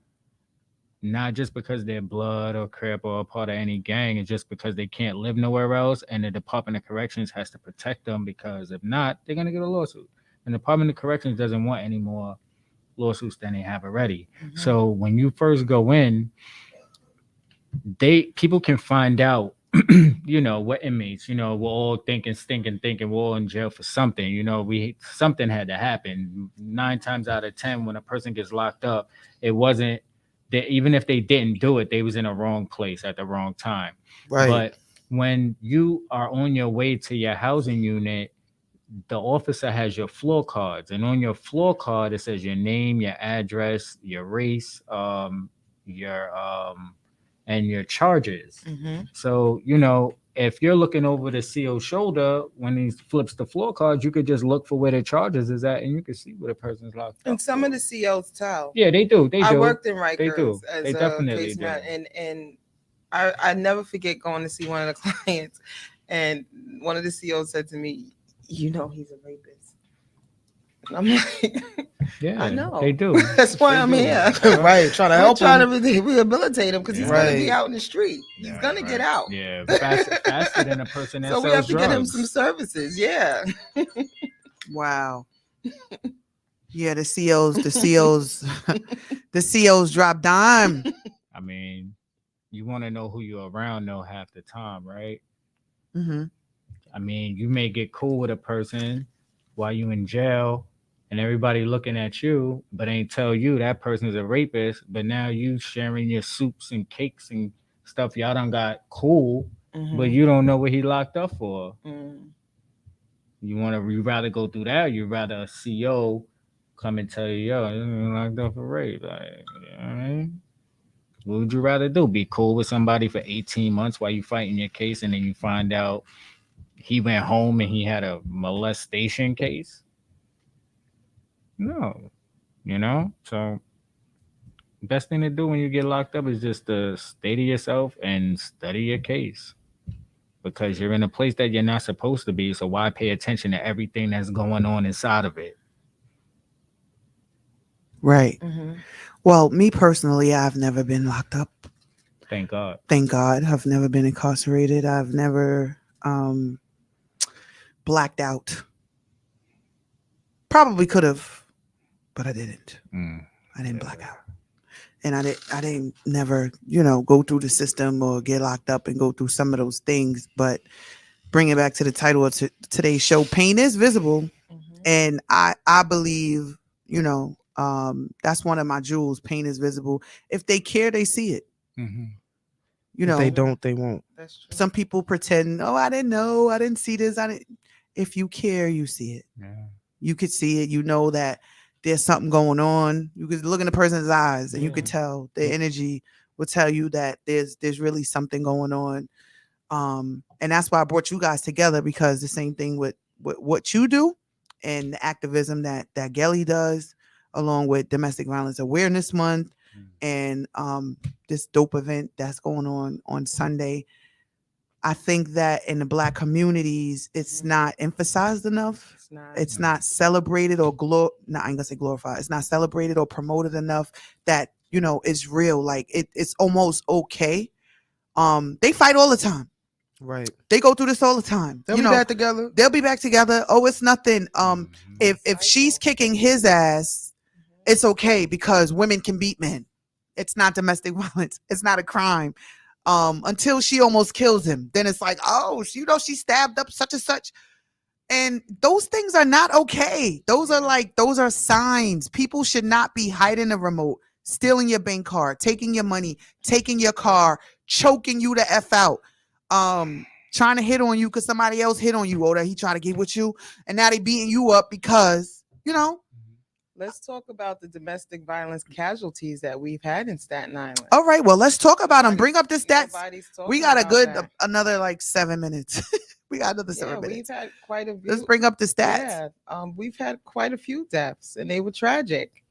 Not just because they're blood or crip or a part of any gang, it's just because they can't live nowhere else, and the Department of Corrections has to protect them, because if not, they're gonna get a lawsuit. And the Department of Corrections doesn't want any more lawsuits than they have already. Mm-hmm. So when you first go in, people can find out, what inmates, we're all thinking we're all in jail for something. Something had to happen. 9 times out of 10, when a person gets locked up, it wasn't that, even if they didn't do it, they was in a wrong place at the wrong time. Right. But when you are on your way to your housing unit, the officer has your floor cards, and on your floor card it says your name, your address, your race, and your charges. Mm-hmm. So, if you're looking over the CO's shoulder when he flips the floor cards, you could just look for where the charges is at, and you can see where the person's locked up. And some of the COs tell. Yeah, they do. I worked in They do. Rikers as They a definitely case do. man, and I never forget going to see one of the clients, and one of the COs said to me, he's a rapist. And I'm like, Yeah, I know. they do. That's why They I'm do. here. Right. Trying to I'm help trying him. to rehabilitate him because he's going to be Right. out in the street. He's Yeah, going to get out. Yeah, faster than a person that So sells we have to drugs. get him some services. Yeah. Wow. Yeah, the COs drop dime. I mean, you want to know who you're around, though, half the time, right? Mm-hmm. I mean, you may get cool with a person while you in jail, and everybody looking at you, but ain't tell you that person's a rapist. But now you sharing your soups and cakes and stuff. Y'all done got cool, but you don't know what he locked up for. Mm. You rather go through that? You rather a CO come and tell you, yo, you're locked up for rape? Like, you know what I mean? What would you rather do? Be cool with somebody for 18 months while you fighting your case, and then you find out he went home and he had a molestation case? No. So best thing to do when you get locked up is just to stay to yourself and study your case, because you're in a place that you're not supposed to be. So why pay attention to everything that's going on inside of it? Right. Mm-hmm. Well, me personally, I've never been locked up. Thank God. Thank God. I've never been incarcerated. I've never blacked out. Probably could have, but I didn't. I didn't black out. and I didn't never, go through the system or get locked up and go through some of those things. But bring it back to the title of today's show, pain is visible, and I believe, that's one of my jewels. Pain is visible. If they care, they see it. If they don't, they won't. That's true. Some people pretend, oh, I didn't know, I didn't see this. I didn't. If you care, you see it. Yeah. You could see it. You know that there's something going on. You could look in the person's eyes and you could tell the energy will tell you that there's really something going on. And that's why I brought you guys together, because the same thing with what you do and the activism that Gelly does, along with Domestic Violence Awareness Month and this dope event that's going on Sunday. I think that in the Black communities, it's not emphasized enough. It's not celebrated or I ain't gonna say glorified. It's not celebrated or promoted enough that, it's real. Like it's almost okay. They fight all the time. Right. They go through this all the time. They'll be back together. They'll be back together. Oh, it's nothing. If she's kicking his ass, it's okay because women can beat men. It's not domestic violence. It's not a crime. Until she almost kills him. Then it's like, oh, she stabbed up such and such. And those things are not okay. Those are signs. People should not be hiding the remote, stealing your bank card, taking your money, taking your car, choking you the F out, trying to hit on you because somebody else hit on you, or that he tried to get with you, and now they beating you up because, Let's talk about the domestic violence casualties that we've had in Staten Island. All right, well, let's talk about them. Bring up the stats. We got another 7 minutes. We got another 7 minutes. We've had quite a few. Let's bring up the stats. Yeah, we've had quite a few deaths, and they were tragic.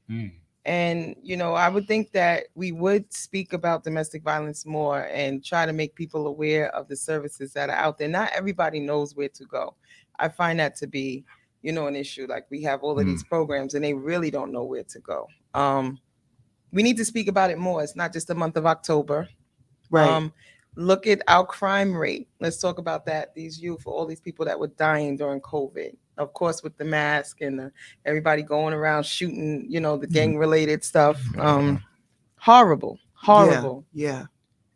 And, I would think that we would speak about domestic violence more and try to make people aware of the services that are out there. Not everybody knows where to go. I find that to be, an issue. Like, we have all of these programs and they really don't know where to go. We need to speak about it more. It's not just the month of October. Right. Look at our crime rate. Let's talk about that. These youth, all these people that were dying during COVID, of course, with the mask and everybody going around shooting, the gang related stuff. Horrible. Yeah.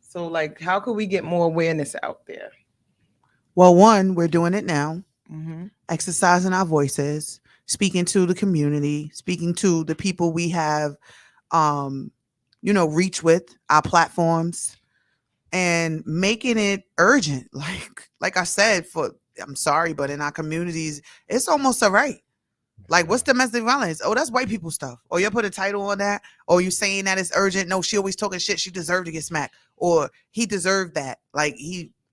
So, how could we get more awareness out there? Well, one, we're doing it now. Exercising our voices, speaking to the community, speaking to the people we have, reach with our platforms, and making it urgent. Like I said, I'm sorry, but in our communities, it's almost all right. Like, what's domestic violence? Oh, that's white people stuff. Or you put a title on that. Or you saying that it's urgent. No, she always talking shit. She deserved to get smacked. Or he deserved that.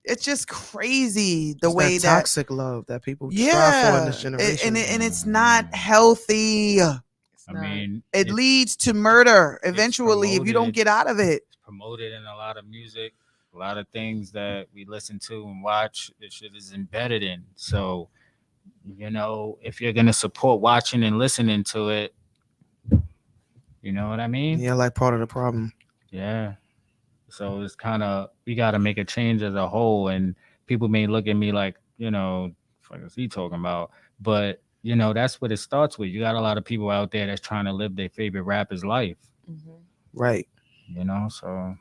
It's just crazy the way that toxic love that people strive for in this generation. And it's not healthy. It leads to murder eventually if you don't get out of it. It's promoted in a lot of music, a lot of things that we listen to and watch. This shit is embedded in. So, if you're gonna support watching and listening to it, you know what I mean? Yeah, like part of the problem. Yeah. So it's kind of, we got to make a change as a whole. And people may look at me like, what is he talking about? But, that's what it starts with. You got a lot of people out there that's trying to live their favorite rapper's life. Right. So.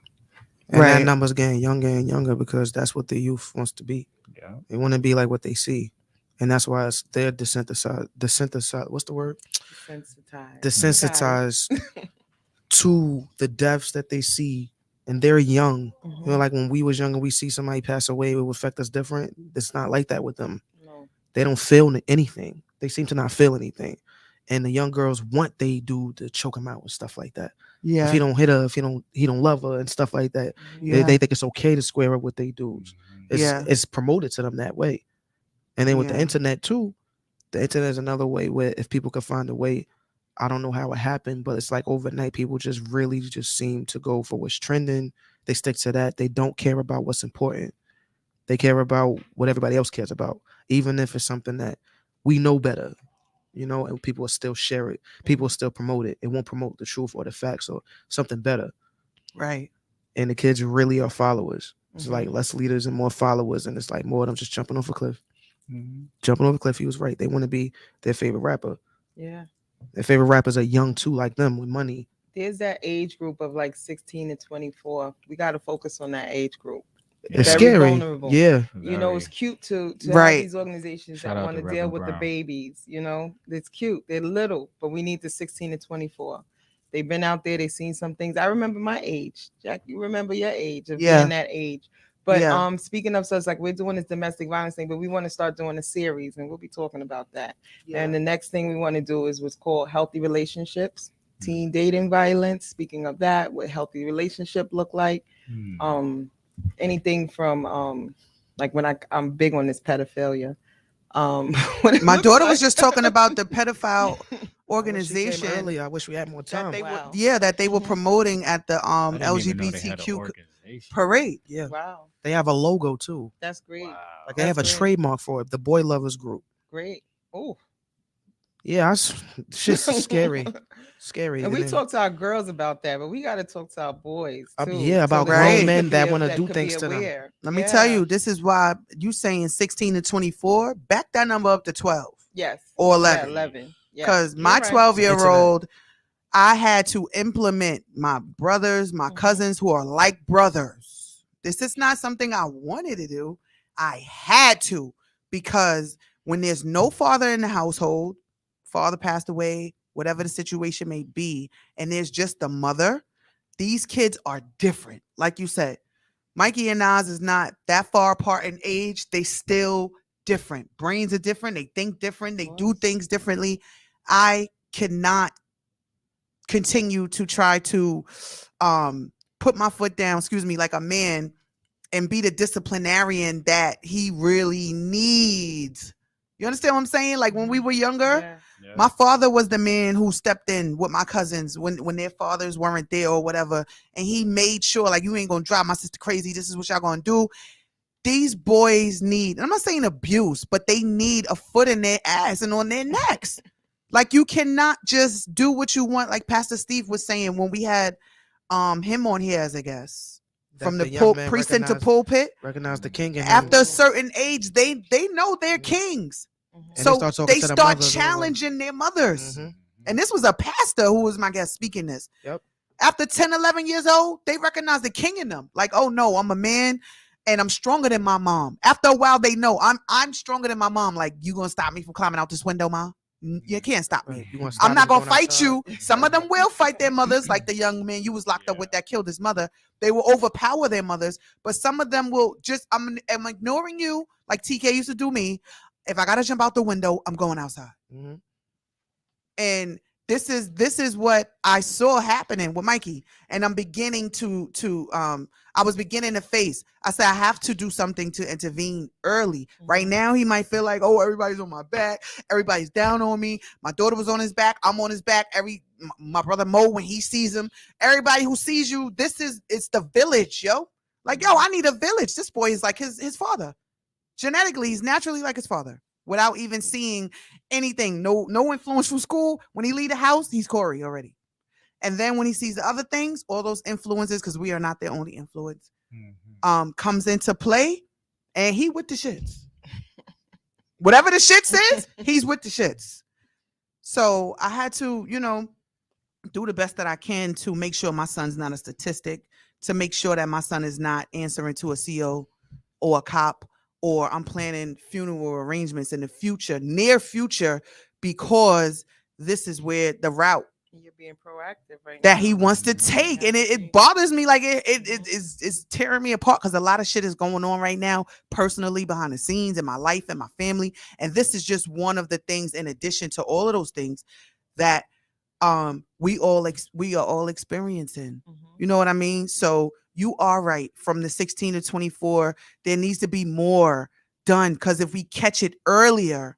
And that number's getting younger and younger because that's what the youth wants to be. Yeah. They want to be like what they see. And that's why they're desensitized. What's the word? Desensitized to the deaths that they see. And they're young. Like when we was younger, we see somebody pass away, it would affect us different. It's not like that with them. No. They don't feel anything. They seem to not feel anything. And the young girls want they do to choke them out and stuff like that. Yeah. If he don't hit her, if he don't love her and stuff like that, they think it's okay to square up with they dudes. It's promoted to them that way. And then with the internet too, the internet is another way where if people could find a way, I don't know how it happened, but it's like overnight people just really just seem to go for what's trending. They stick to that. They don't care about what's important. They care about what everybody else cares about, even if it's something that we know better, and people will still share it. People will still promote it. It won't promote the truth or the facts or something better. Right. And the kids really are followers. It's like less leaders and more followers. And it's like more of them just jumping off a cliff. Jumping off a cliff. He was right. They want to be their favorite rapper. Yeah. Their favorite rappers are young too, like them, with money. there's that age group of like 16 to 24. We got to focus on that age group. It's Very scary. vulnerable. Yeah. You know, it's cute to Right. have these organizations Shout that out want to to deal Reverend with the Brown. babies. You know, it's cute. They're little, but we need the 16 to 24. They've been out there. They've seen some things. I remember my age. Jack, you remember your age of Yeah. being that age. But Yeah. Speaking of such, like we're doing this domestic violence thing, but we want to start doing a series, and we'll be talking about that. And the next thing we want to do is what's called healthy relationships, teen dating violence. Speaking of that, what healthy relationship look like. Anything from like when I'm big on this pedophilia. My daughter was just talking about the pedophile I wish she came organization earlier. I wish we had more time. that they Wow. were that they were promoting at the I didn't even know they had an LGBTQ organization. parade. Yeah. Wow, They have a logo too. that's great. Wow. Like they have a That's great. trademark for it. The Boy Lovers Group. Great. Oh, Yeah, shit's scary. Scary. And we man. talk to our girls about that, but we got to talk to our boys too. Yeah, about that grown they men could that be- wanna do could things be to them. aware. Let me tell Yeah. you, this is why you saying 16 to 24. Back that number up to 12 Yes. or Yeah, 11. 11. Yeah. Because You're my right. 12-year-old, I had to implement my brothers, my Mhm. cousins who are like brothers. This is not something I wanted to do. I had to, because when there's no father in the household, father passed away, whatever the situation may be, and there's just the mother, these kids are different. Like you said, Mikey and Nas is not that far apart in age. They still different. Brains are different. They think different. They do things differently. I cannot continue to try to put my foot down, like a man, and be the disciplinarian that he really needs. You understand what I'm saying? Like when we were younger, Yeah. Yeah. my father was the man who stepped in with my cousins when their fathers weren't there or whatever. And he made sure, like, you ain't going to drive my sister crazy. This is what y'all going to do. These boys need, and I'm not saying abuse, but they need a foot in their ass and on their necks. Like, you cannot just do what you want. Like Pastor Steve was saying when we had him on here as a guest. That From the young man precinct to recognized- pulpit. Recognize the king in him. After a certain age, they know they're kings. And So start talking they to the start mothers or whatever. challenging their mothers. Mhm. And this was a pastor who was my guest speaking this. Yep. After 10, 11 years old, they recognize the king in them. Like, oh no, I'm a man and I'm stronger than my mom. After a while, they know I'm stronger than my mom. Like, you gonna stop me from climbing out this window, Mom? You can't stop me. You gonna stop I'm me not from gonna going fight outside? you. Some of them will fight their mothers, like the young man you was locked up with that killed his mother. They will overpower their mothers, but some of them will just, I'm ignoring you, like TK used to do me. If I gotta jump out the window, I'm going outside. Mhm. And this is what I saw happening with Mikey. And I'm beginning to I was beginning to face. I said I have to do something to intervene early. Right now he might feel like, oh, everybody's on my back, everybody's down on me. My daughter was on his back, I'm on his back. My brother Mo, when he sees him, everybody who sees you, it's the village, yo. Like, yo, I need a village. This boy is like his father. Genetically, he's naturally like his father. Without even seeing anything, no influence from school. When he leave the house, he's Corey already. And then when he sees the other things, all those influences, because we are not the only influence, comes into play, and he with the shits. Whatever the shit says, he's with the shits. So I had to, do the best that I can to make sure my son's not a statistic, to make sure that my son is not answering to a CO or a cop, or I'm planning funeral arrangements in the future, near future, because this is where the route You're being proactive right that now. he wants to take. And it bothers me. Like it's tearing me apart, because a lot of shit is going on right now, personally, behind the scenes, in my life and my family. And this is just one of the things, in addition to all of those things, that we are all experiencing. You know what I mean? So you are right. From the 16 to 24, there needs to be more done, because if we catch it earlier,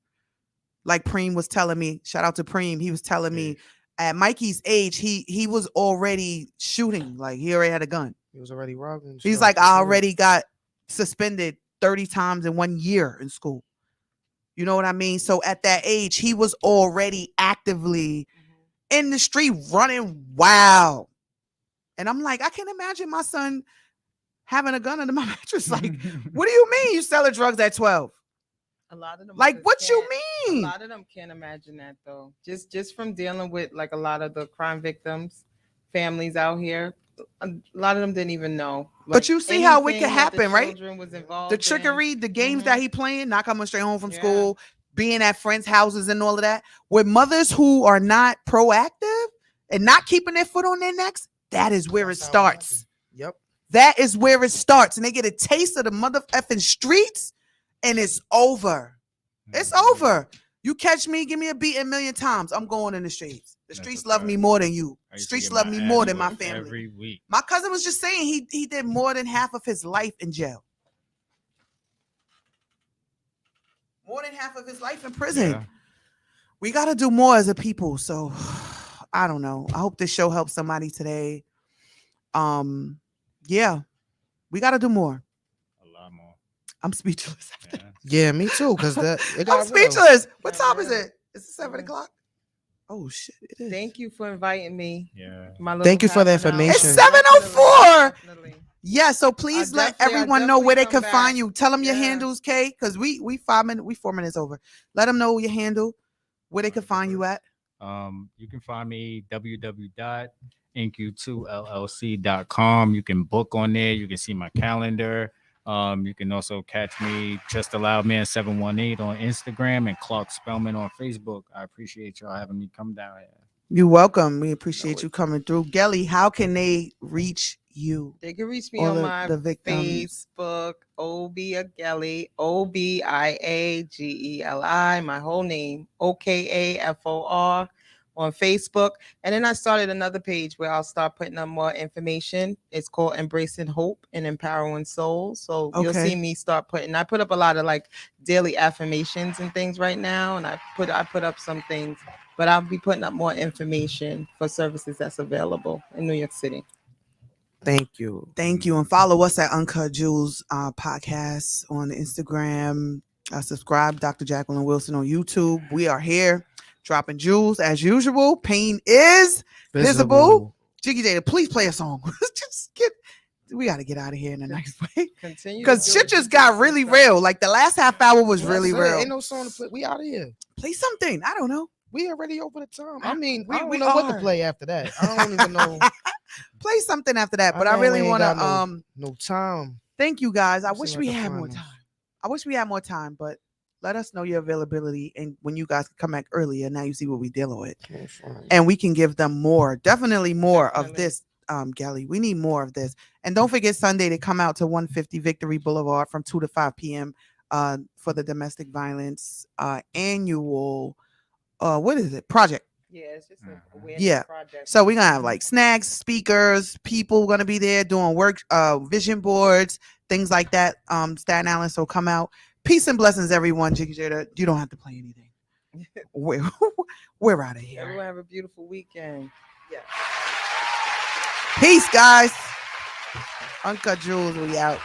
like Preem was telling me, shout out to Preem, he was telling me at Mikey's age, he was already shooting. Like, he already had a gun. He was already robbing. He's stuff. like, I already got suspended 30 times in 1 year in school. You know what I mean? So at that age, he was already actively in the street running wild. And I'm like, I can't imagine my son having a gun under my mattress. Like, what do you mean you selling drugs at 12? A lot of them. Like, what you A mean? lot of them can't imagine that though. Just from dealing with like a lot of the crime victims, families out here. A lot of them didn't even know. But you see how it anything can that the happen, right? children was involved The in. trickery, the games Mhm. that he playing, not coming straight home from Yeah. school, being at friends' houses and all of that. With mothers who are not proactive and not keeping their foot on their necks, that is where That's it how it starts. happens. Yep. That is where it starts. And they get a taste of the mother effing streets and it's over. It's over. You catch me, give me a beat a million times. I'm going in the streets. The That's streets a love fact. me more than you. I used to Streets get love my me ass more than my whooped family. every week. My cousin was just saying he did more than half of his life in jail. More than half of his life in prison. Yeah. We got to do more as a people. So I don't know. I hope this show helps somebody today. Yeah, we got to do more. A lot more. I'm speechless. Yeah. Yeah, me too. Because it I'm got real. speechless. What Got time is real. it? Is it 7 o'clock? Oh shit! It is. Thank you for inviting me. Yeah. My little Thank you for the half an hour. information. It's 7:04. Definitely. Yeah, so please let definitely- everyone know where they definitely can come find back. you. Tell them your Yeah. handles, Kay, because we 4 minutes over. Let them know your handle, where they can find you at. You can find me www.inq2llc.com. You can book on there. You can see my calendar. You can also catch me Just a Loud Man 718 on Instagram and Clark Spellman on Facebook. I appreciate y'all having me come down here. You're welcome. We appreciate you coming through. Gelly, how can they reach you? They can reach me All on the- my the victims. Facebook, Obigeli, Obiageli, my whole name, OKAFOR on Facebook. And then I started another page where I'll start putting up more information. It's called Embracing Hope and Empowering Souls. So you'll Okay. see me start putting, I put up a lot of like daily affirmations and things right now. And I put up some things, but I'll be putting up more information for services that's available in New York City. Thank you. Thank you. And follow us at Uncut Jewels podcast on Instagram. Subscribe, Dr. Jacqueline Wilson on YouTube. We are here dropping jewels as usual. Pain is visible. Jiggy Jada, please play a song. We got to get out of here in a nice way. Continue. Because to shit do just got really real. Like the last half hour was really That's it. real. Ain't no song to play. We out of here. Play something. I don't know. We already over the time. I mean, We- I we don't know what to are. play after that. I don't even know. Play something after that. But I know really we ain't want to got no time. thank you guys. I Let's see wish if we I can had find more this. time. I wish we had more time, but let us know your availability. And when you guys can come back earlier, now you see what we're dealing with. And we can give them more, definitely more of Definitely. this, Gelly. We need more of this. And don't forget Sunday to come out to 150 Victory Boulevard from 2 to 5 p.m. For the domestic violence annual, what is it? Project. Yeah, it's just an awareness Yeah. project. So we're gonna have like snacks, speakers, people gonna be there doing work, vision boards, things like that. Staten Island. So come out. Peace and blessings, everyone. Jiggy Jada, you don't have to play anything. We're out of here. Everyone have a beautiful weekend. Peace, guys. Uncut Jewels, we out.